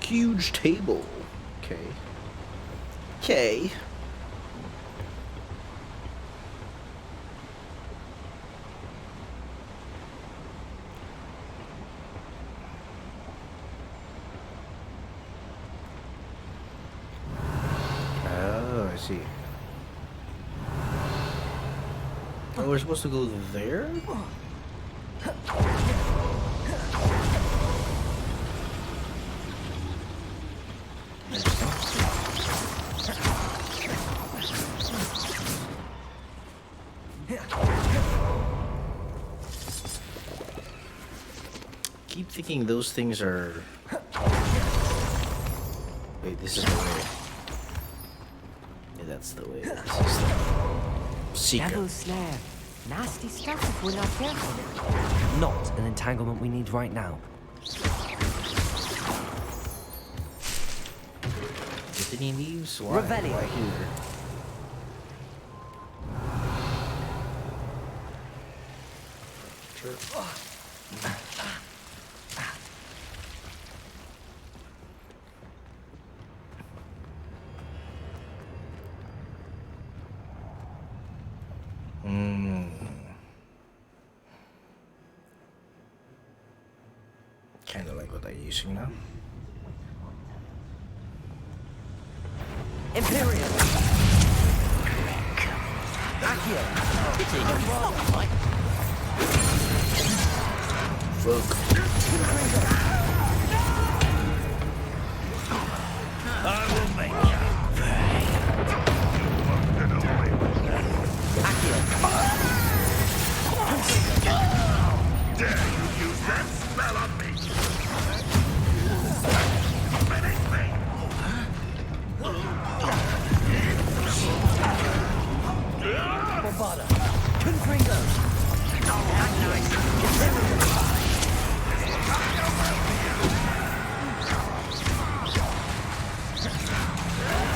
Huge table. Okay. Okay. Oh, I see. Oh, we're supposed to go there? Keep thinking those things are... Wait, this is the way. Yeah, that's the way. This is the secret. Devil's Snare. Nasty stuff if we're not careful. Not an entanglement we need right now. Get any leaves? Why? Revelio. Why here? Sure. Kind of like what I'm using now. Imperial. Accio. Fuck. I will make you pay. Dare you use that spell on me? Finish me. Bombarda. Confringo.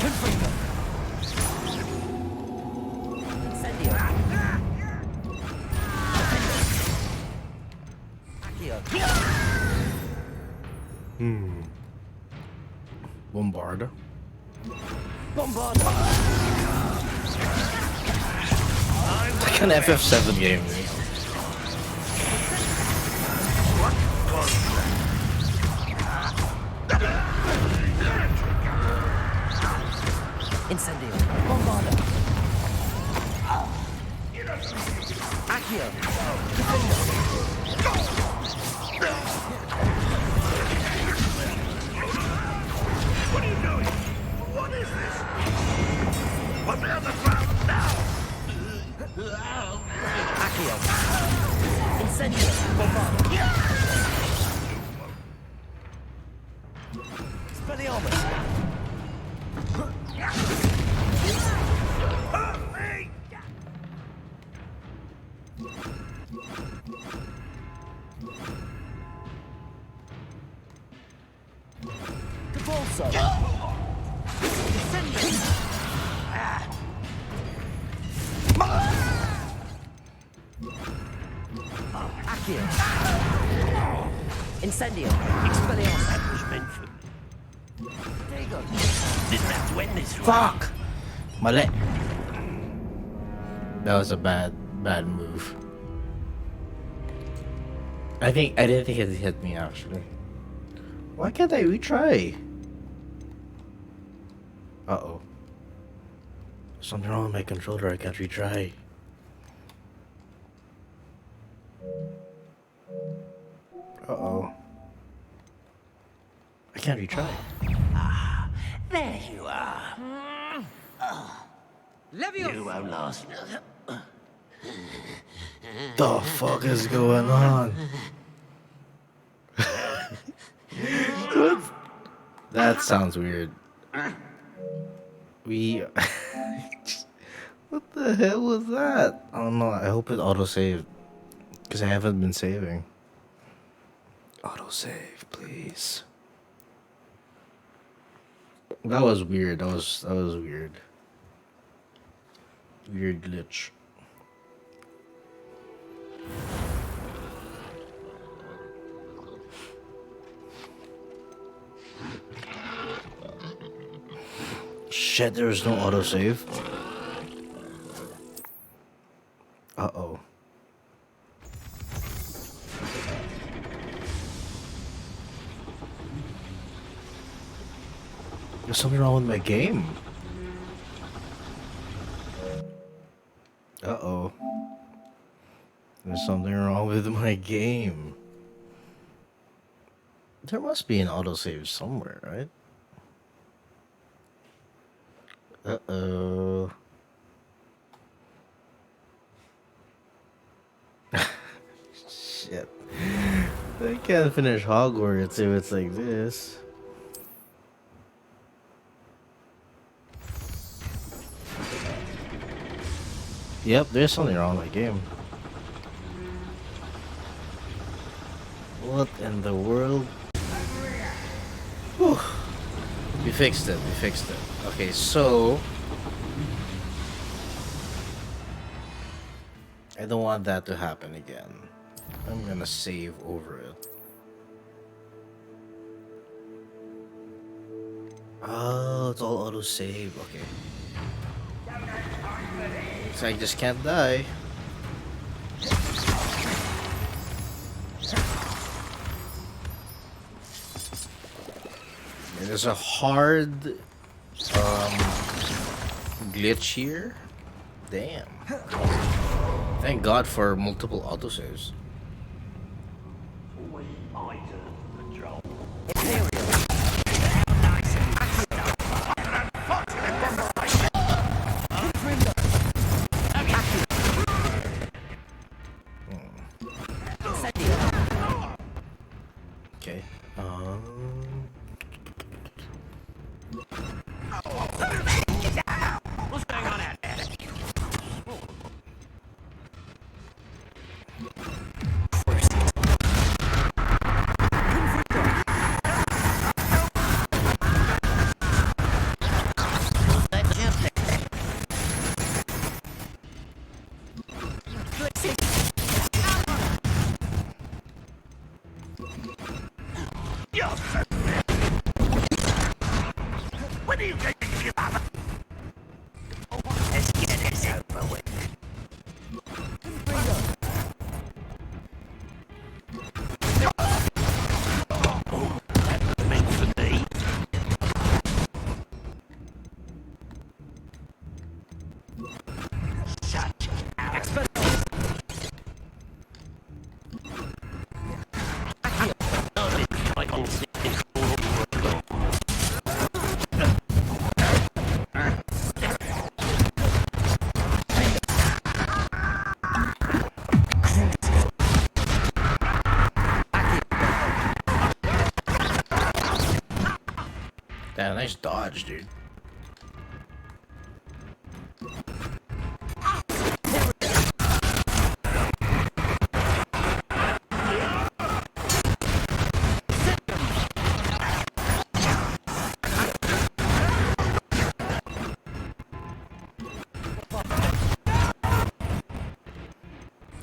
Confringo. Incendio. Accio. Bombarda. Bombarda. It's like an FF7 game. Incendio. Bombarda. Accio. What are you doing? What is this? Put me on the ground now! Accio. Expelliarmus! Convulso! Descending! Accio! Incendio! Expelliarmus! That was meant for... There you go. Didn't have to end this. Fuck! Mali. That was a bad move. I didn't think it hit me actually. Why can't I retry? Uh-oh. Something wrong with my controller, I can't retry. Uh-oh. I can't retry. There you are. Leviosa! You won't last. The fuck is going on? That sounds weird. What the hell was that? I don't know. I hope it auto-saved. Because I haven't been saving. Auto-save, please. That was weird. That was weird. Weird glitch. Shit, there's no autosave. Uh-oh. There's something wrong with my game. Uh-oh. There's something wrong with my game. There must be an autosave somewhere, right? Uh-oh. Shit. I can't finish Hogwarts if it's like this. Yep, there's something wrong with my game. What in the world? Whew. We fixed it, Okay, so... I don't want that to happen again. I'm gonna save over it. Oh, it's all auto-save, okay. So I just can't die. There's a hard glitch here. Damn. Thank God for multiple autosaves. Okay. What's going on out there? When are you going to give up? Let's get this over with. Oh, that was meant for me. Such Yeah, nice dodge, dude.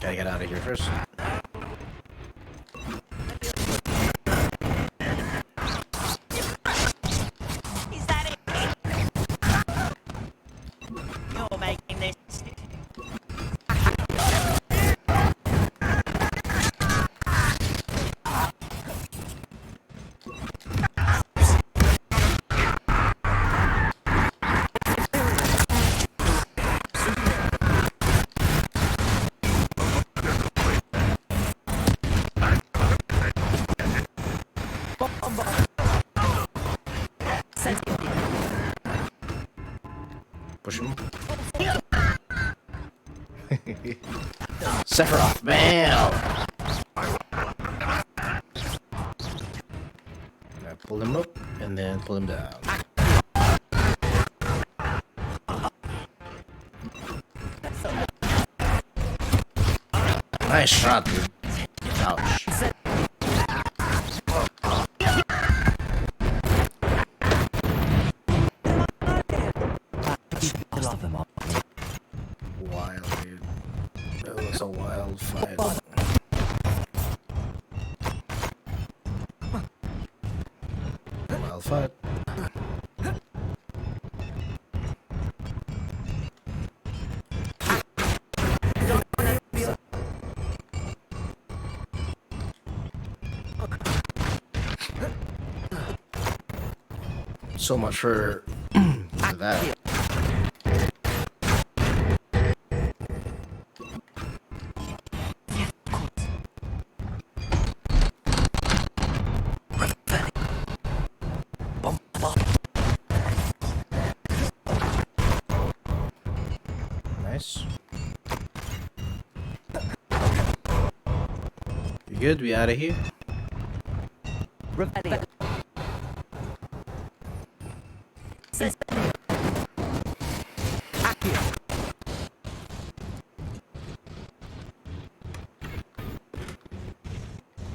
Gotta get out of here first. Is that it? You're making this. Push him. Sephiroth, bam! Pull him up and then pull him down. Nice shot, dude. Ouch. Wild, dude. That was a wild fight. Wild fight. So much for that. Nice. You good? We out of here?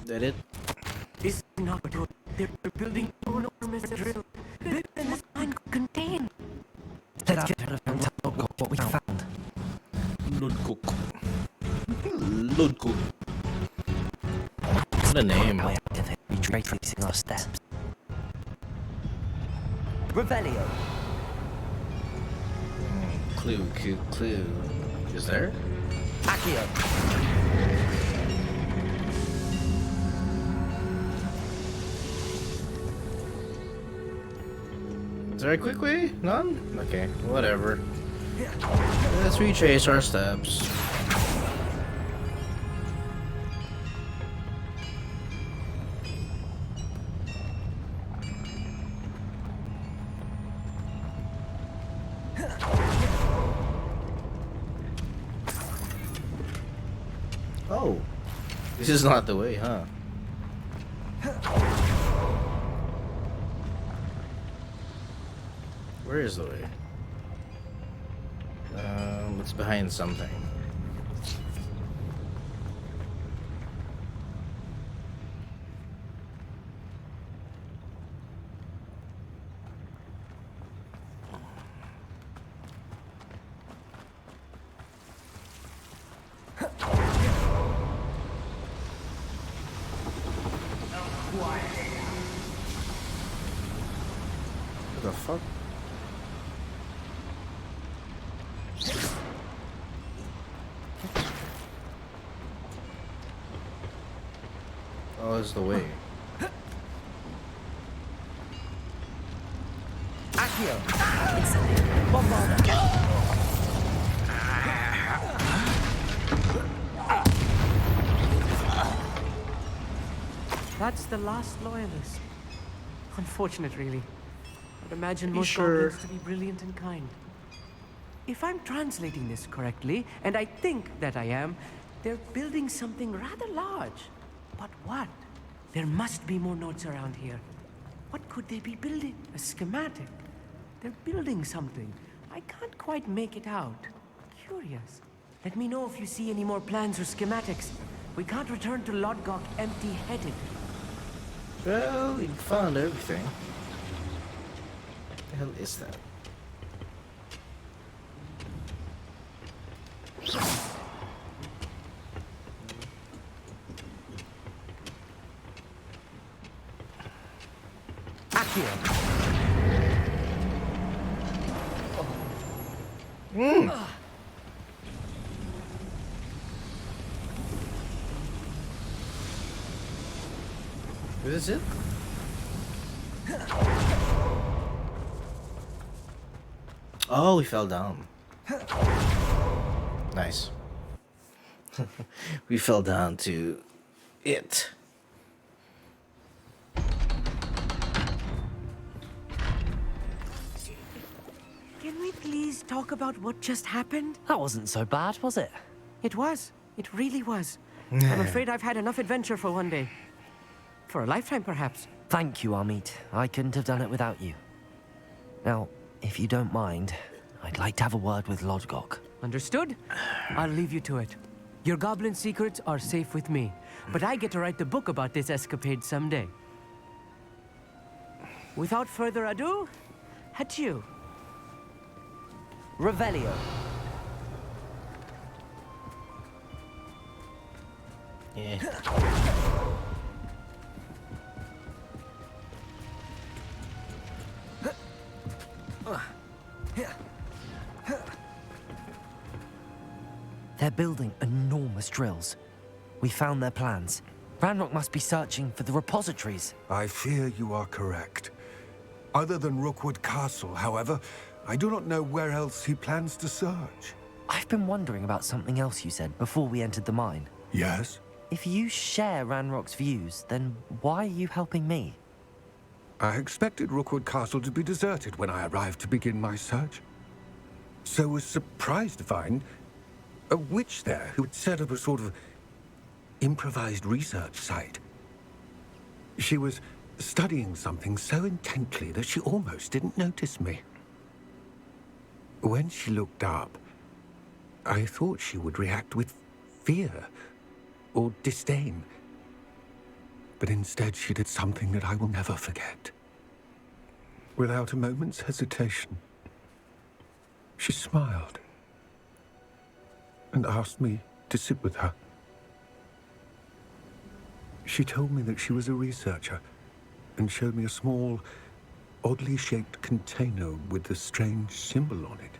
That it? It's not good. They're building enormous drill. Bigger than this mine could contain. Let us get what we found. Lord Cook. Lord Cook. What a name. Retracing our steps. Revelio. Clue. Is there? Accio. Is there a quick way? None? Okay, whatever. Let's retrace our steps. Oh, this is not the way, huh? Where is the way? It's behind something. What the fuck? Oh, it's the way. Accio. Bombarda. That's the last loyalist. Unfortunate, really. I'd imagine most goblins to be brilliant and kind. If I'm translating this correctly, and I think that I am, they're building something rather large. But what? There must be more notes around here. What could they be building? A schematic. They're building something. I can't quite make it out. Curious. Let me know if you see any more plans or schematics. We can't return to Lodgok empty-headed. Well, we found everything. What the hell is that? Is it? Oh, we fell down. Nice. We fell down to it. Can we please talk about what just happened? That wasn't so bad, was it? It was. It really was. I'm afraid I've had enough adventure for one day. For a lifetime, perhaps. Thank you, Amit. I couldn't have done it without you. Now, if you don't mind, I'd like to have a word with Lodgok. Understood? I'll leave you to it. Your goblin secrets are safe with me, but I get to write the book about this escapade someday. Without further ado, adieu. Revelio. Yeah. They're building enormous drills. We found their plans. Ranrock must be searching for the repositories. I fear you are correct. Other than Rookwood Castle, however, I do not know where else he plans to search. I've been wondering about something else you said before we entered the mine. Yes? If you share Ranrock's views, then why are you helping me? I expected Rookwood Castle to be deserted when I arrived to begin my search. So was surprised to find a witch there who had set up a sort of improvised research site. She was studying something so intently that she almost didn't notice me. When she looked up, I thought she would react with fear or disdain. But instead she did something that I will never forget. Without a moment's hesitation, she smiled and asked me to sit with her. She told me that she was a researcher and showed me a small, oddly shaped container with a strange symbol on it.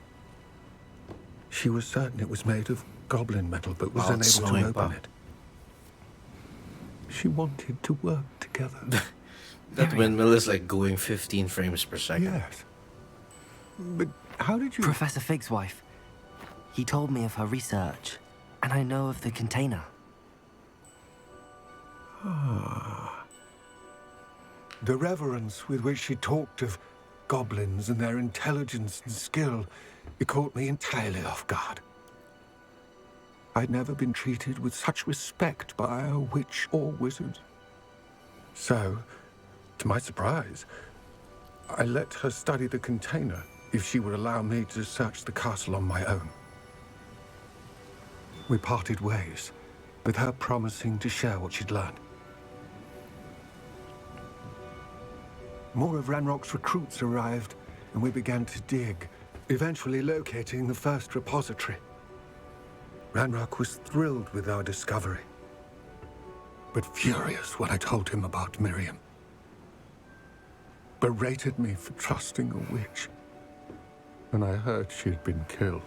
She was certain it was made of goblin metal, but was unable to open it. She wanted to work together. That windmill is like going 15 frames per second. Yes. But how did you... Professor Fig's wife. He told me of her research, and I know of the container. Ah. The reverence with which she talked of goblins and their intelligence and skill, it caught me entirely off guard. I'd never been treated with such respect by a witch or wizard. So, to my surprise, I let her study the container if she would allow me to search the castle on my own. We parted ways, with her promising to share what she'd learned. More of Ranrock's recruits arrived, and we began to dig, eventually locating the first repository. Ranrock was thrilled with our discovery, but furious when I told him about Miriam. Berated me for trusting a witch when I heard she had been killed.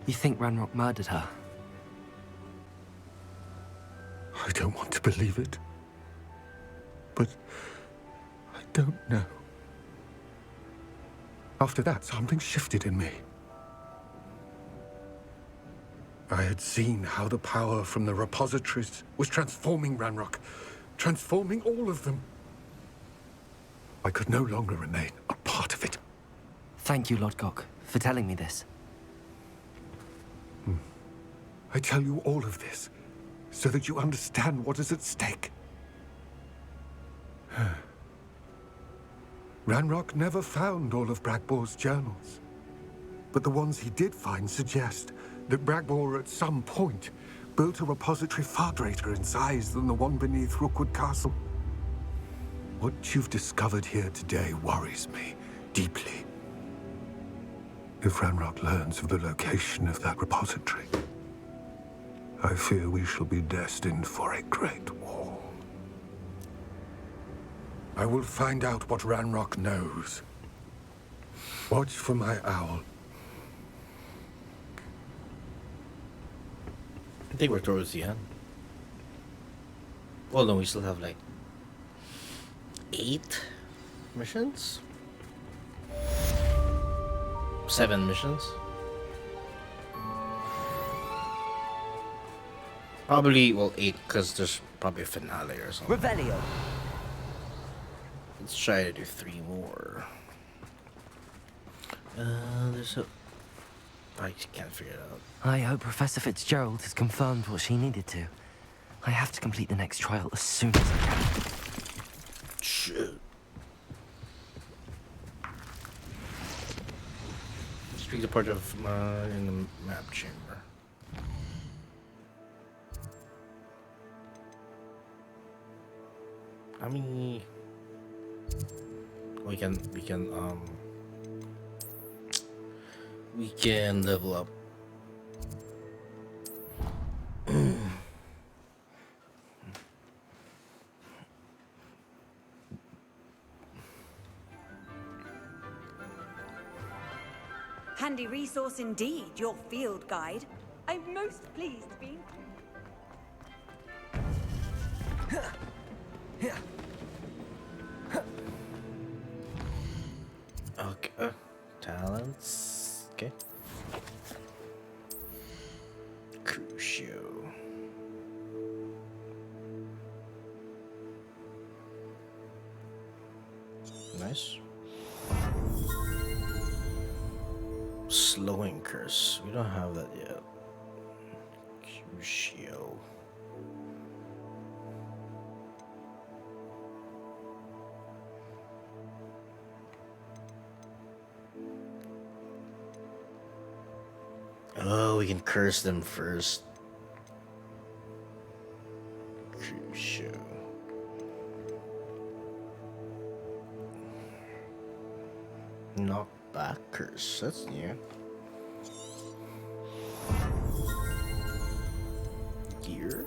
You think Ranrock murdered her? I don't want to believe it, but I don't know. After that, something shifted in me. I had seen how the power from the repositories was transforming Ranrock, transforming all of them. I could no longer remain a part of it. Thank you, Lodgok, for telling me this. I tell you all of this so that you understand what is at stake. Ranrock never found all of Bragbor's journals. But the ones he did find suggest that Bragbor at some point built a repository far greater in size than the one beneath Rookwood Castle. What you've discovered here today worries me deeply. If Ranrock learns of the location of that repository, I fear we shall be destined for a great war. I will find out what Ranrock knows. Watch for my owl. I think we're towards the end. Well, no, we still have like 8 missions? 7 missions? Probably, well, 8 because there's probably a finale or something. Revelio. Let's try to do 3 more. There's a... I can't figure it out. I hope Professor Fitzgerald has confirmed what she needed to. I have to complete the next trial as soon as I can. Shit. Speak the part of in the map chamber. How many? We can level up. Handy resource indeed, your field guide. I'm most pleased to be. Okay. Talents. Okay. Crucio. Nice. Slowing curse. We don't have that yet. Crucio. Oh, we can curse them first. Crucio. Knock back curse. That's new. Gear.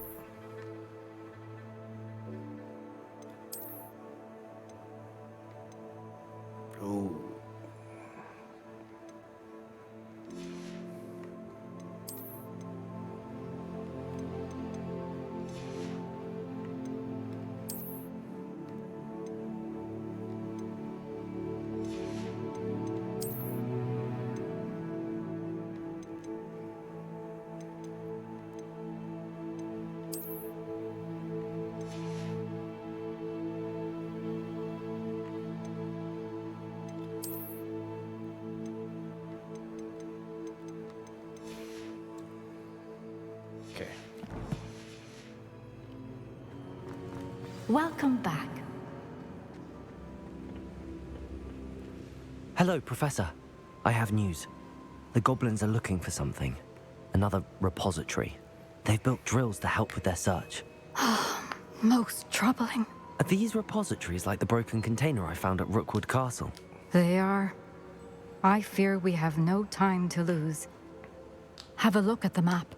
Oh. Welcome back. Hello, Professor. I have news. The goblins are looking for something. Another repository. They've built drills to help with their search. Most troubling. Are these repositories like the broken container I found at Rookwood Castle? They are. I fear we have no time to lose. Have a look at the map.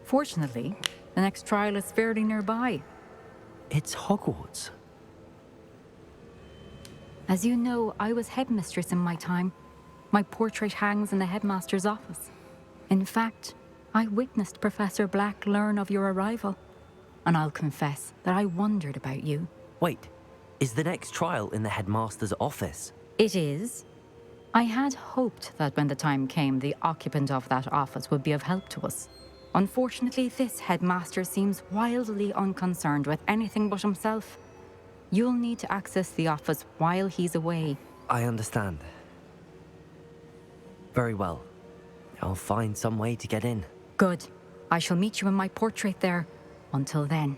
Fortunately, the next trial is fairly nearby. It's Hogwarts. As you know, I was headmistress in my time. My portrait hangs in the headmaster's office. In fact, I witnessed Professor Black learn of your arrival. And I'll confess that I wondered about you. Wait, is the next trial in the headmaster's office? It is. I had hoped that when the time came, the occupant of that office would be of help to us. Unfortunately, this headmaster seems wildly unconcerned with anything but himself. You'll need to access the office while he's away. I understand. Very well. I'll find some way to get in. Good. I shall meet you in my portrait there. Until then.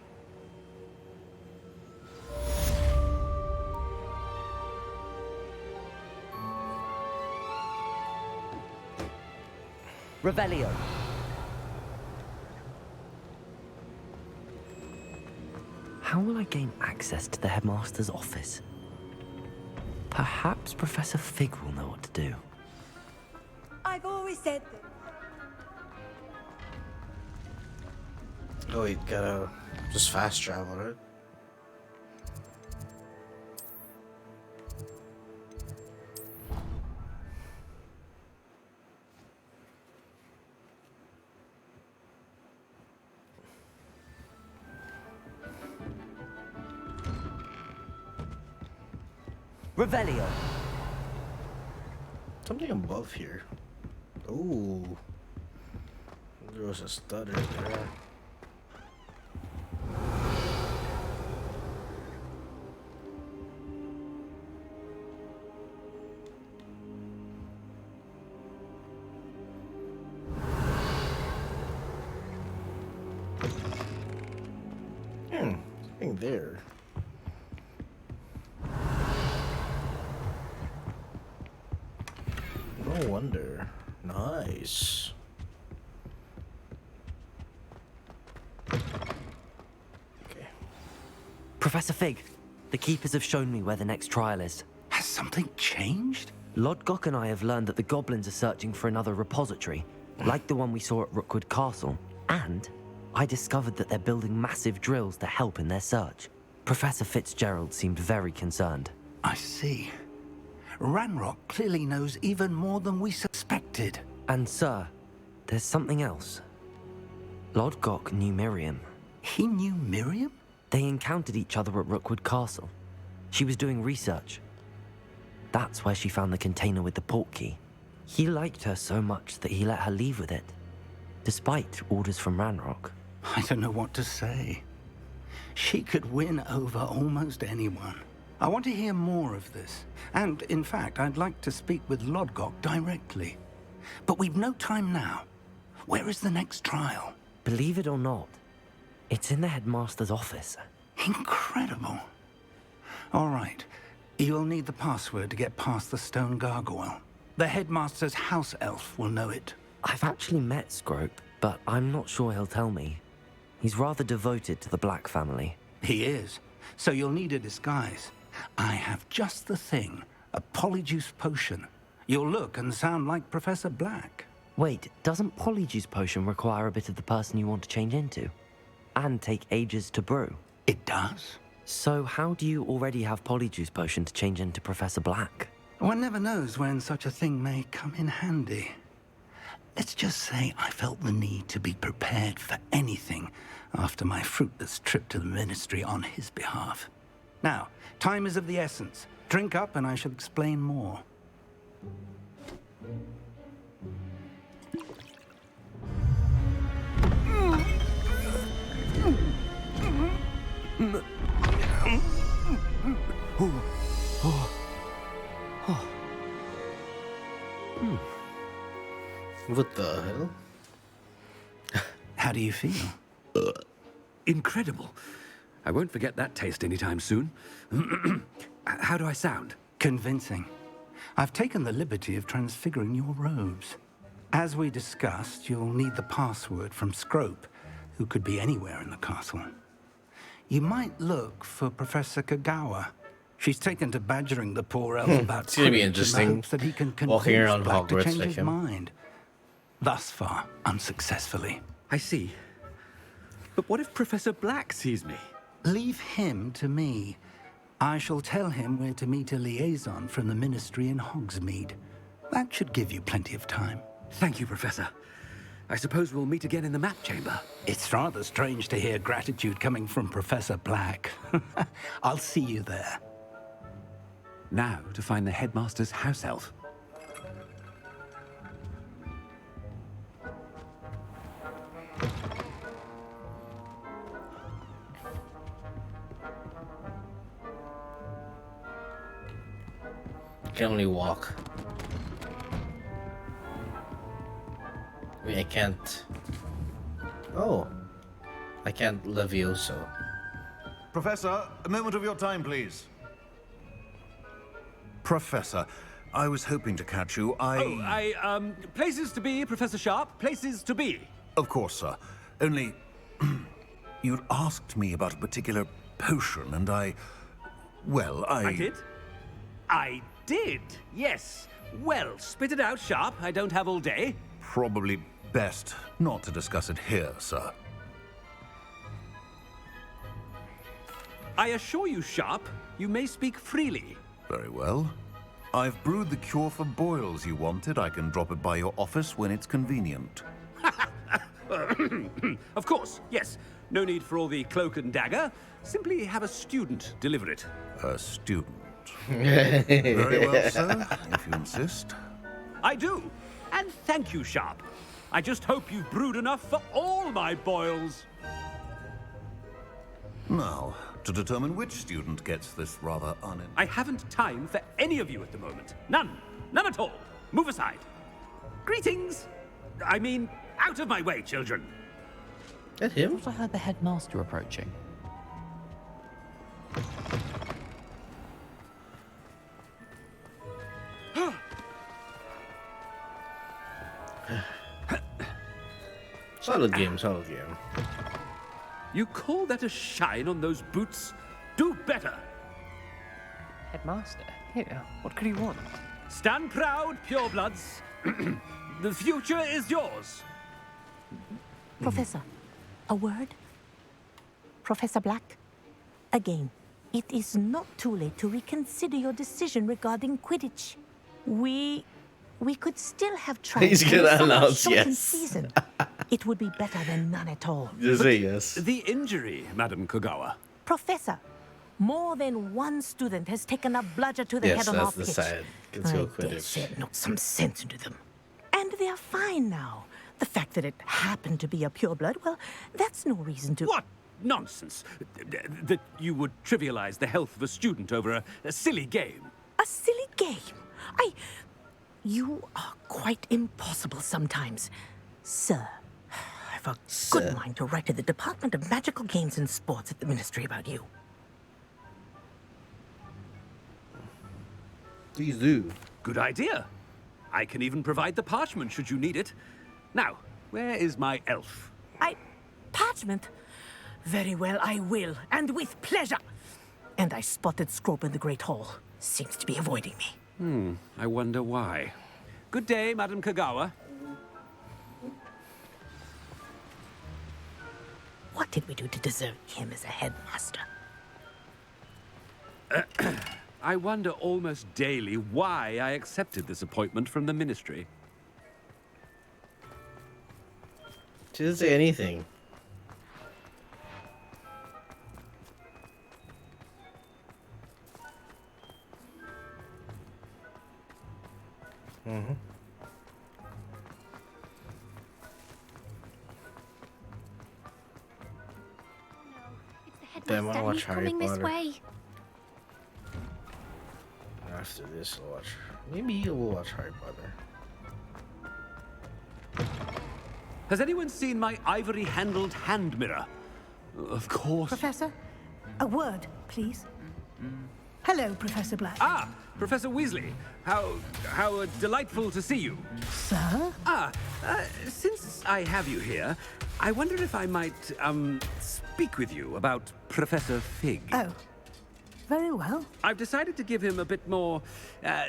Revelio. How will I gain access to the headmaster's office? Perhaps Professor Fig will know what to do. I've always said that. Oh, wait, gotta just fast travel, right? Revelio. Something above here. Ooh. There was a stutter there. Something there. No wonder. Nice. Okay. Professor Fig, the Keepers have shown me where the next trial is. Has something changed? Lodgok and I have learned that the goblins are searching for another repository, like the one we saw at Rookwood Castle. And I discovered that they're building massive drills to help in their search. Professor Fitzgerald seemed very concerned. I see. Ranrock clearly knows even more than we suspected. And sir, there's something else. Lodgok knew Miriam. He knew Miriam? They encountered each other at Rookwood Castle. She was doing research. That's where she found the container with the port key. He liked her so much that he let her leave with it, despite orders from Ranrock. I don't know what to say. She could win over almost anyone. I want to hear more of this. And, in fact, I'd like to speak with Lodgok directly. But we've no time now. Where is the next trial? Believe it or not, it's in the headmaster's office. Incredible. All right. You'll need the password to get past the stone gargoyle. The headmaster's house elf will know it. I've actually met Scrope, but I'm not sure he'll tell me. He's rather devoted to the Black family. He is. So you'll need a disguise. I have just the thing. A polyjuice potion. You'll look and sound like Professor Black. Wait, doesn't Polyjuice Potion require a bit of the person you want to change into? And take ages to brew? It does. So how do you already have Polyjuice Potion to change into Professor Black? One never knows when such a thing may come in handy. Let's just say I felt the need to be prepared for anything after my fruitless trip to the Ministry on his behalf. Now, time is of the essence. Drink up and I shall explain more. What the hell? How do you feel? Incredible. I won't forget that taste anytime soon. How do I sound? Convincing. I've taken the liberty of transfiguring your robes. As we discussed, you'll need the password from Scrope, who could be anywhere in the castle. You might look for Professor Kagawa. She's taken to badgering the poor elf about It's gonna be courage in the interesting hopes that he can walking convince around Black to Hogwarts change like his him. mind. Thus far, unsuccessfully. I see. But what if Professor Black sees me? Leave him to me. I shall tell him where to meet a liaison from the Ministry in Hogsmeade. That should give you plenty of time. Thank you, Professor. I suppose we'll meet again in the map chamber. It's rather strange to hear gratitude coming from Professor Black. I'll see you there. Now to find the headmaster's house elf. I can only walk. I mean, I can't. Oh, I can't Levioso. Professor, a moment of your time, please. Professor, I was hoping to catch you. Places to be, Professor Sharp. Places to be. Of course, sir. Only... you'd asked me about a particular potion, and well, I did? I did, yes. Well, spit it out, Sharp. I don't have all day. Probably best not to discuss it here, sir. I assure you, Sharp, you may speak freely. Very well. I've brewed the cure for boils you wanted. I can drop it by your office when it's convenient. Of course, yes. No need for all the cloak and dagger. Simply have a student deliver it. A student? Very well, sir, if you insist. I do. And thank you, Sharp. I just hope you've brewed enough for all my boils. Now, to determine which student gets this rather I haven't time for any of you at the moment. None. None at all. Move aside. Greetings. I mean, out of my way, children. At him? I heard the headmaster approaching. Solid game, solid game. You call that a shine on those boots? Do better. Headmaster, here, what could he want? Stand proud, purebloods. The future is yours. Professor, a word? Professor Black, again, it is not too late to reconsider your decision regarding Quidditch. We could still have tried. He's gonna announce yes. Season. It would be better than none at all. Just say yes. The injury, Madam Kogawa. Professor, more than one student has taken a bludger to the head on our pitch. Yes, that's the side. Let's go Quidditch. Knock some sense into them. And they are fine now. The fact that it happened to be a pureblood, well, that's no reason to... What nonsense! That you would trivialize the health of a student over a silly game. A silly game? You are quite impossible sometimes. Sir, I've a good mind to write to the Department of Magical Games and Sports at the Ministry about you. Please do. Good idea. I can even provide the parchment should you need it. Now, where is my elf? Parchment? Very well, I will, and with pleasure. And I spotted Scrope in the Great Hall. Seems to be avoiding me. I wonder why. Good day, Madam Kogawa. What did we do to deserve him as a headmaster? I wonder almost daily why I accepted this appointment from the ministry. She didn't say anything. Damn, I watch Harry Potter. After this, I'll watch. Maybe you'll watch Harry Potter. Has anyone seen my ivory-handled hand mirror? Of course. Professor, a word, please. Hello, Professor Black. Ah, Professor Weasley. How delightful to see you. Sir? Since I have you here, I wonder if I might, speak with you about Professor Fig. Oh, very well. I've decided to give him a bit more,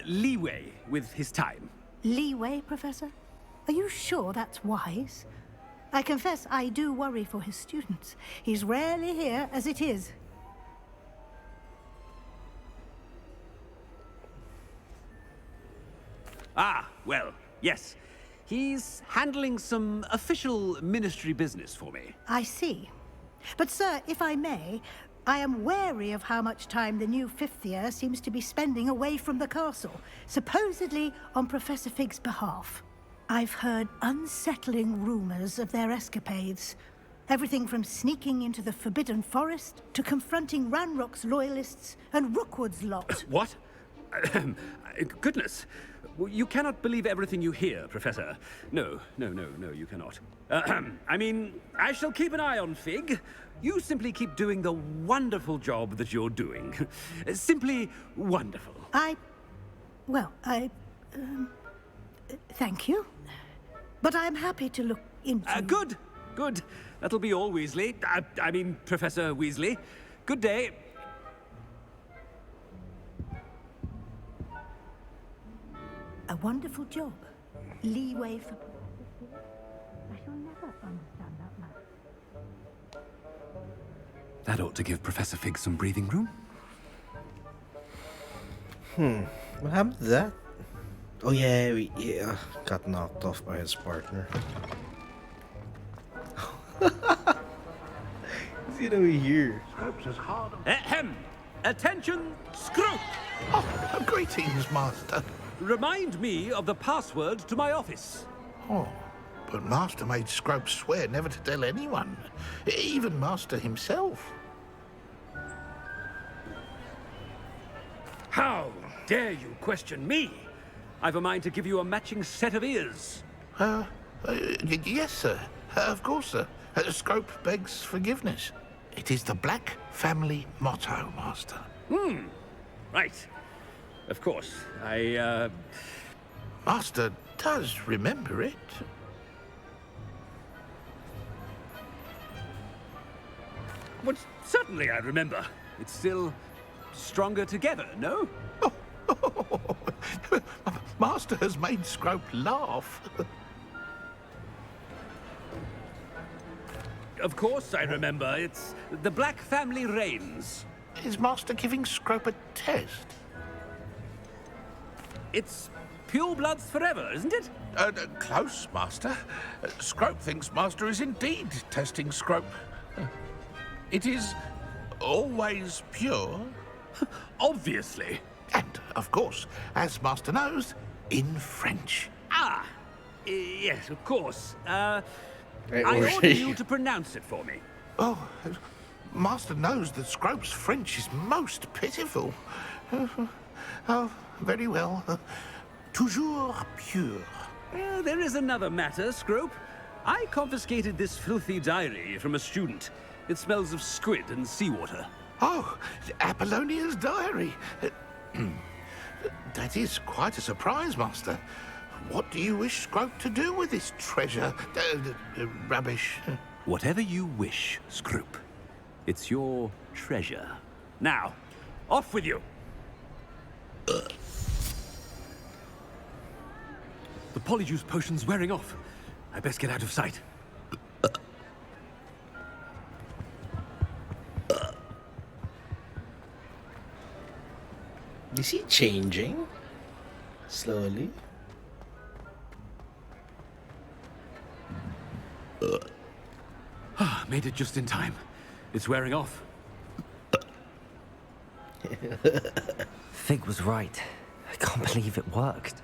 leeway with his time. Leeway, Professor? Are you sure that's wise? I confess I do worry for his students. He's rarely here as it is. Ah, well, yes. He's handling some official ministry business for me. I see. But, sir, if I may, I am wary of how much time the new fifth year seems to be spending away from the castle, supposedly on Professor Fig's behalf. I've heard unsettling rumors of their escapades. Everything from sneaking into the Forbidden Forest to confronting Ranrock's loyalists and Rookwood's lot. What? Goodness. You cannot believe everything you hear, Professor. No, you cannot. I mean, I shall keep an eye on Fig. You simply keep doing the wonderful job that you're doing. Simply wonderful. Well, thank you. But I'm happy to look into... Good, good. That'll be all, Weasley. I mean, Professor Weasley. Good day. A wonderful job. Leeway for... I shall never understand that math. That ought to give Professor Fig some breathing room. What happened to that? Oh yeah, got knocked off by his partner. He's over here. Scrope's as hard. Ahem! Attention, Scrope! Oh, greetings, Master. Remind me of the password to my office. Oh, but Master made Scrope swear never to tell anyone, even Master himself. How dare you question me? I've a mind to give you a matching set of ears. Yes, sir. Of course, sir. Scrope begs forgiveness. It is the Black family motto, Master. Right. Of course. Master does remember it. But certainly I remember. It's still stronger together, no? Master has made Scrope laugh. Of course I remember. It's the Black family reigns. Is Master giving Scrope a test? It's pure bloods forever, isn't it? Close, Master. Scrope thinks Master is indeed testing Scrope. It is always pure. Obviously. And, of course, as Master knows, in French. Yes, of course. I or order you to pronounce it for me. Oh, Master knows that Scrope's French is most pitiful. Oh, very well. Toujours pure. There is another matter, Scrope. I confiscated this filthy diary from a student. It smells of squid and seawater. Oh, Apollonia's diary. That is quite a surprise, Master. What do you wish Scrope to do with this treasure? Rubbish. Whatever you wish, Scrope. It's your treasure. Now, off with you. The polyjuice potion's wearing off. I best get out of sight. Is he changing? Slowly. Made it just in time. It's wearing off. Fig was right. I can't believe it worked.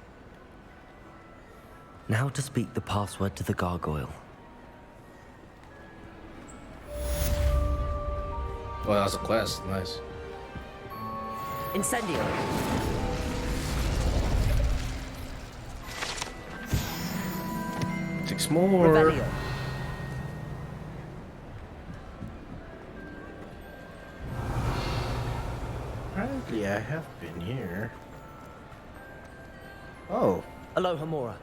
Now to speak the password to the gargoyle. Well, that was a quest. Nice. Incendio. 6 more. Revelio. Apparently, I have been here. Oh. Aloha Mora.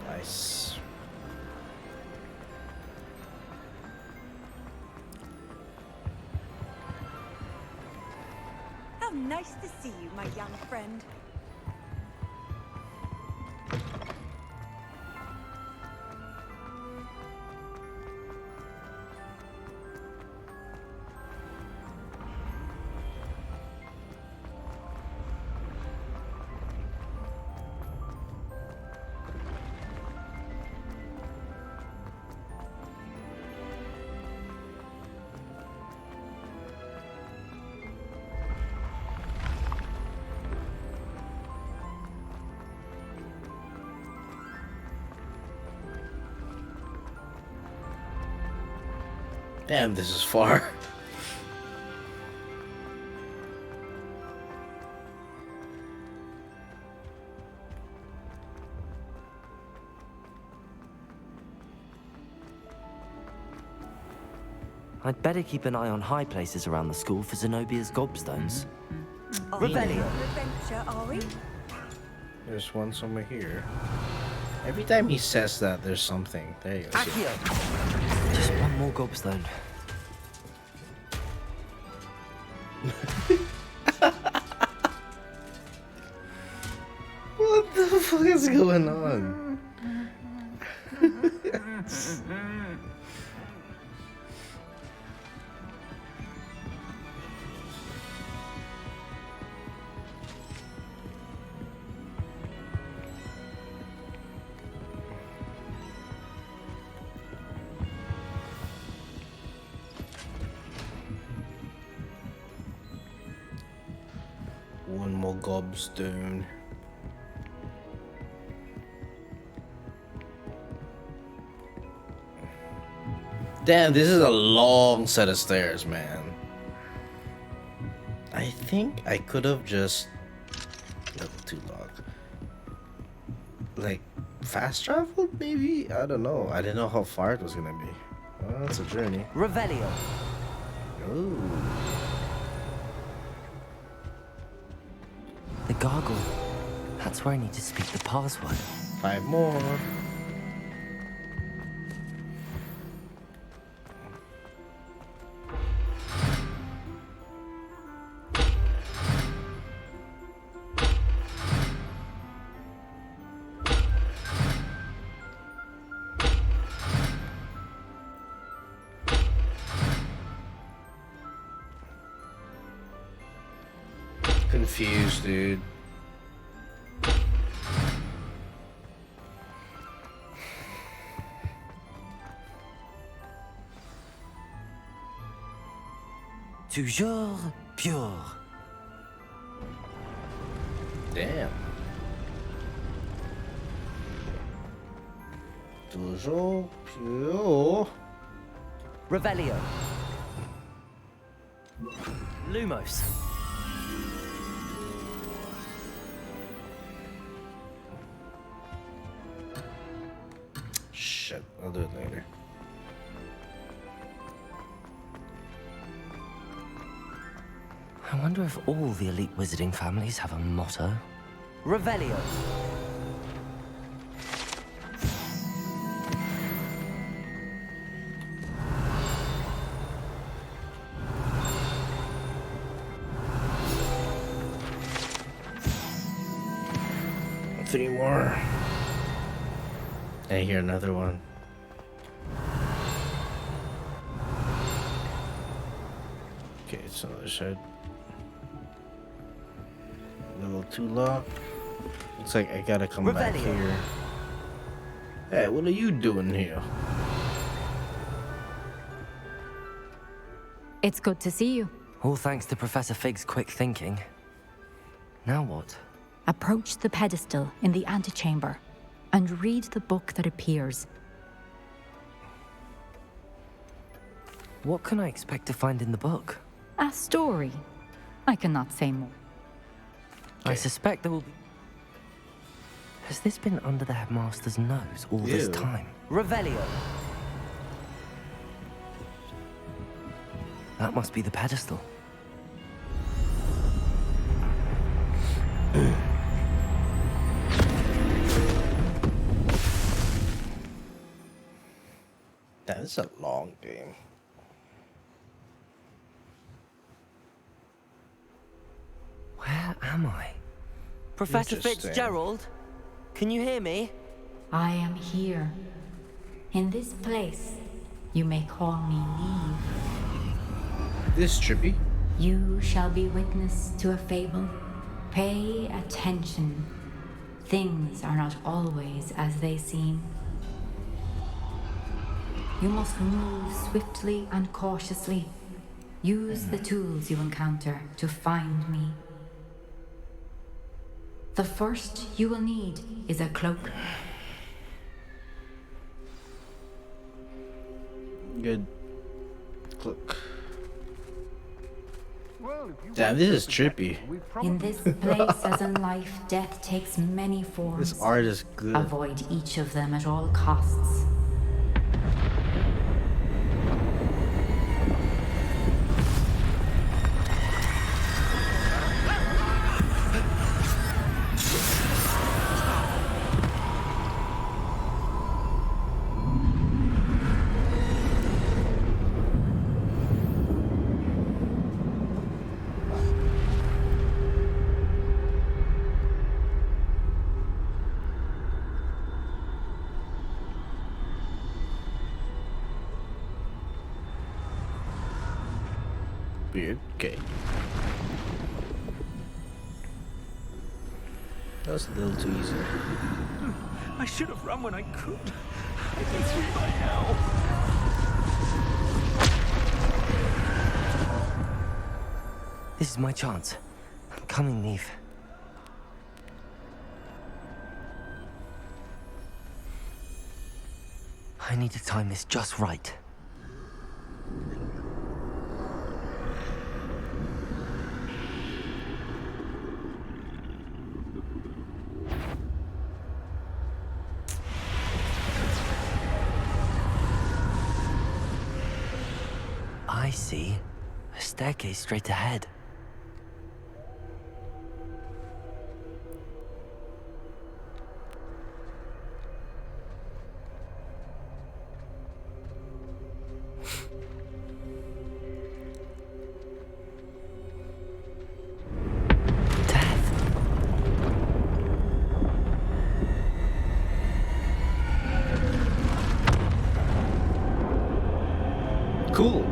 Nice. How nice to see you, my young friend. Damn, this is far. I'd better keep an eye on high places around the school for Zenobia's gobstones. Revelio. Adventure, are we? There's one somewhere here. Every time he says that, there's something. There you go. Accio! Just one more gobstone. What the fuck is going on? One more gobstone. Damn, this is a long set of stairs, man. I think I could have just level 2 log. Like fast traveled maybe? I don't know. I didn't know how far it was gonna be. Well, it's a journey. Revelio. Ooh. The gargle. That's where I need to speak the password. 5 more. Confused, dude. Toujours pure. Damn. Toujours pure. Revelio. Lumos. Shit, I'll do it later. I wonder if all the elite wizarding families have a motto. Revelio. Three more. I hear another one. Okay, it's on the other side. Level 2 lock. Looks like I gotta come back here. Hey, what are you doing here? It's good to see you. All thanks to Professor Fig's quick thinking. Now what? Approach the pedestal in the antechamber and read the book that appears. What can I expect to find in the book? A story. I cannot say more. I suspect there will be... Has this been under the headmaster's nose all this time? Revelio. That must be the pedestal. That is a long game. Where am I? Professor Fitzgerald, can you hear me? I am here. In this place, you may call me Neve. This trippy. You shall be witness to a fable. Pay attention. Things are not always as they seem. You must move swiftly and cautiously. Use the tools you encounter to find me. The first you will need is a cloak. Good. Cloak. Damn, this is trippy. In this place, as in life, death takes many forms. This art is good. Avoid each of them at all costs. weird. Okay. That was a little too easy. I should have run when I could. I'd be free by now. This is my chance. I'm coming, Neve. I need to time this just right. I see. A staircase straight ahead. Cool.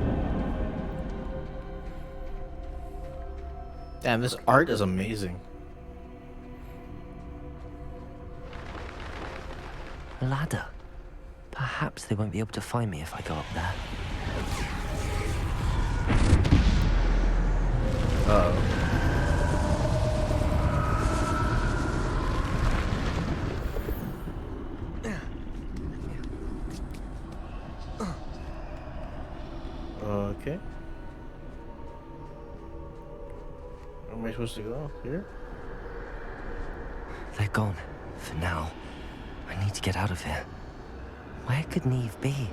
Damn, this art is amazing. Ladder. Perhaps they won't be able to find me if I go up there. Uh-oh. Okay. Where am I supposed to go? Here? They're gone. For now. I need to get out of here. Where could Neve be?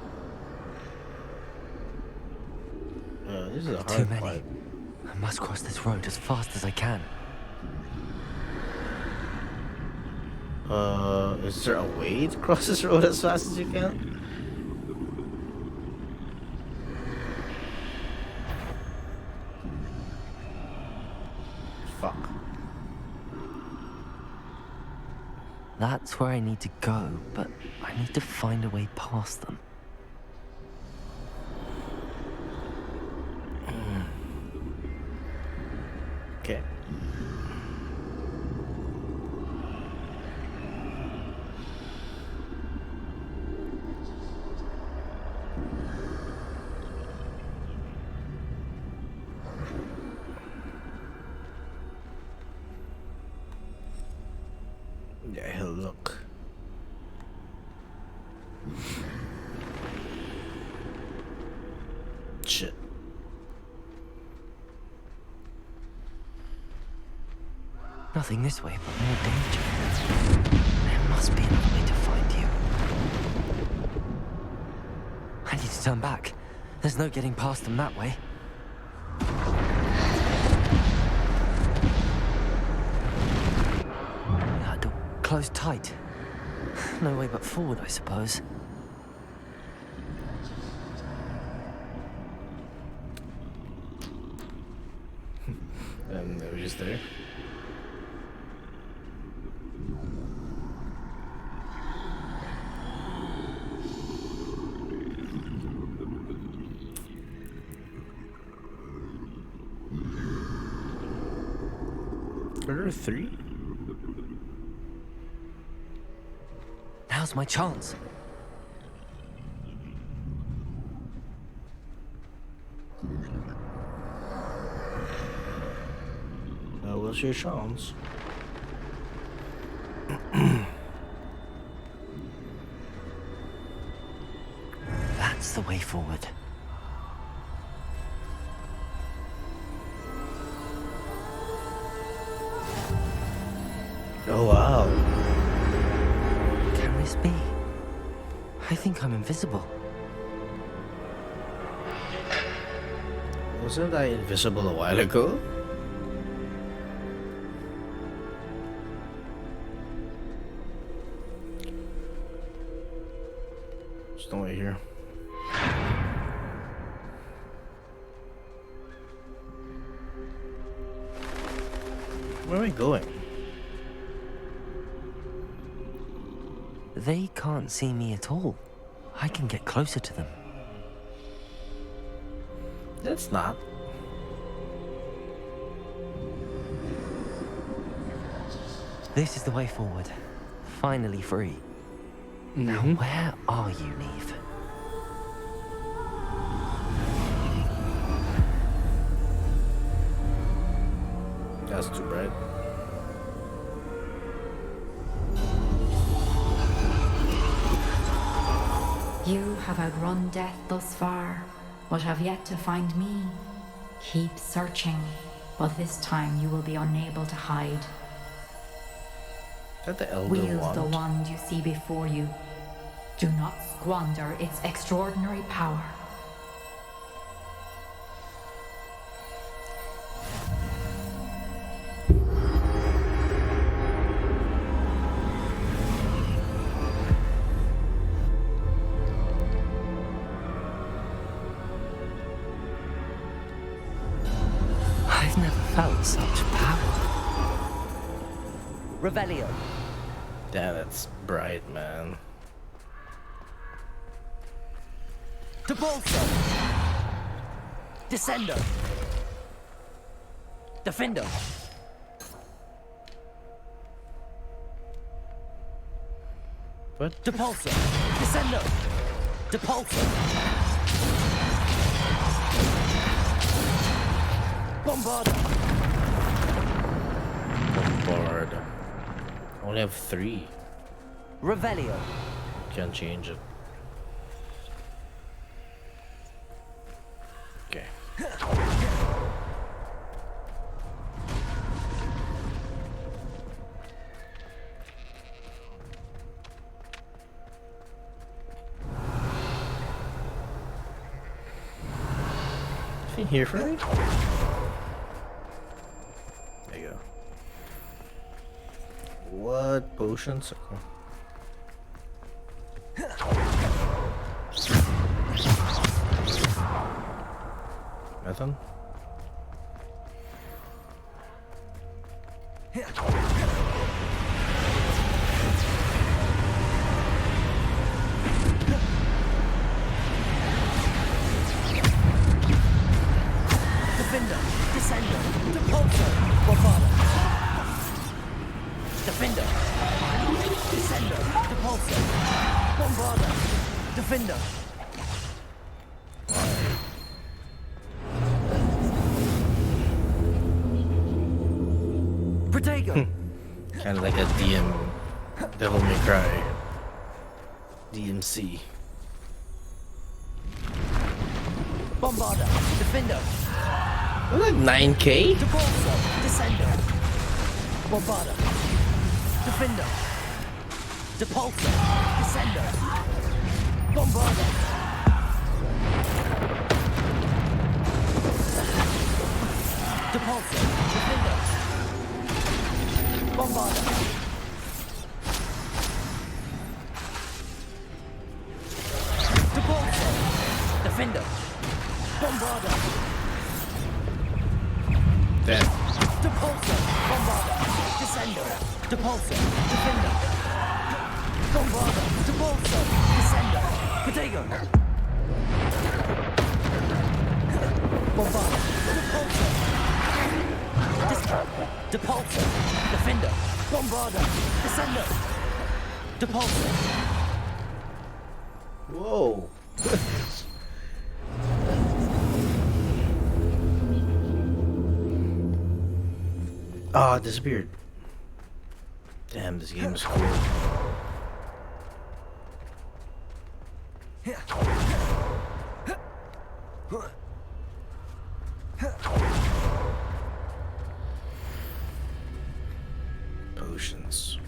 This is a hard Too many. fight. I must cross this road as fast as I can. Is there a way to cross this road as fast as you can? Fuck. That's where I need to go, but I need to find a way past them. Okay. Yeah, he'll look. Shit. Nothing this way, but more danger. There must be another way to find you. I need to turn back. There's no getting past them that way. Door closed tight. No way but forward, I suppose. And they were just there. Are there three? Now's my chance. What's your chance? That's the way forward. Oh wow. Can this be? I think I'm invisible. Wasn't I invisible a while ago? There's no way here. Where am I going? They can't see me at all. I can get closer to them. That's not. This is the way forward. Finally free. Now, where are you, Neve? That's too bright. You have outrun death thus far, but have yet to find me. Keep searching, but this time you will be unable to hide. Is that the Elder Wield Wand? the wand you see before you. Do not squander its extraordinary power. I've never felt such power. Revelio. Damn, that's bright, man. Depulso. Descendo. Defendo. What? Depulso. Descendo. Depulso. Bombard. Bombard. I only have 3. Revelio. Can't change it. Okay. Anything here for me? There you go. What potions? Oh. Nothing? Defender. Descendo. Depulso. Bravado. Defender. Descendo. Depulso. Bombarda. Defender. Protego. Kind of like a Devil May Cry. DMC. Bombarda. Defender. Like 9K? Depulso. Descendo. Bombarda. Defender. Depulso. Descendo. Bombarda. Depulso. Defender. Bombarda. Depulso. Defender. Bombarda. Damn. Depulso. Bombarda. Descendo. Depulso. Defender. Bombarda. Depulso. Descendo. Protego. Bombarda. Depulso. Depulso. Defender. Bombarda. Descendo. Depulso. Whoa. Ah, it disappeared. Damn, this game is cool. Potions.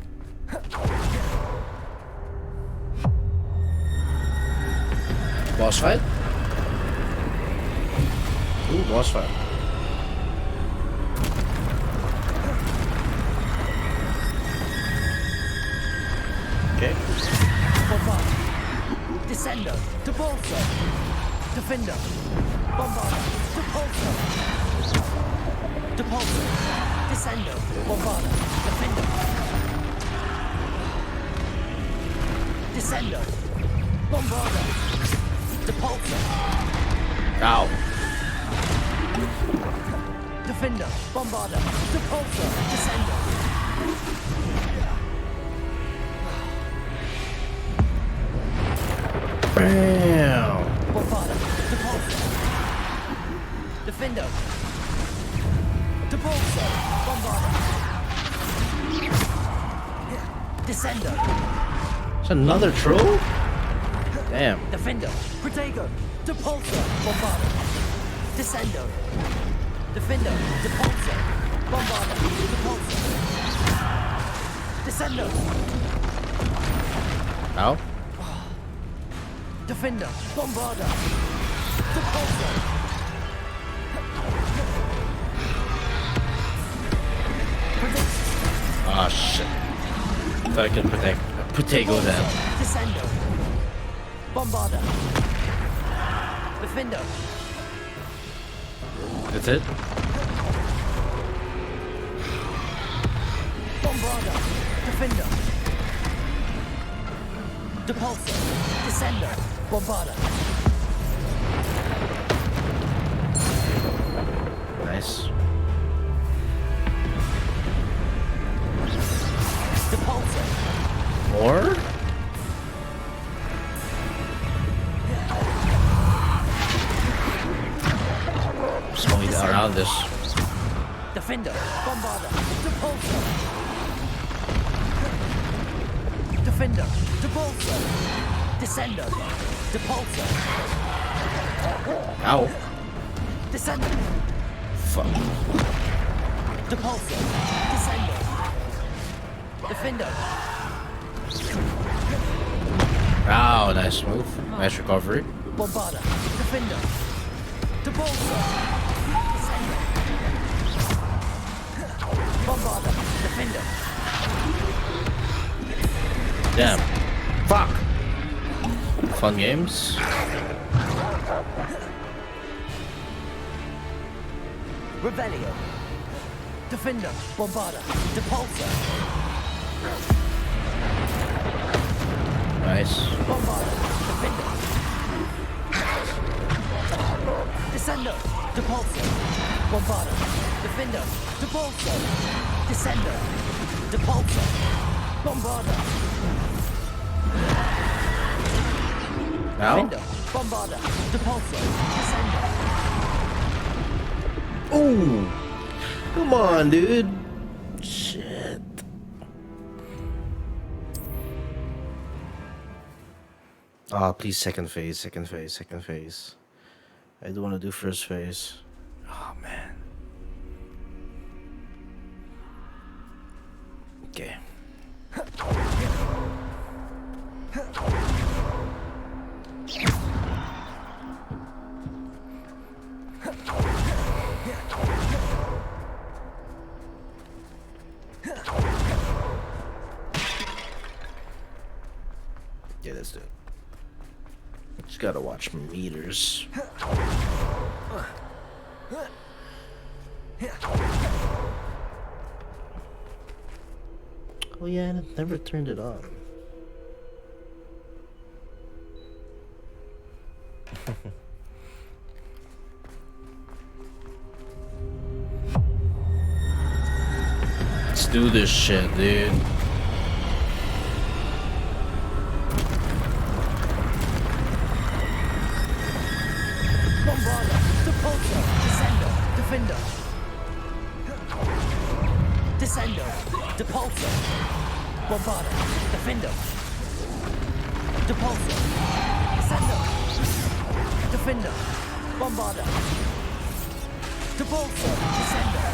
Boss fight? Ooh, boss fight. Okay. Bombard. Descendo. Depulso. Defender. Bombard. Depulso. Depulso. Descendo. Bombard. Defender. Descendo. Bombarda. Depulso. Ow. Defender. Bombarda. Depulso. Descendo. Bam! Bombarda. Depulso. Defender. Depulso. Bombarda. Descender. It's another troll? Damn. Defender. Protego. Depulso. Bombarda. Descender. Defender. Depulso. Bombarda. Depulso. Descender. Ow. Defender. Bombarda. Depulso. Ah, shit. Thought I could protect Protego then. Descender. Bombarda. Defender. That's it? Bombarda. Defender. Depulso. Descender. Bombarda. Nice. Depulso. More? Just going around this. Defender. Bombarda. Depulso. Defender. Depulso. Descender. Depulso. Ow. Descender. Fuck. Depulso. Descender. Defender. Wow, nice move. Nice recovery. Bombarda. Defender. Depulso. Descender. Bombarda. Defender. Damn. Fuck. Fun games. Revelio. Defender. Bombarda. Depulso. Nice. Bombarda. Defender. Descender. Depulso. Bombarda. Defender. Depulso. Descender. Depulso. Bombarda. Now? Defender. Bombarda. Depulso. Descender. Ooh. Come on, dude. Shit. Ah, please second phase, second phase, second phase. I don't want to do first phase. Oh, man. Okay. Yeah, let's do it. Just gotta watch my meters. Oh yeah, I never turned it on. Let's do this shit, dude. Bombarda. Depulso. Descender. Defender. Descender. Depulso. Bombarda. Defender. Depulso. Descender. Defender. Bombarda. Depulso. Descender.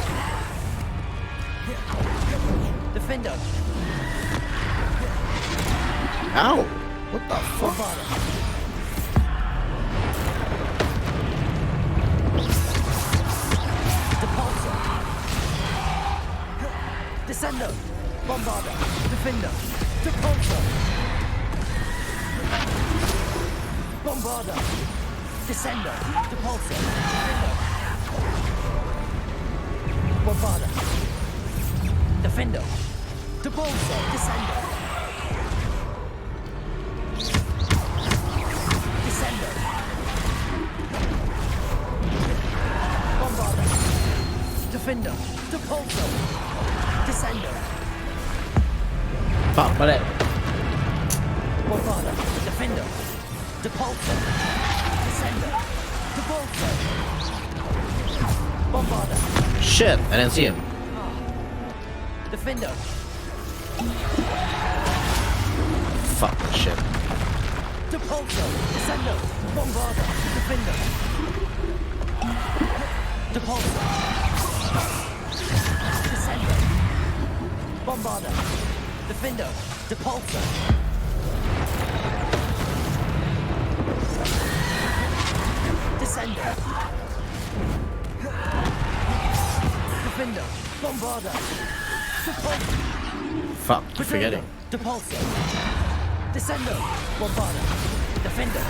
Defender. Ow! What the fuck? Bombarda. Depulso. Descender. Bombarda. Defender. Depulso. Bombarda. Descender. Depulso. Defender. Bombarda. Defender. Depulso. Descender. Descender. Bombarda. Defender. Depulso. Descender. Fuck, what it? Bombarda. Defender. Depulso. Descender. Depulso. Bombarder. Shit, I didn't see him. Defender. Fuck shit. Depulso. Descender. Bombarder. Defender. Depulso. Descender. Bombarder. Defender. Depulso. Descender. Defender. Bombarder. Depulso. Fuck, keep forgetting. Depulso. Descender. Bombarder. Defender.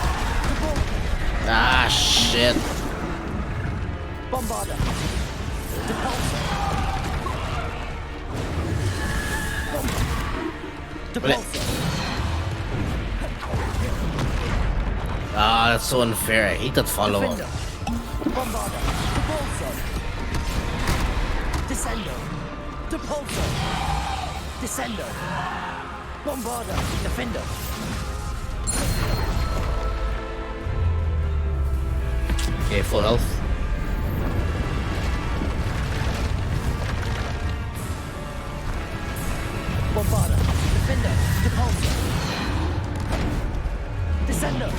Depulso. Ah, shit. Bombarder. Depulso. Depulso. Ah, that's so unfair. I hate that follow-up. Defender. Bombarder. Depulso. Descender. Depulso. Descender. Bombarder. Defender. Okay, full health. Bombarder. Defender. Depulso. Descender.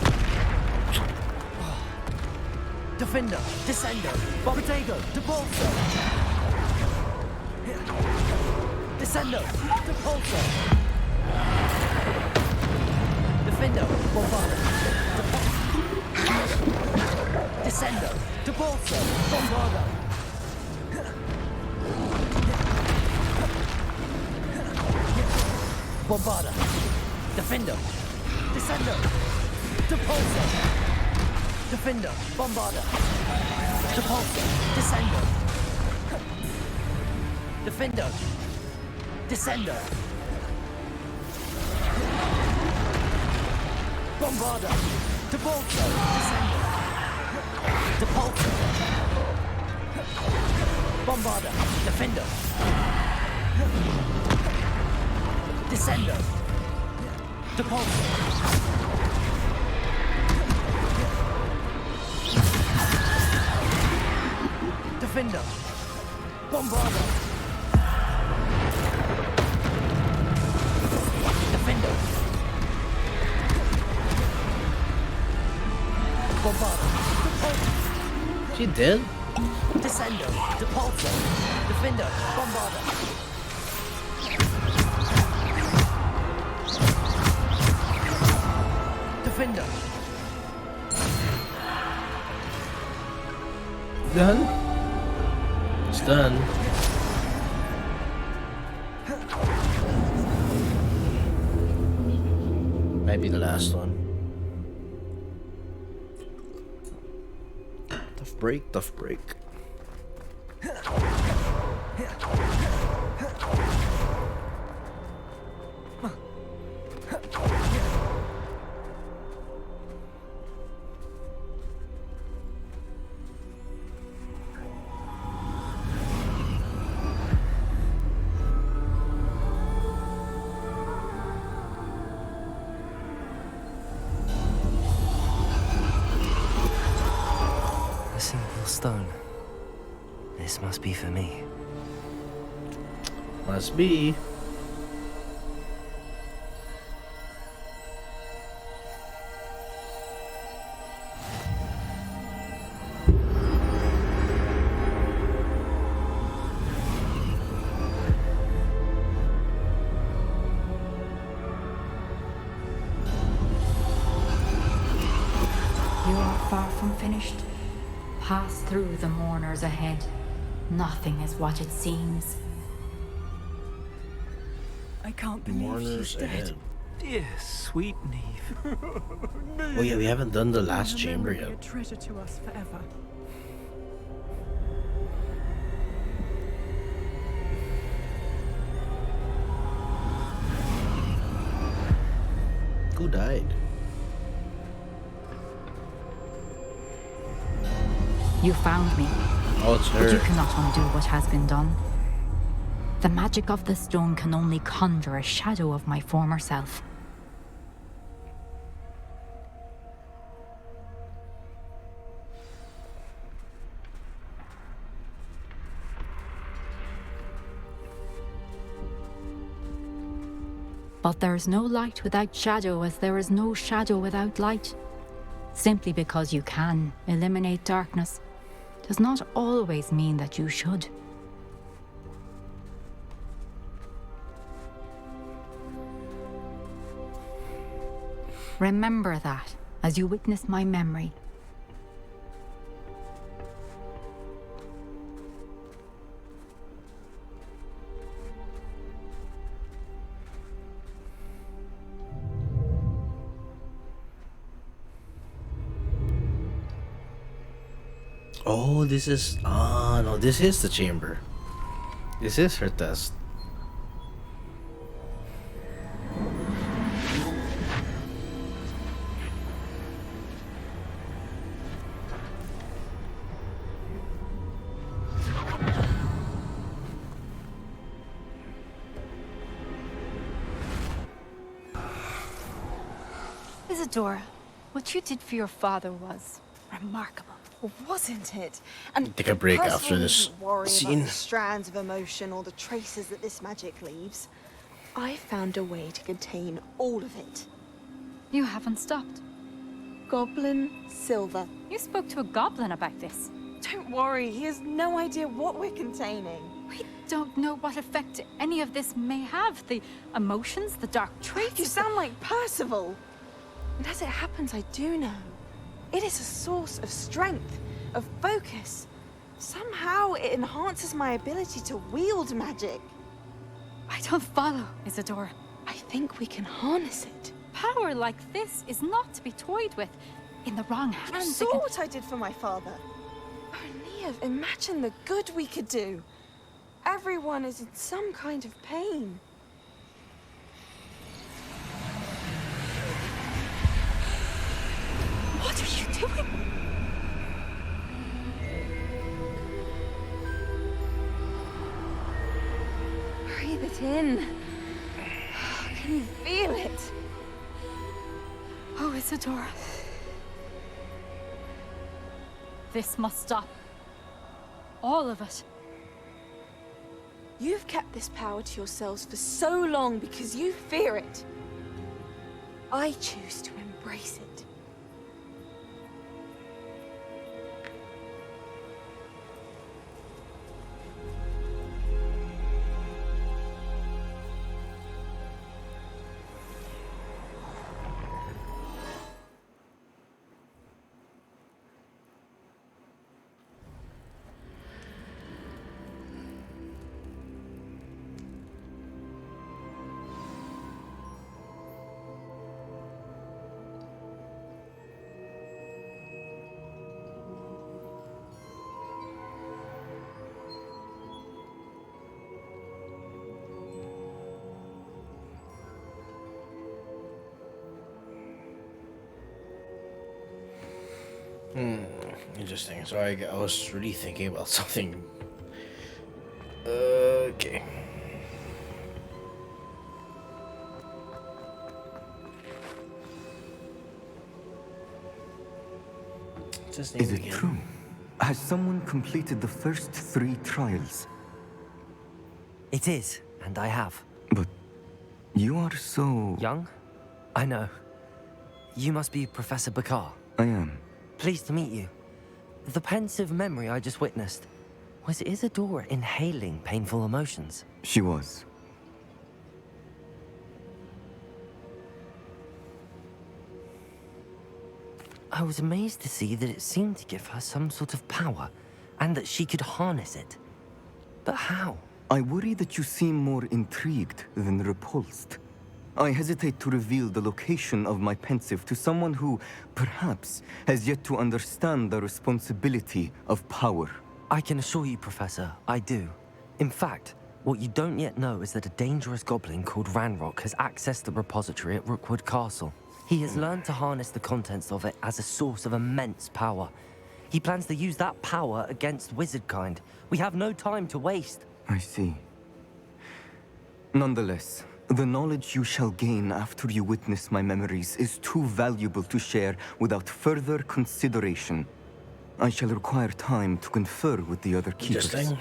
Defender. Descender. Bombardego. Depulso. Descender. Depulso. Defender. Bombarder. Descender. Depulso. Bombarder. Bombarder. Defender. Descender. Depulso. Defender. Bombarder. Depulso. Descender. Defender. Descender. Bombarder. Depulso. Descender. Depulso. Bombarder. Defender. Descender. Depulso. Defender. Bombarder. Defender. Bombarder. She did? Descender. Depulso. Defender. Bombarder. Defender. Done? It's done. Might be the last one. Tough break, tough break. A simple stone. This must be for me. Must be. You are far from finished. Pass through the mourners ahead. Nothing is what it seems. I can't believe Mourners he's dead. ahead. Dear sweet Neve. Oh yeah, we haven't done the last Her chamber memory yet. a treasure to us forever. Who died? You found me. Oh, it's But you her. cannot undo what has been done. The magic of the stone can only conjure a shadow of my former self. But there's no light without shadow, as there is no shadow without light. Simply because you can eliminate darkness does not always mean that you should. Remember that as you witness my memory. Oh, this is... Ah, no, this is the chamber. This is her test. Isadora, what you did for your father was remarkable. Wasn't it? And Take a break after personally, this needn't worry scene. about the strands of emotion or the traces that this magic leaves. I found a way to contain all of it. You haven't stopped. Goblin Silver. You spoke to a goblin about this. Don't worry, he has no idea what we're containing. We don't know what effect any of this may have. The emotions, the dark traits. You sound like Percival. And as it happens, I do know. It is a source of strength, of focus. Somehow it enhances my ability to wield magic. I don't follow, Isadora. I think we can harness it. Power like this is not to be toyed with. In the wrong hands, You saw what I did for my father. Oh, Neve, imagine the good we could do. Everyone is in some kind of pain. What are you doing? Breathe it in. Can you feel it? Oh, Isadora. This must stop. All of it. You've kept this power to yourselves for so long because you fear it. I choose to embrace it. Interesting. So I was really thinking about something. Okay. Is it true? Has someone completed the first 3 trials? It is, and I have. But you are so... Young? I know. You must be Professor Bakar. I am. Pleased to meet you. The pensive memory I just witnessed, was Isadora inhaling painful emotions? She was. I was amazed to see that it seemed to give her some sort of power, and that she could harness it. But how? I worry that you seem more intrigued than repulsed. I hesitate to reveal the location of my pensive to someone who, perhaps, has yet to understand the responsibility of power. I can assure you, Professor, I do. In fact, what you don't yet know is that a dangerous goblin called Ranrock has accessed the repository at Rookwood Castle. He has learned to harness the contents of it as a source of immense power. He plans to use that power against wizardkind. We have no time to waste. I see. Nonetheless, the knowledge you shall gain after you witness my memories is too valuable to share without further consideration. I shall require time to confer with the other keepers. Interesting.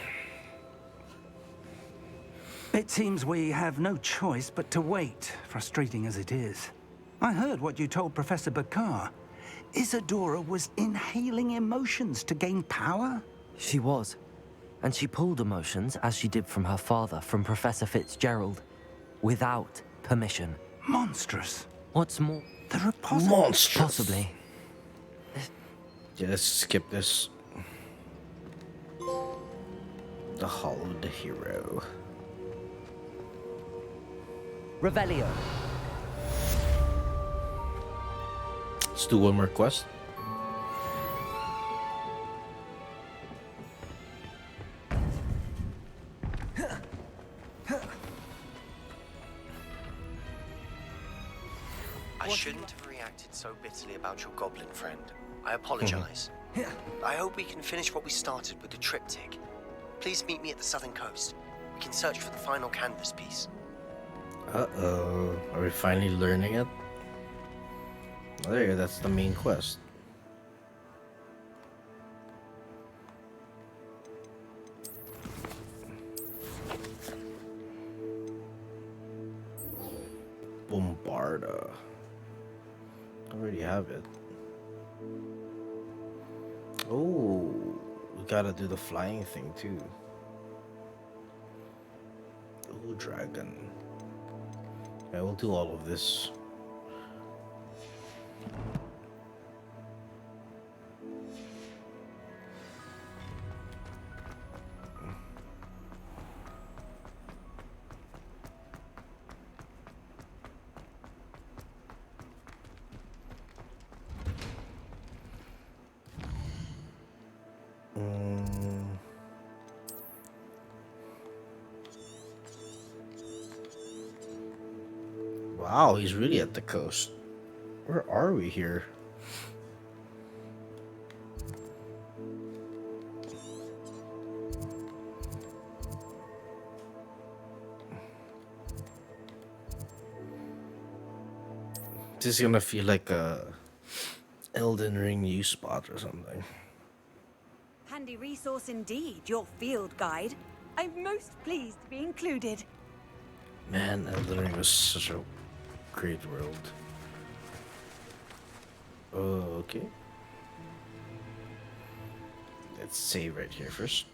It seems we have no choice but to wait, frustrating as it is. I heard what you told Professor Bakar. Isadora was inhaling emotions to gain power? She was. And she pulled emotions, as she did from her father, from Professor Fitzgerald, without permission. Monstrous. What's more... There are Monstrous. Possibly. Yeah, let's skip this. The Hollowed Hero. Revelio. Let's do one more quest. I shouldn't have reacted so bitterly about your goblin friend. I apologize. I hope we can finish what we started with the triptych. Please meet me at the southern coast. We can search for the final canvas piece. Uh-oh. Are we finally learning it? Oh, there you go. That's the main quest. Bombarda. I already have it. Oh, we gotta do the flying thing too. Oh, dragon. Yeah, we'll do all of this. Wow, he's really at the coast. Where are we here? This is gonna feel like a Elden Ring new spot or something. Handy resource indeed, your field guide. I'm most pleased to be included. Man, Elden Ring was such a great world. Okay. Let's save right here first.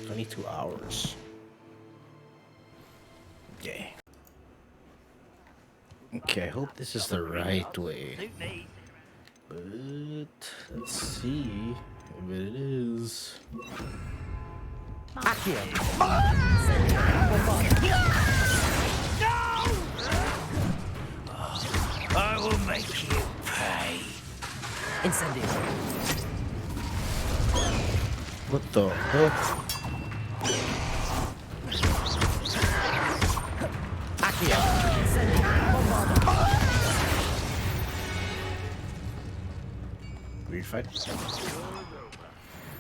$22. Okay. Okay, I hope this is the right way. But let's see if it is. I will make you pay. Incendio. What the heck? Weird fight.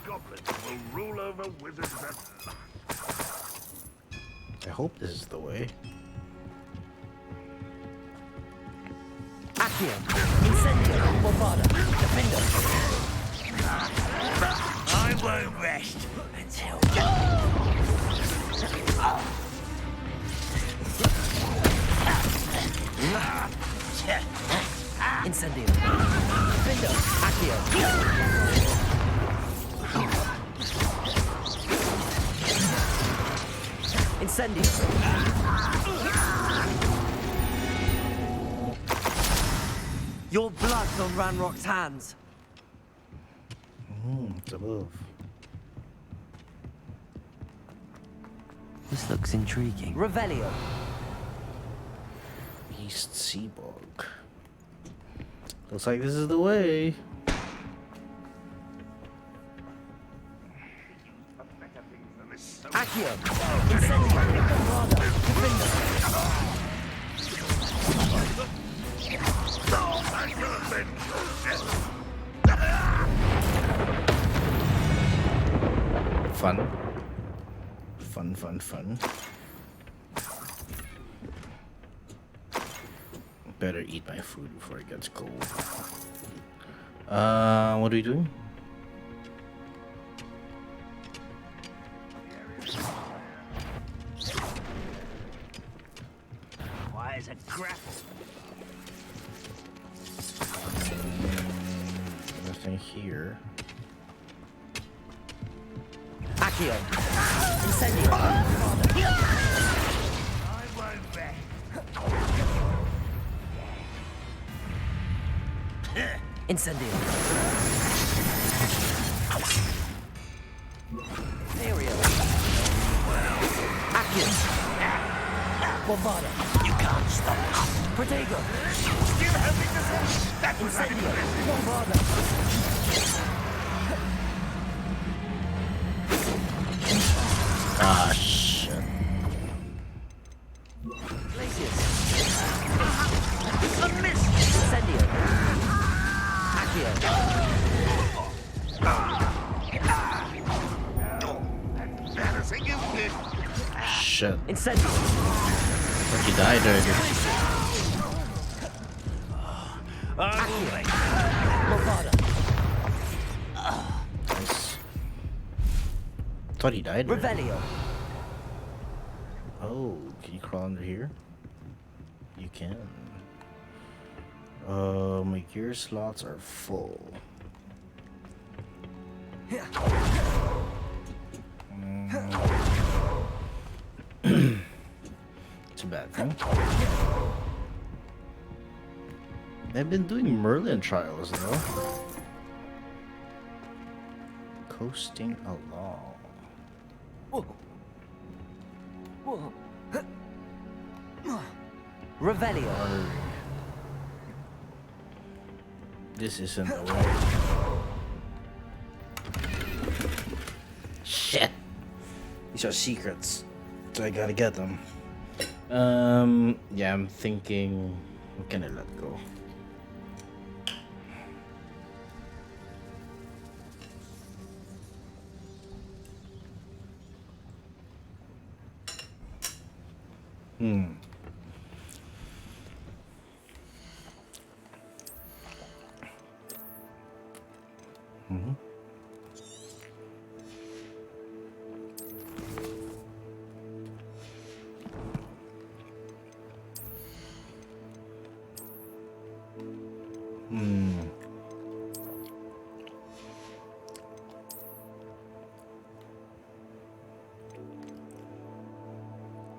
Goblins will rule over wizards at last. I hope this is the way. Accio. Incendio. Bombarda. Defender. I won't rest until... Incendio. Defender. Accio. Incendio. Your blood's on Ranrock's hands. It's above. This looks intriguing. Revelio. East Seabog. Looks like this is the way. Accio. Incendio. Bombarda. Defender. Fun. Fun, fun, fun. Better eat my food before it gets cold. What are we doing? Why is a grapple? Nothing here. Accio! Incendio! I won't bet. Incendio! Aerial! Accio! Bombarda! You can't stop us. Protego! Still hoping to say that was Incendio! Bombarda! Ah, shit. Glacius! a miss. Incendio! Accio! Embarrassing, isn't it? Shit. Incendio! He died already. Bombarda! Nice. Thought he died already. Revelio! Oh, can you crawl under here? You can. My gear slots are full. It's a bad thing. I've been doing Merlin trials though. Coasting along. Revelio! This isn't the way. Shit! These are secrets. So I gotta get them. Yeah, I'm thinking, what can I let go?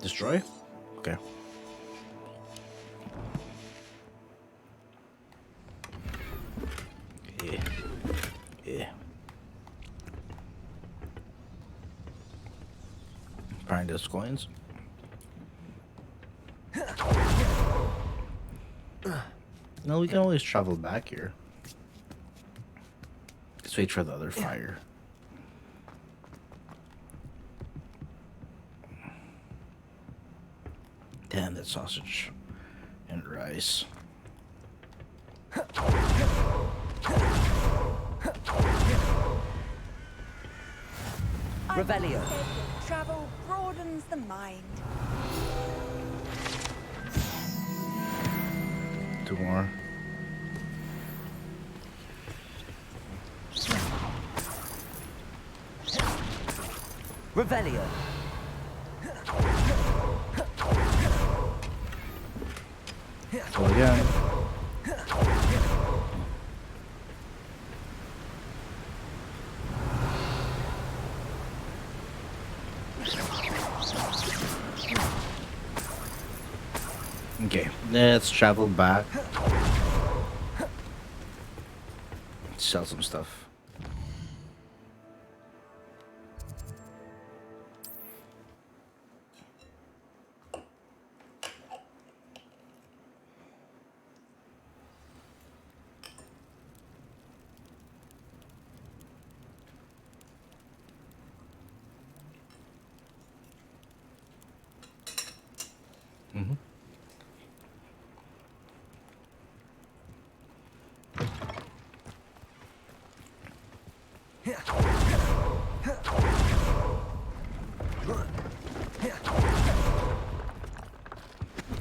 Destroy? Okay. Yeah. Yeah. Find those coins. No, we can always travel back here. Let's wait for the other fire. Damn, that sausage and rice. Revelio. Travel broadens the mind. Two more. Revelio. Go again. Okay, let's travel back. Sell some stuff.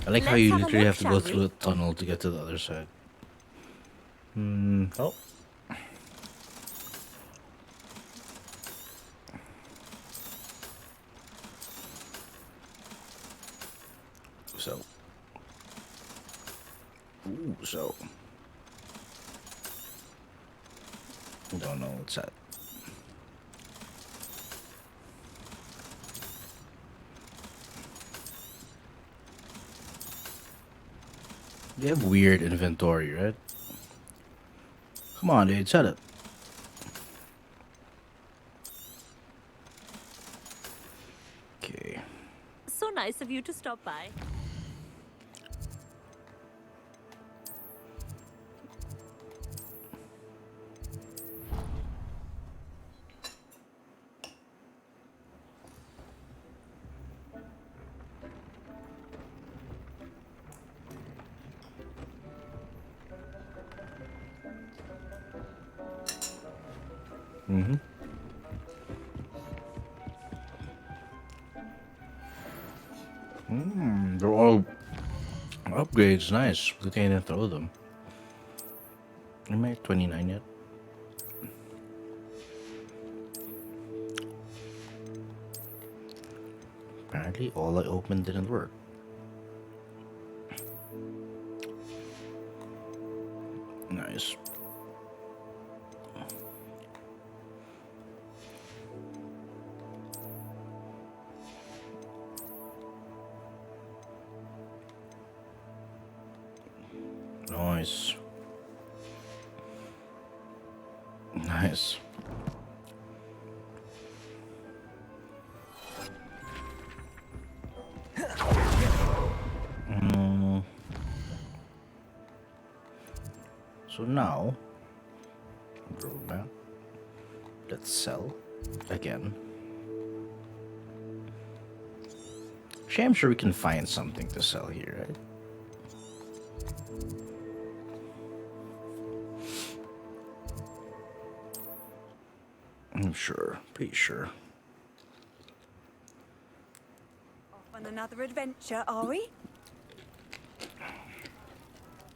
I like how you literally have to go through a tunnel to get to the other side. Oh, Ooh, so don't know what's that. They have weird inventory, right? Come on, dude, set it. Okay. So nice of you to stop by. Mm-hmm. They're all upgrades. Nice. Good thing I didn't throw them. Am I at 29 yet? Apparently, all I opened didn't work. Nice. Nice. Nice. So now, roadmap. Let's sell again. Actually, I'm sure we can find something to sell here, right? I'm sure, pretty sure. Off on another adventure, are we?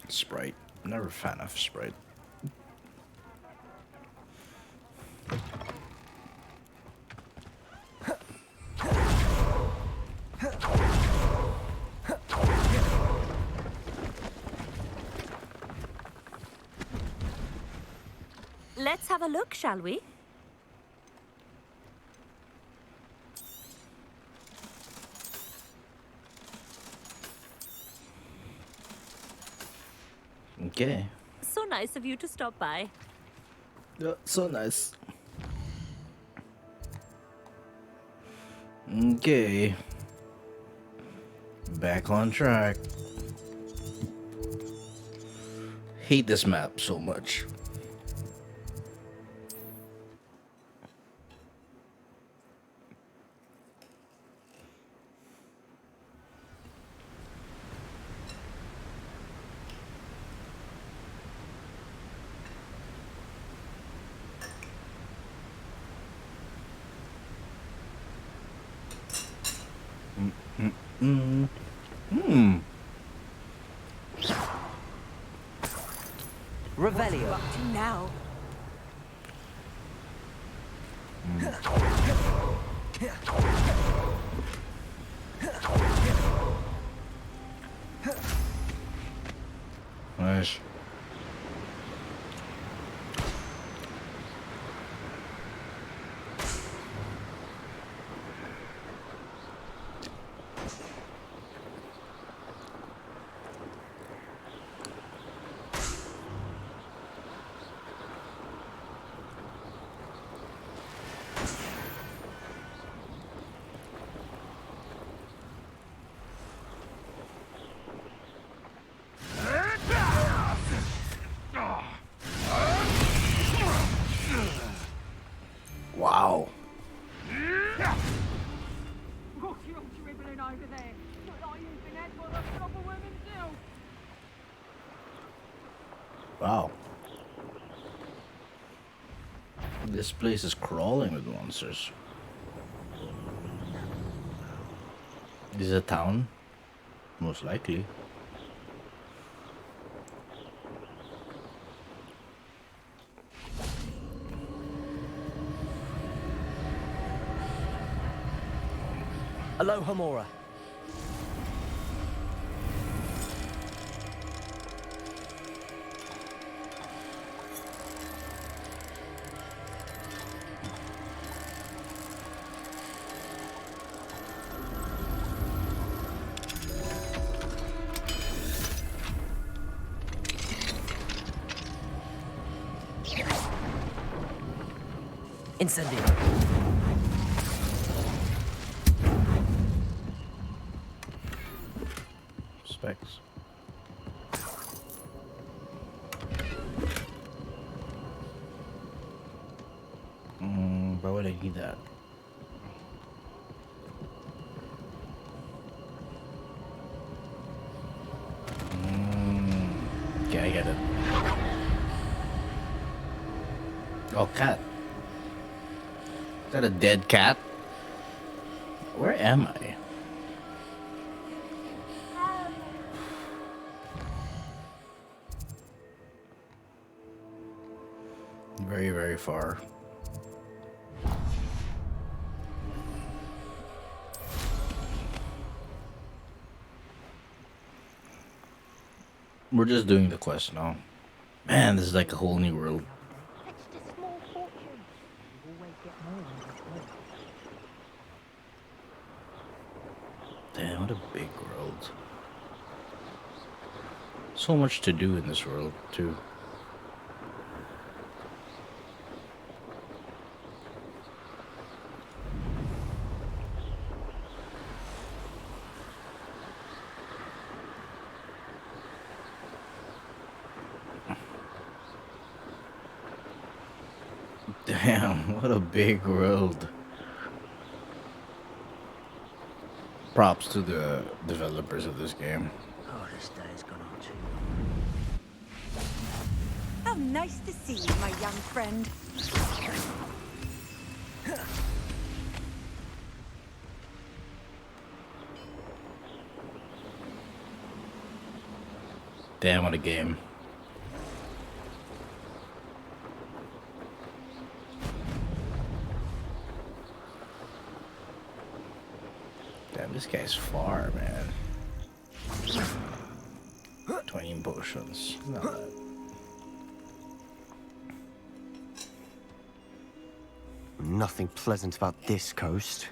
Sprite. Never a fan of Sprite. Let's have a look, shall we? Okay. So nice of you to stop by. Yeah, so nice. Okay. Back on track. Hate this map so much. Revelio. Up to now. Nice. Wow. What you dribbling over there? Look like you've been had by the proper women too. Wow. This place is crawling with monsters. This is a town? Most likely. Aloha Mora. Incendio. Specs. Why would I need that? Okay, I get it. Oh, cat. Is that a dead cat? Where am I? Very, very far. We're just doing the quest now. Man, this is like a whole new world. Damn, what a big world. So much to do in this world, too. Damn, what a big world. Props to the developers of this game. Oh, this day's gone on too long. How nice to see you, my young friend. Damn, what a game. Damn, this guy's far, man. 20 potions. Not bad. Nothing pleasant about this coast.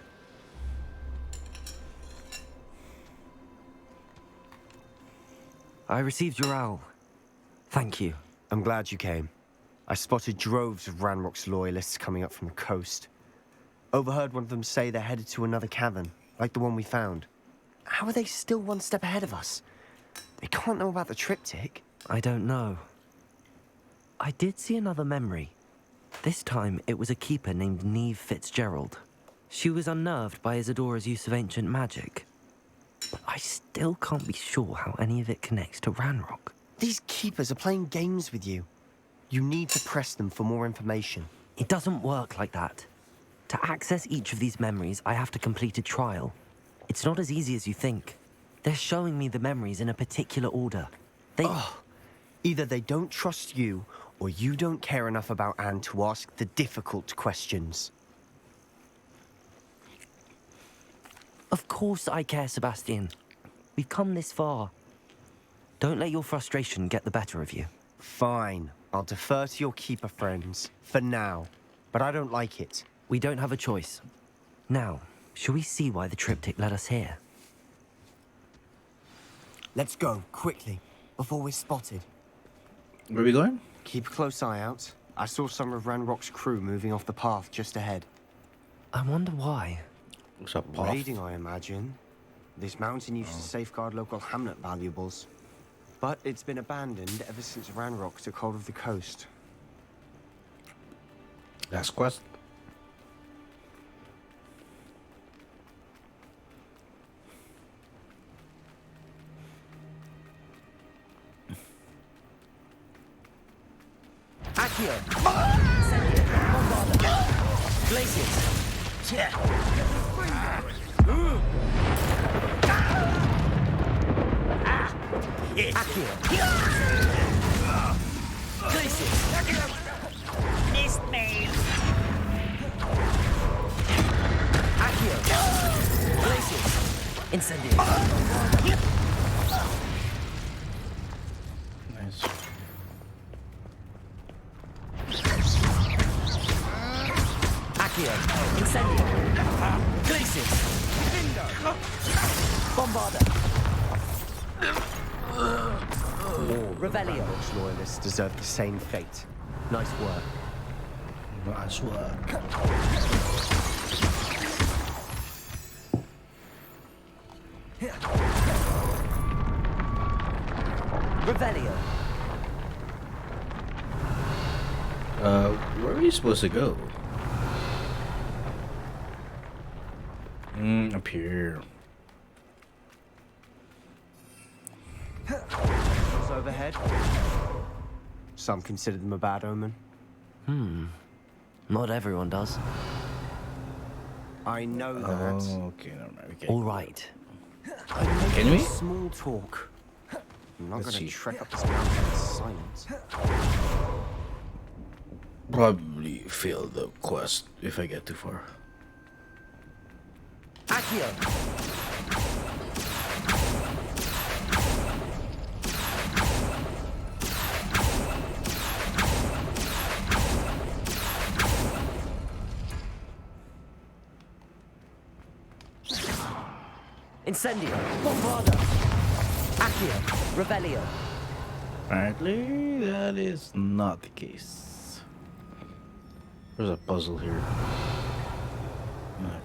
I received your owl. Thank you. I'm glad you came. I spotted droves of Ranrock's loyalists coming up from the coast. Overheard one of them say they're headed to another cavern, like the one we found. How are they still one step ahead of us? They can't know about the triptych. I don't know. I did see another memory. This time, it was a keeper named Neve Fitzgerald. She was unnerved by Isadora's use of ancient magic. But I still can't be sure how any of it connects to Ranrock. These keepers are playing games with you. You need to press them for more information. It doesn't work like that. To access each of these memories, I have to complete a trial. It's not as easy as you think. They're showing me the memories in a particular order. Either they don't trust you, or you don't care enough about Anne to ask the difficult questions. Of course I care, Sebastian. We've come this far. Don't let your frustration get the better of you. Fine. I'll defer to your keeper friends, for now. But I don't like it. We don't have a choice. Now, shall we see why the triptych led us here? Let's go, quickly, before we're spotted. Where are we going? Keep a close eye out. I saw some of Ranrock's crew moving off the path just ahead. I wonder why. What's up, path? Raiding, I imagine. This mountain used to safeguard local hamlet valuables. But it's been abandoned ever since Ranrock took hold of the coast. Last quest. Accio! Glaciers! Accio! Glaciers! Missed me. Accio! Glaciers! Incendio! Nice. Accio! Incendio! Glaciers! Bombarda! More Revelio. Ranrock's loyalists deserve the same fate. Nice work. Nice work. Revelio. Where are we supposed to go? Up here. Those overhead. Some consider them a bad omen. Not everyone does. I know that. Oh, okay, never mind. Okay. All right. Can we? Small talk. I'm not Let's going see. to trek up this mountain in silence. Probably fail the quest if I get too far. Accio. Incendio. Bombarda. Accio. Revelio. Apparently, that is not the case. There's a puzzle here.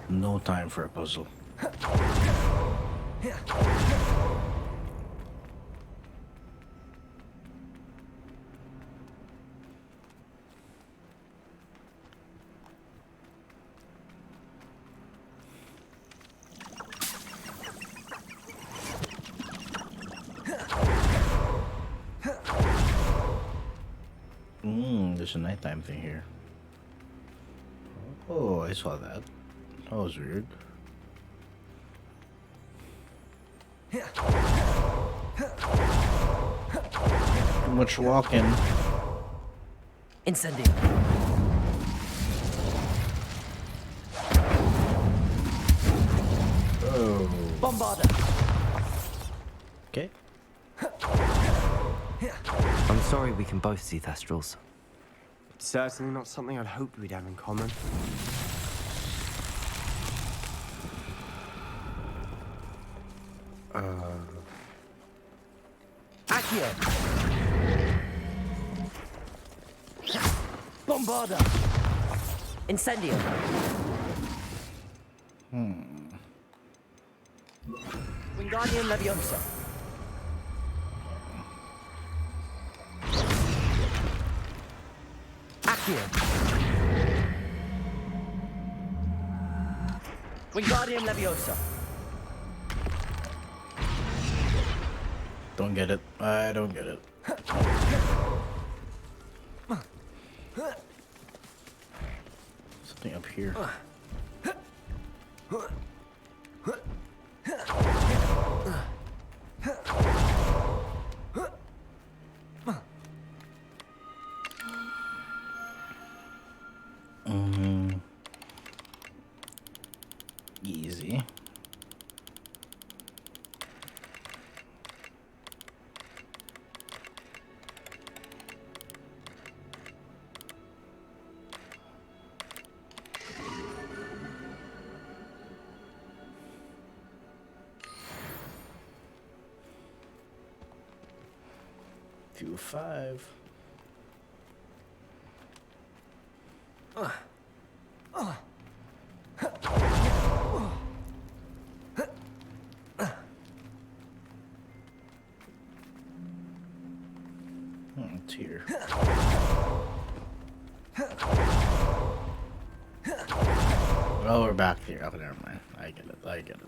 No time for a puzzle. There's a nighttime thing here. Oh, I saw that. That was weird. Too much walking. Incendio. Oh. Bombarda. Okay. I'm sorry we can both see Thestrals. It's certainly not something I'd hoped we'd have in common. Accio. Bombarda. Incendio. Wingardium Leviosa. Accio. Wingardium Leviosa. Don't get it. I don't get it. Something up here. Easy. Few 5. It's here. Oh, we're back here. Oh, never mind. I get it. I get it.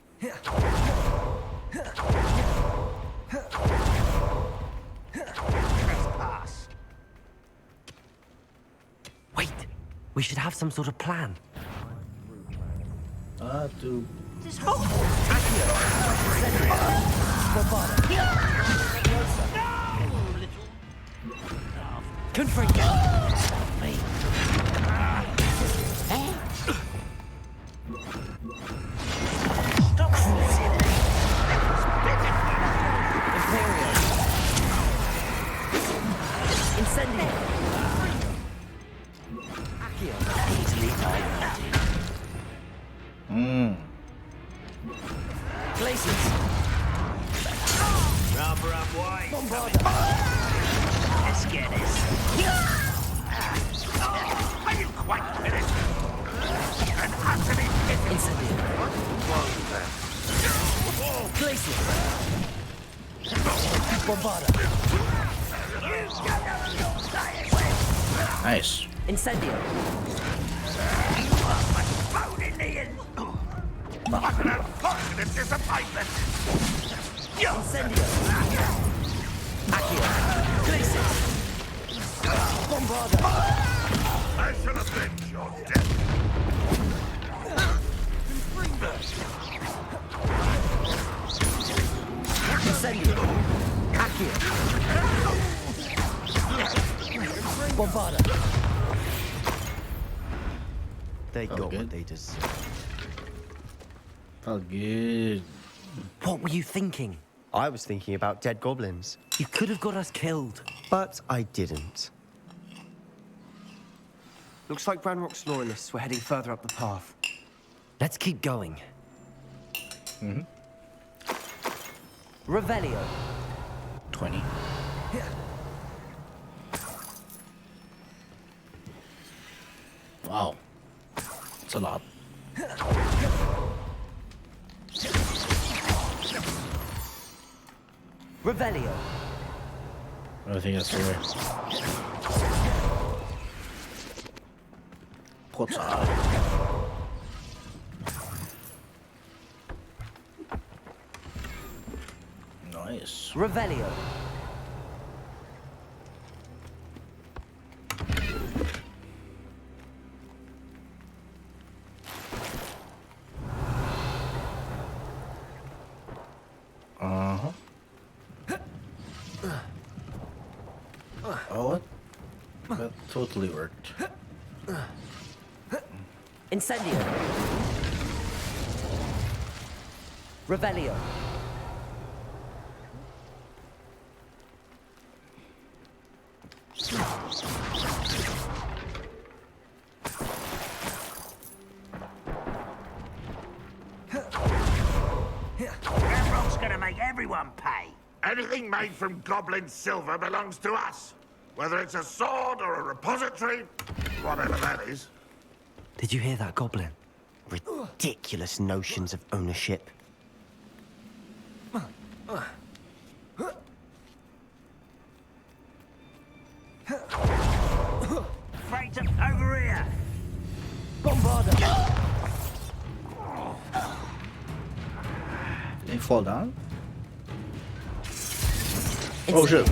Trespass. Wait, we should have some sort of plan. To This Hogwarts. Stop cruising. Imperial. Incendio. Accio. Easily diagnosed. Glacius. Rubber up white. Bombarda. Let's get this. I didn't quite Nice. Incendio. What an unfortunate disappointment! Incendio. Accio. Glacius. Bombarda. I shall avenge your death. Incendio. Accio. Bombarda. They got what they deserved. Felt good. What were you thinking? I was thinking about dead goblins. You could have got us killed. But I didn't. Looks like Ranrock's loyalists were heading further up the path. Let's keep going. Revelio. 20. Wow. It's a lot. Revelio. I think that's fair. Pota. Nice. Revelio. Uh-huh. Oh, what? That totally worked. Incendio. Revelio. Ranrock's gonna make everyone pay. Anything made from goblin silver belongs to us. Whether it's a sword or a repository, whatever that is. Did you hear that, Goblin? Ridiculous notions of ownership. Freight over here. Bombarda. Did they fall down? Oh shit.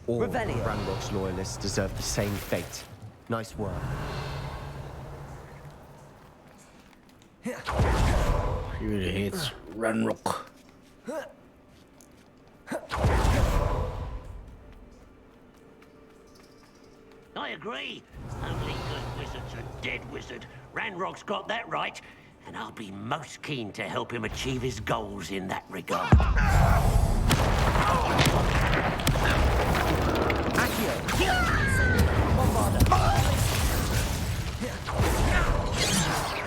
All Revelio. Ranrock's loyalists deserve the same fate. Nice work. He really hates Ranrock. I agree. Only good wizards are dead wizard. Ranrock's got that right, and I'll be most keen to help him achieve his goals in that regard.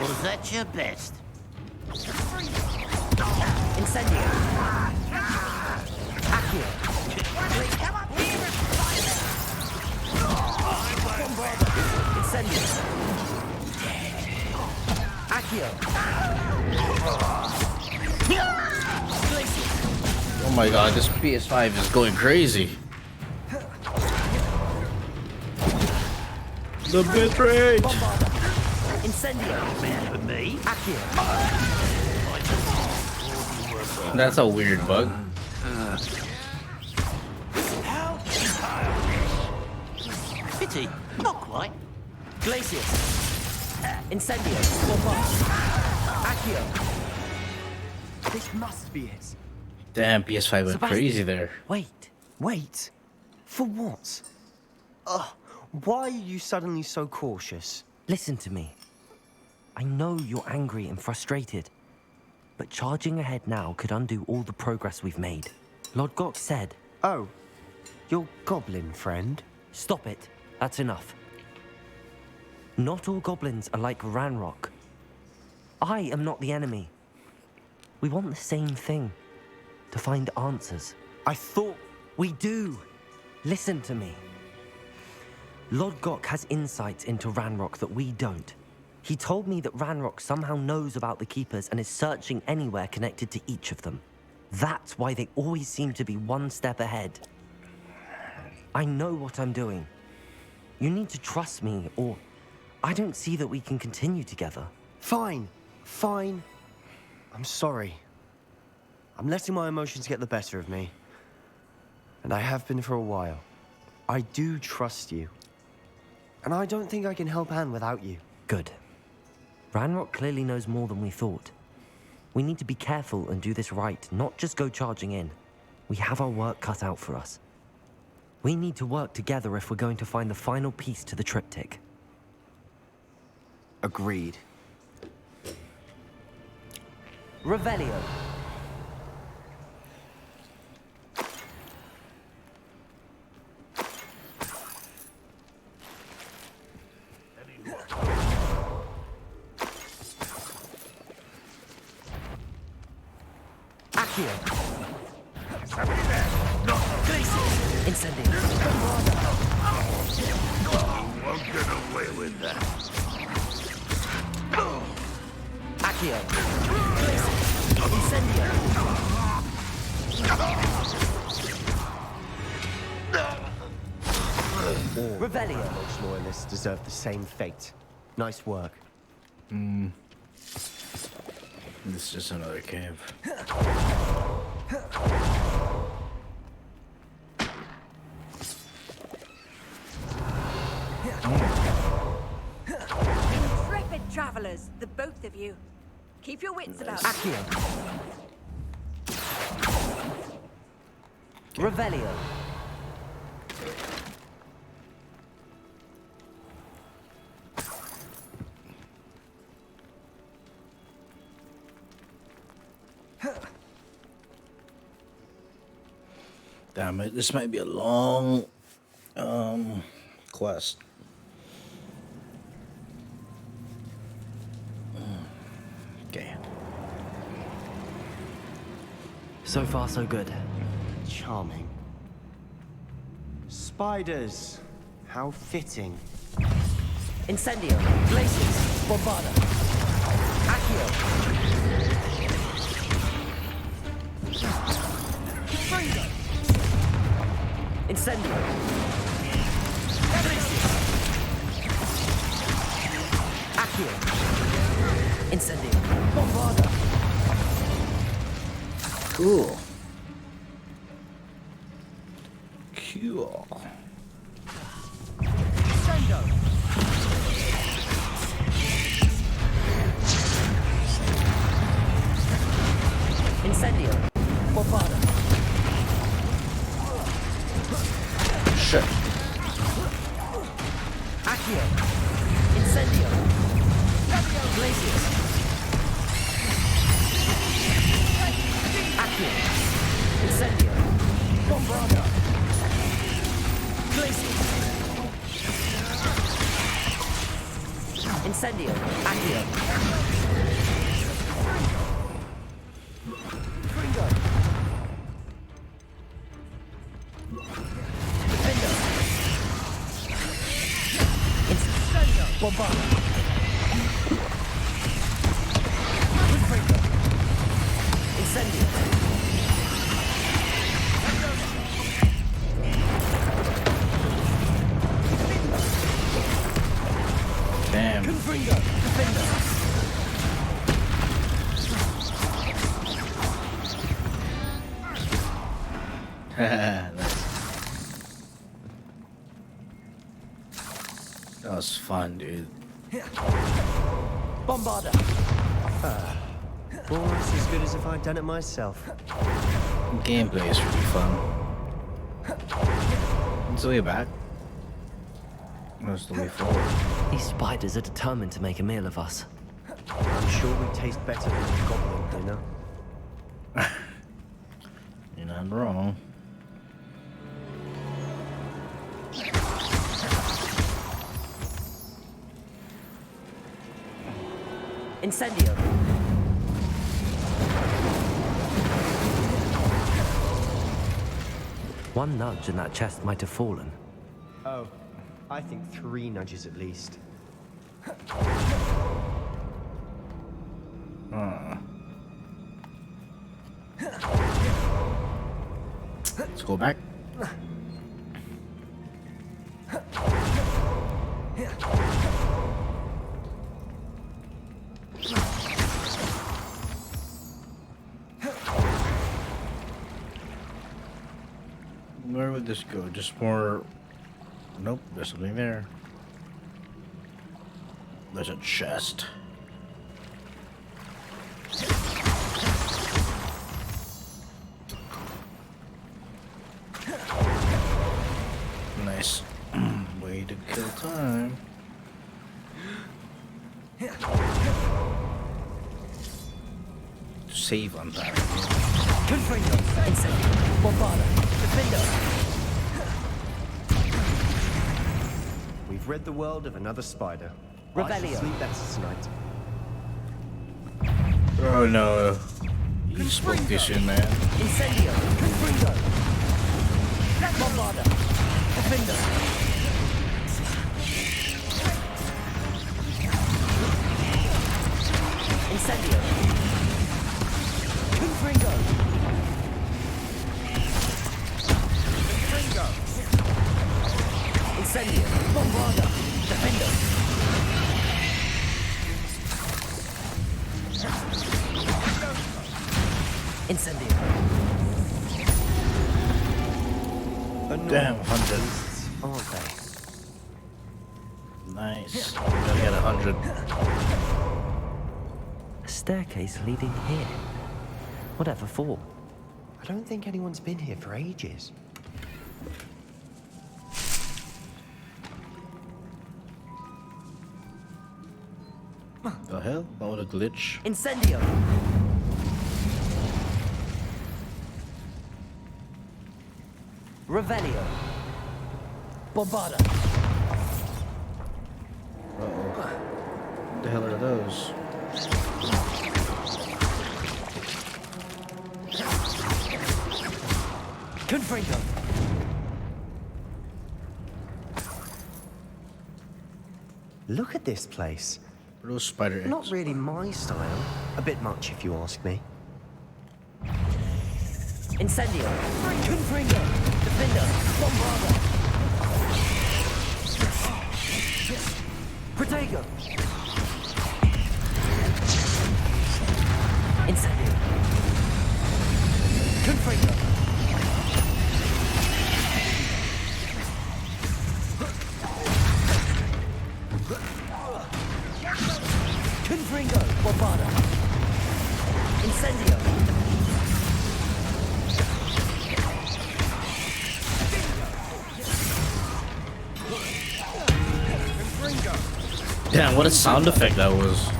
Was that your best? Incendio. Accio. Come up here and fight it! Incendio. Accio. Oh my god, this PS5 is going crazy. The bitrate! Incendio. Man for me. Accio. That's a weird bug. Pity, not quite. Glacius. Incendio. Bombarda. Accio. This must be it. Damn, PS5 went crazy there. Wait. For what? Why are you suddenly so cautious? Listen to me. I know you're angry and frustrated, but charging ahead now could undo all the progress we've made. Lord Gok said... Oh, your goblin friend? Stop it. That's enough. Not all goblins are like Ranrock. I am not the enemy. We want the same thing. To find answers. I thought... We do. Listen to me. Lord Gok has insights into Ranrock that we don't. He told me that Ranrock somehow knows about the Keepers and is searching anywhere connected to each of them. That's why they always seem to be one step ahead. I know what I'm doing. You need to trust me, or I don't see that we can continue together. Fine. Fine. I'm sorry. I'm letting my emotions get the better of me. And I have been for a while. I do trust you. And I don't think I can help Anne without you. Good. Ranrock clearly knows more than we thought. We need to be careful and do this right, not just go charging in. We have our work cut out for us. We need to work together if we're going to find the final piece to the triptych. Agreed. Revelio. Incendio. You won't get away with that. Accio. Incendio. Revelio. Most loyalists deserve the same fate. Nice work. This is just another cave. Intrepid travelers, the both of you. Keep your wits about you. Revelio. Damn it, this might be a long quest. Okay. So far, so good. Charming. Spiders. How fitting. Incendio. Blazes. Bombarda. Accio. Fringo. Incendio. Accio. Incendio. Bombarda. Cool. Cool. Sendo. Incendio. Bombarda. Shit. Accio. Incendio. Glacius. Accio. Incendio. Bombarda. Glacius. Incendio. Accio. Fringo. Defender. Incendio. Bombarda. Fringo. Incendio. Damn. Confringo. Defender. Nice. That was fun, dude. Bombarda. Almost as good as if I'd done it myself. Gameplay is really fun. It's the way back. That's the way forward. These spiders are determined to make a meal of us. I'm sure we taste better than a goblin dinner. You're not wrong. Incendio. One nudge and that chest might have fallen. Oh, I think 3 nudges at least. Let's go back. Where would this go? Just more... Nope, there's something there. There's a chest. Nice. Way to kill time. Save on time. Confringo, Incendio, Bombarda, Defendo. We've rid the world of another spider. I Revelio. shall sleep better tonight. Oh no. You spoke this in, man. Incendio, Confringo. Bombarda, Defendo. Incendio. Confringo. Confringo. Incendio. Bombarda. Defendo. Incendio. Damn, 100. Aren't they? Nice. Gotta get 100. A staircase leading here. Whatever for? I don't think anyone's been here for ages. The hell? What a glitch. Incendio. Revelio. Bombarda. Uh-oh. What the hell are those? Confringo. Look at this place. Those spider eggs. Not really my style. A bit much, if you ask me. Incendio. Confringo. Defender. Bombarda. Protego. Incendio. Confringo. Confringo. Bombarda. Incendio. Damn, what a sound effect that was.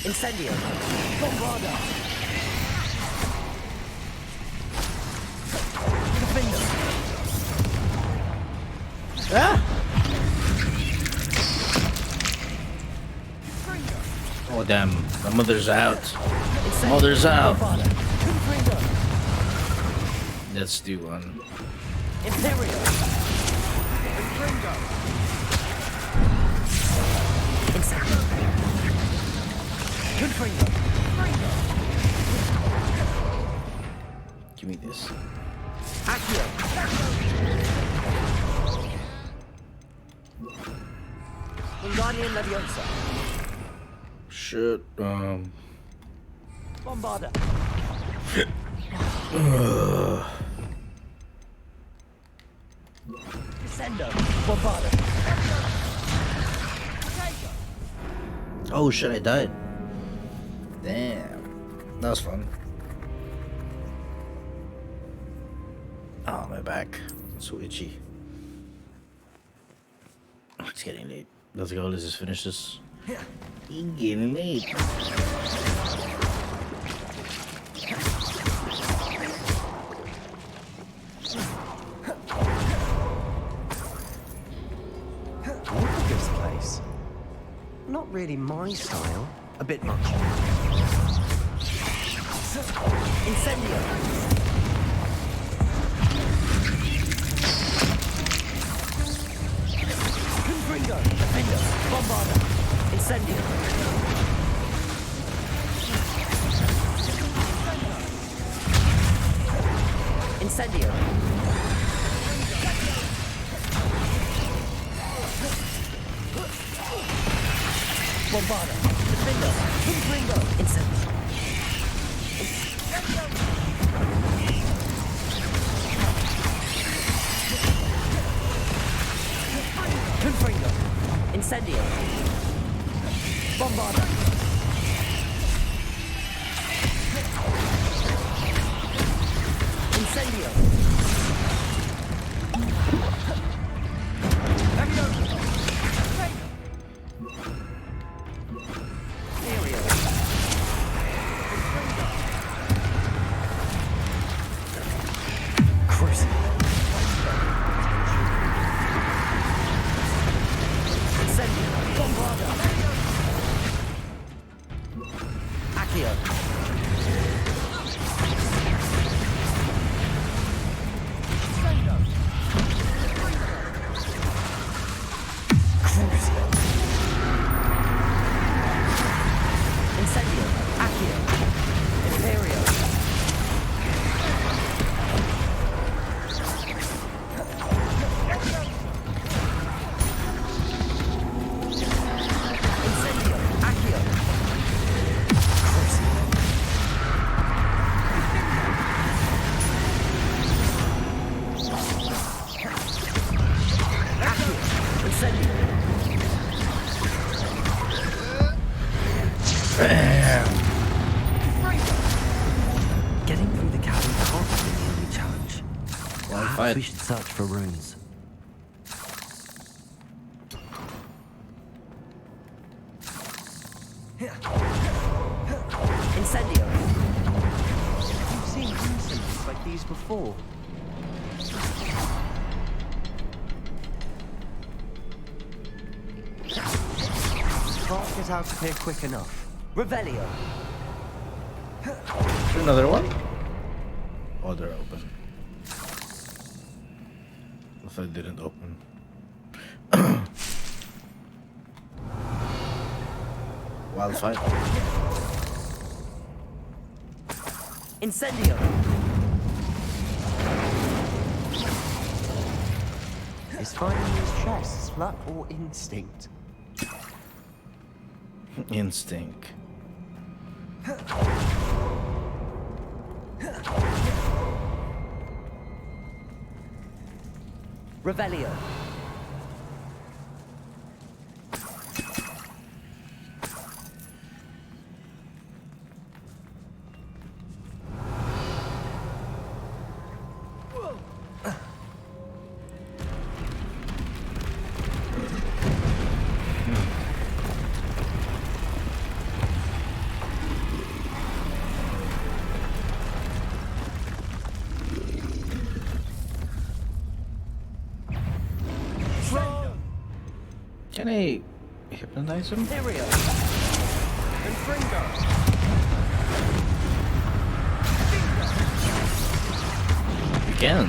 Incendio. Bombarda. Defender. Ah! Oh damn, the mother's out. Mother's out. Let's do one. Imperial. Incendio. Confringo. Give me this. Accio. Wingardium Leviosa. Shit, Bombarda. Descendo. Bombarda. Oh shit, I died. Damn. That was fun. Oh, my back. It's so itchy. Oh, it's getting late. Let's go, let's just finish this. It's getting late. Look at this place. Not really my style. A bit much. Incendio. Confringo. Defender. Bombarda. Incendio. Incendio. Incendio. Bombarda. Defender. Confringo. Incendio. Confringo. Incendio. Bombarda. Incendio. Levioso. Aerial. Cruising. Incendio. Bombarda. Accio. Incendio. Accio. Imperio. Incendio. Accio. Accio. Incendio. Getting through the cabin can't be the only challenge. Perhaps we should search for runes. Incendio. You've seen incidents like these before. Can't get out of here quick enough. Revelio. Another one? Oh, they're open. If I didn't open. Wildfire. Incendio. Is finding these chests luck or instinct? Instinct. Revelio. Can I hypnotize him? Imperio. Confringo. You can.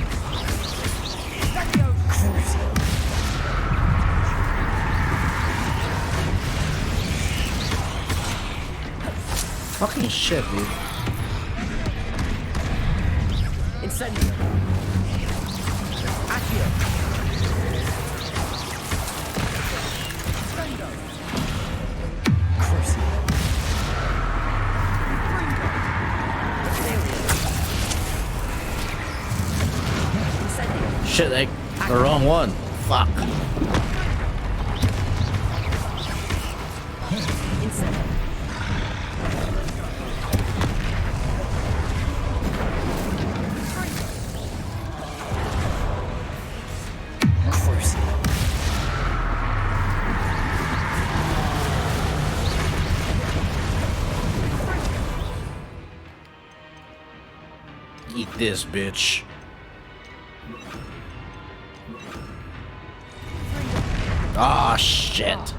Fucking shit, dude. Incendio. Accio. Shit, like the wrong one. Fuck. Eat this, bitch. Ah, shit.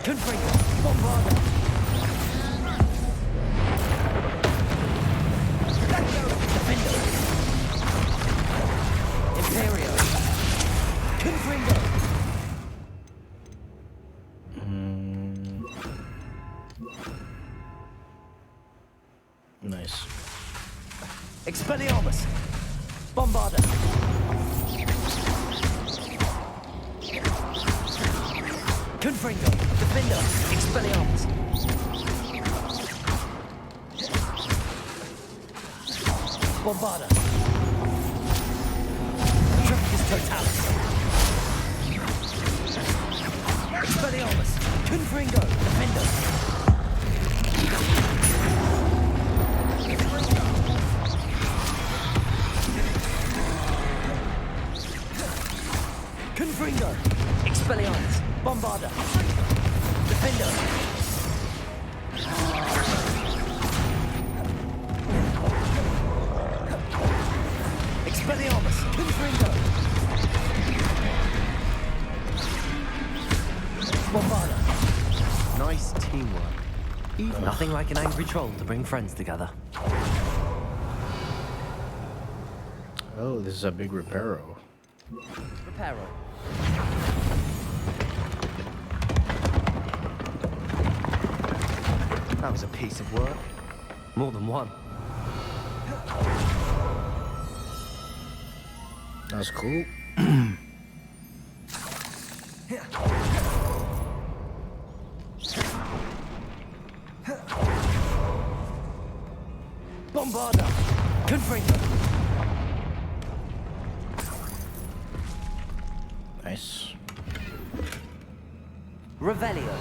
Confringo. Bombarda. Defendo. Imperio. Confringo. Nice. Expelliarmus. Bombarda. Confringo. Defender. Expelliarmus. Bombarda. Triplicus Totalis. Expelliarmus. Confringo. Defender. Confringo. Expelliarmus. Bombarda. Defender. Expelliarmus. Confringo. Bombarda. Nice teamwork. Nothing like an angry troll to bring friends together. Oh, this is a big reparo. Reparo. That was a piece of work. More than one. That's cool. Bombarda. Confringo. Nice. Revelio.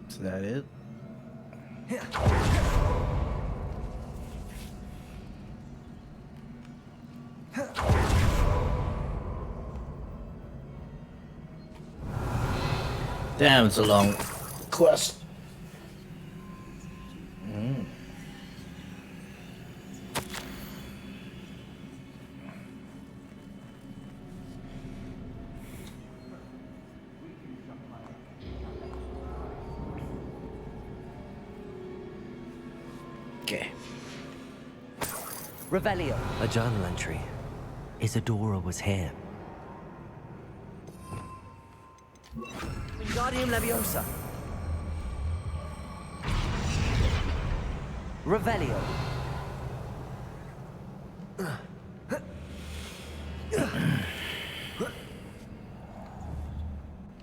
Is that it? Damn, it's a long quest. Okay. Revelio. A journal entry. Isadora was here. Wingardium Leviosa. Revelio.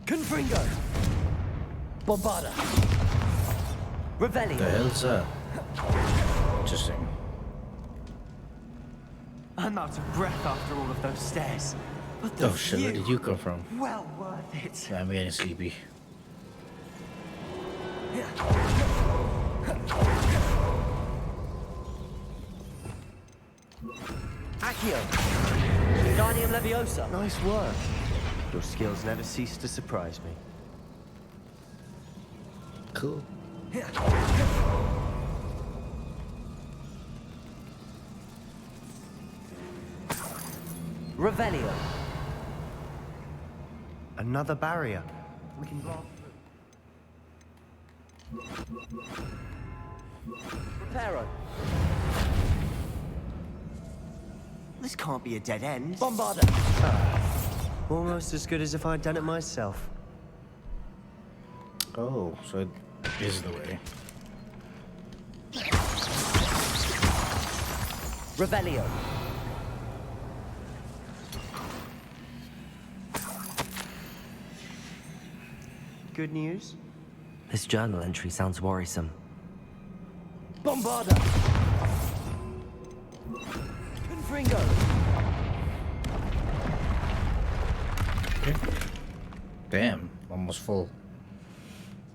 Confringo. Bombarda. Revelio. The hell's that? Interesting. I'm out of breath after all of those stairs. But the Oh shit, where did you come from? well worth it. Yeah, I'm getting sleepy. Accio. Wingardium Leviosa. Nice work. Your skills never cease to surprise me. Cool. Revelio. Another barrier. We can blast through. Reparo. This can't be a dead end. Bombarda. Almost as good as if I'd done it myself. Oh, so it is the way. Revelio. Good news? This journal entry sounds worrisome. Bombarda. Confringo. Okay. Damn, almost full.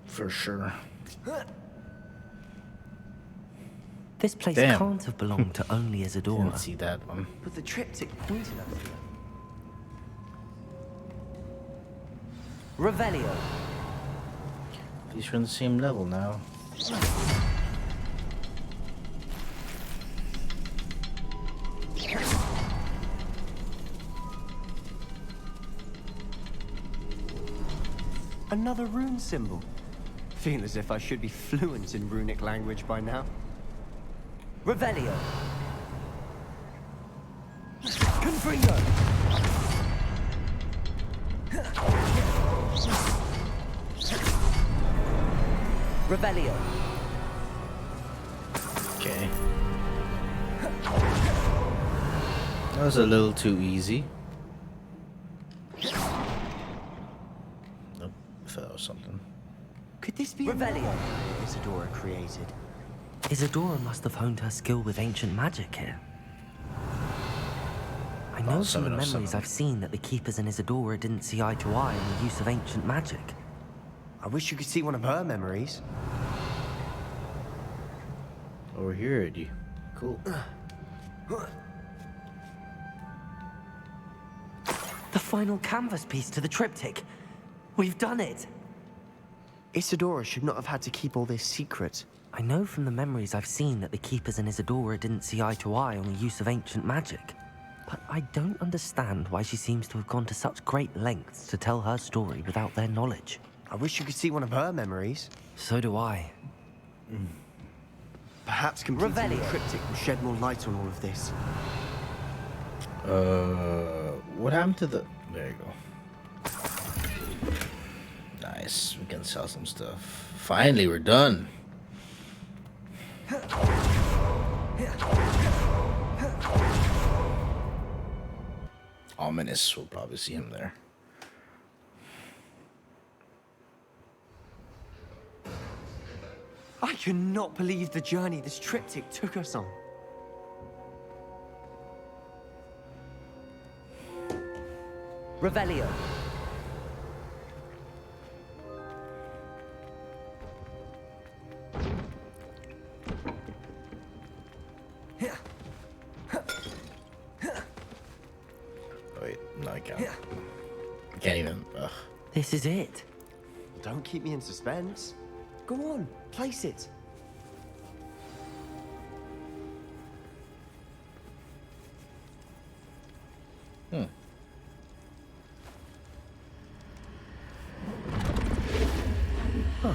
For sure. This place Damn. can't have belonged to only Isadora. Didn't see that one. But the triptych pointed us here. Revelio. These are on the same level now. Another rune symbol. Feel as if I should be fluent in runic language by now. Revelio. Confringo. Revelio. Okay. That was a little too easy. Nope, I thought that was something. Could this be Revelio? Isadora created? Isadora must have honed her skill with ancient magic here. I know from the memories I've seen that the Keepers and Isadora didn't see eye to eye on the use of ancient magic. I wish you could see one of her memories. Over here, Eddie. Cool. The final canvas piece to the triptych. We've done it! Isadora should not have had to keep all this secret. I know from the memories I've seen that the Keepers and Isadora didn't see eye to eye on the use of ancient magic. But I don't understand why she seems to have gone to such great lengths to tell her story without their knowledge. I wish you could see one of her memories. So do I. Perhaps completing the triptych will shed more light on all of this. What happened to the... There you go. Nice, we can sell some stuff. Finally, we're done. Ominous, we'll probably see him there. I cannot believe the journey this triptych took us on. Revelio. Wait, no, I can't. I can't even. Ugh. This is it. Don't keep me in suspense. Go on, place it. Huh.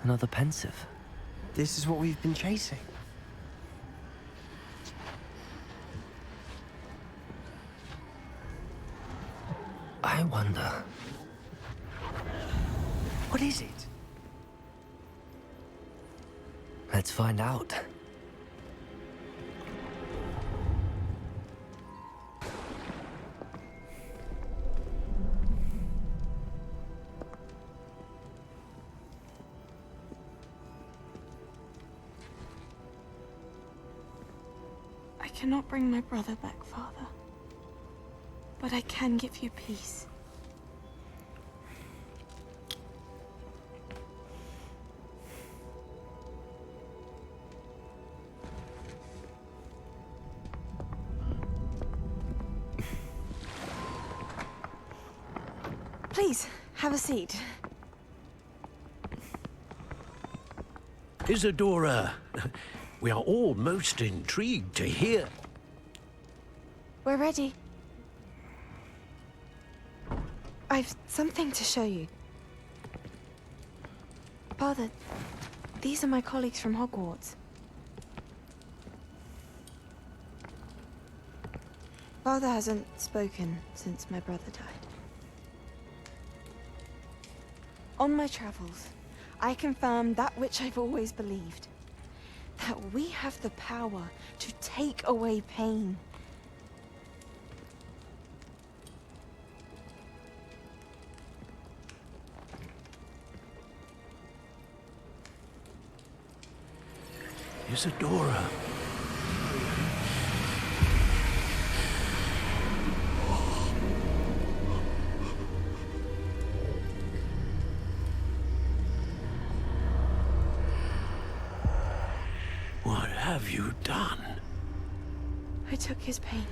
Another pensive. This is what we've been chasing. I wonder. What is it? Let's find out. I cannot bring my brother back, Father. But I can give you peace. Please, have a seat. Isadora, we are all most intrigued to hear. We're ready. I've something to show you. Father, these are my colleagues from Hogwarts. Father hasn't spoken since my brother died. On my travels, I confirmed that which I've always believed. That we have the power to take away pain. Isadora. What have you done? I took his pain.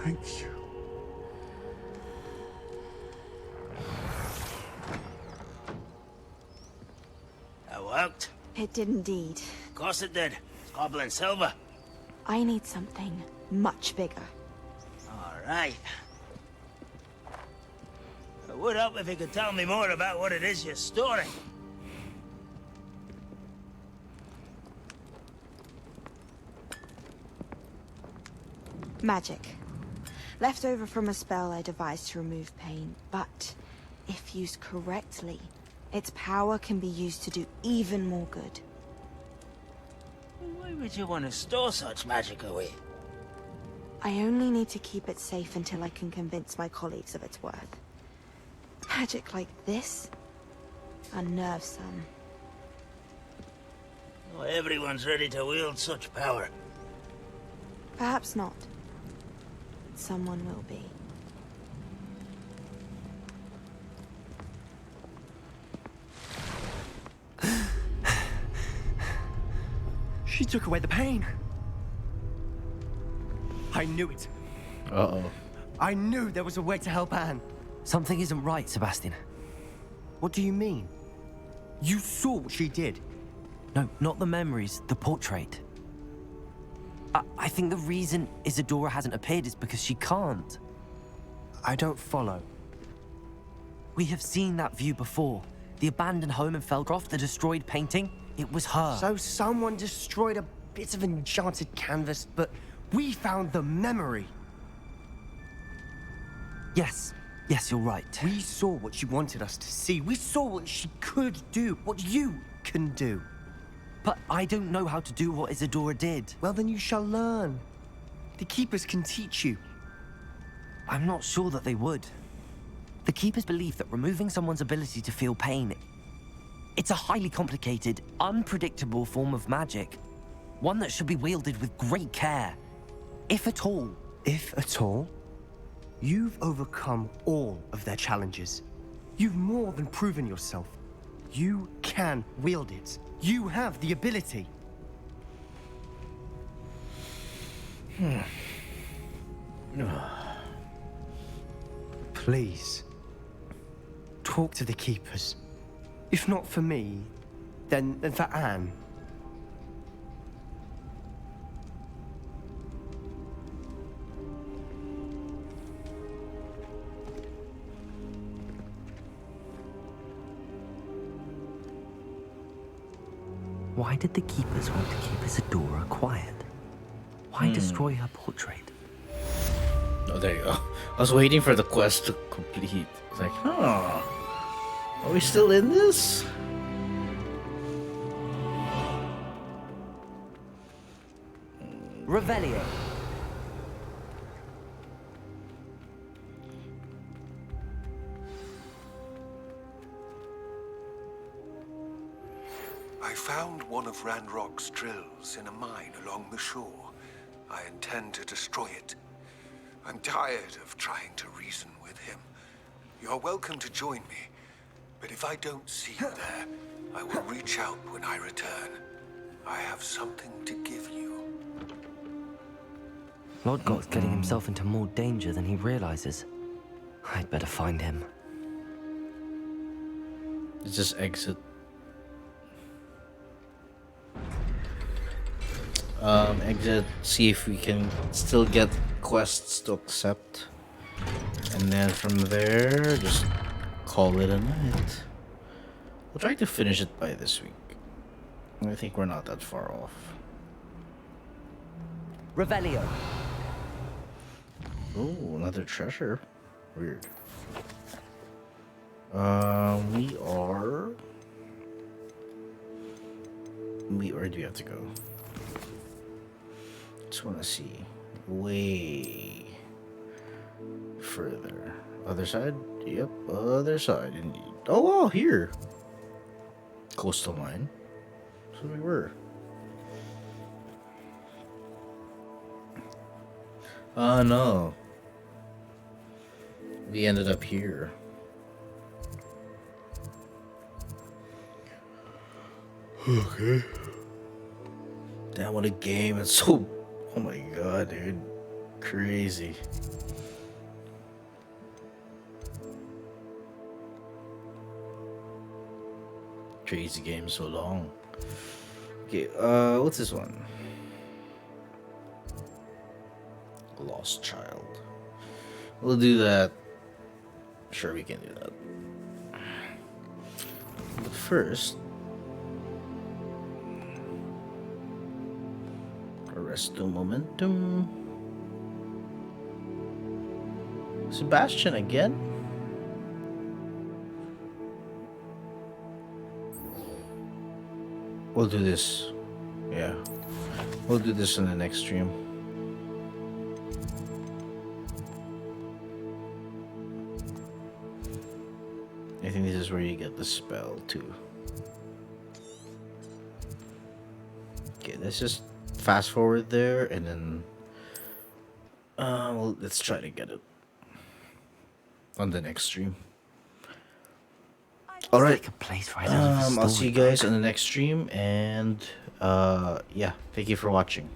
Thank you. That worked. It did indeed. Of course it did. It's goblin silver. I need something much bigger. All right. It would help if you could tell me more about what it is you're storing. Magic. Left over from a spell I devised to remove pain, but if used correctly, its power can be used to do even more good. Why would you want to store such magic away? I only need to keep it safe until I can convince my colleagues of its worth. Magic like this unnerves some. Not everyone's ready to wield such power. Perhaps not. But someone will be. She took away the pain. I knew it. Uh-oh. I knew there was a way to help Anne. Something isn't right, Sebastian. What do you mean? You saw what she did. No, not the memories, the portrait. I think the reason Isadora hasn't appeared is because she can't. I don't follow. We have seen that view before. The abandoned home in Felcroft, the destroyed painting. It was her. So someone destroyed a bit of enchanted canvas, but we found the memory. Yes, you're right. We saw what she wanted us to see. We saw what she could do, what you can do. But I don't know how to do what Isadora did. Well, then you shall learn. The Keepers can teach you. I'm not sure that they would. The Keepers believe that removing someone's ability to feel pain, it's a highly complicated, unpredictable form of magic. One that should be wielded with great care. If at all. If at all? You've overcome all of their challenges. You've more than proven yourself. You can wield it. You have the ability. Please, talk to the Keepers. If not for me, then for Anne. Why did the Keepers want to keep Isadora quiet? Why destroy her portrait? Oh, there you go. I was waiting for the quest to complete. It's like, huh. Are we still in this? Revelio. I found one of Ranrock's drills in a mine along the shore. I intend to destroy it. I'm tired of trying to reason with him. You're welcome to join me, but if I don't see you there, I will reach out when I return. I have something to give you. Lodgott's getting himself into more danger than he realizes. I'd better find him. Let's just exit. Exit, see if we can still get quests to accept. And then from there, just call it a night. We'll try to finish it by this week. I think we're not that far off. Revelio. Oh, another treasure. Weird. We are... Where do we have to go? Just want to see. Way further. Other side? Yep, other side indeed. Oh, wow, here. Coastal mine. That's where we were. No. We ended up here. Okay. Damn, what a game. It's so... Oh my god, dude. Crazy. Crazy game, so long. Okay, what's this one? lost child. We'll do that. Sure, we can do that. But first, Arresto Momentum. Sebastian again? We'll do this. Yeah. We'll do this in the next stream. I think this is where you get the spell too. Okay, let's just fast forward there and then well, let's try to get it on the next stream. All right. I'll see you guys on the next stream, and yeah, thank you for watching.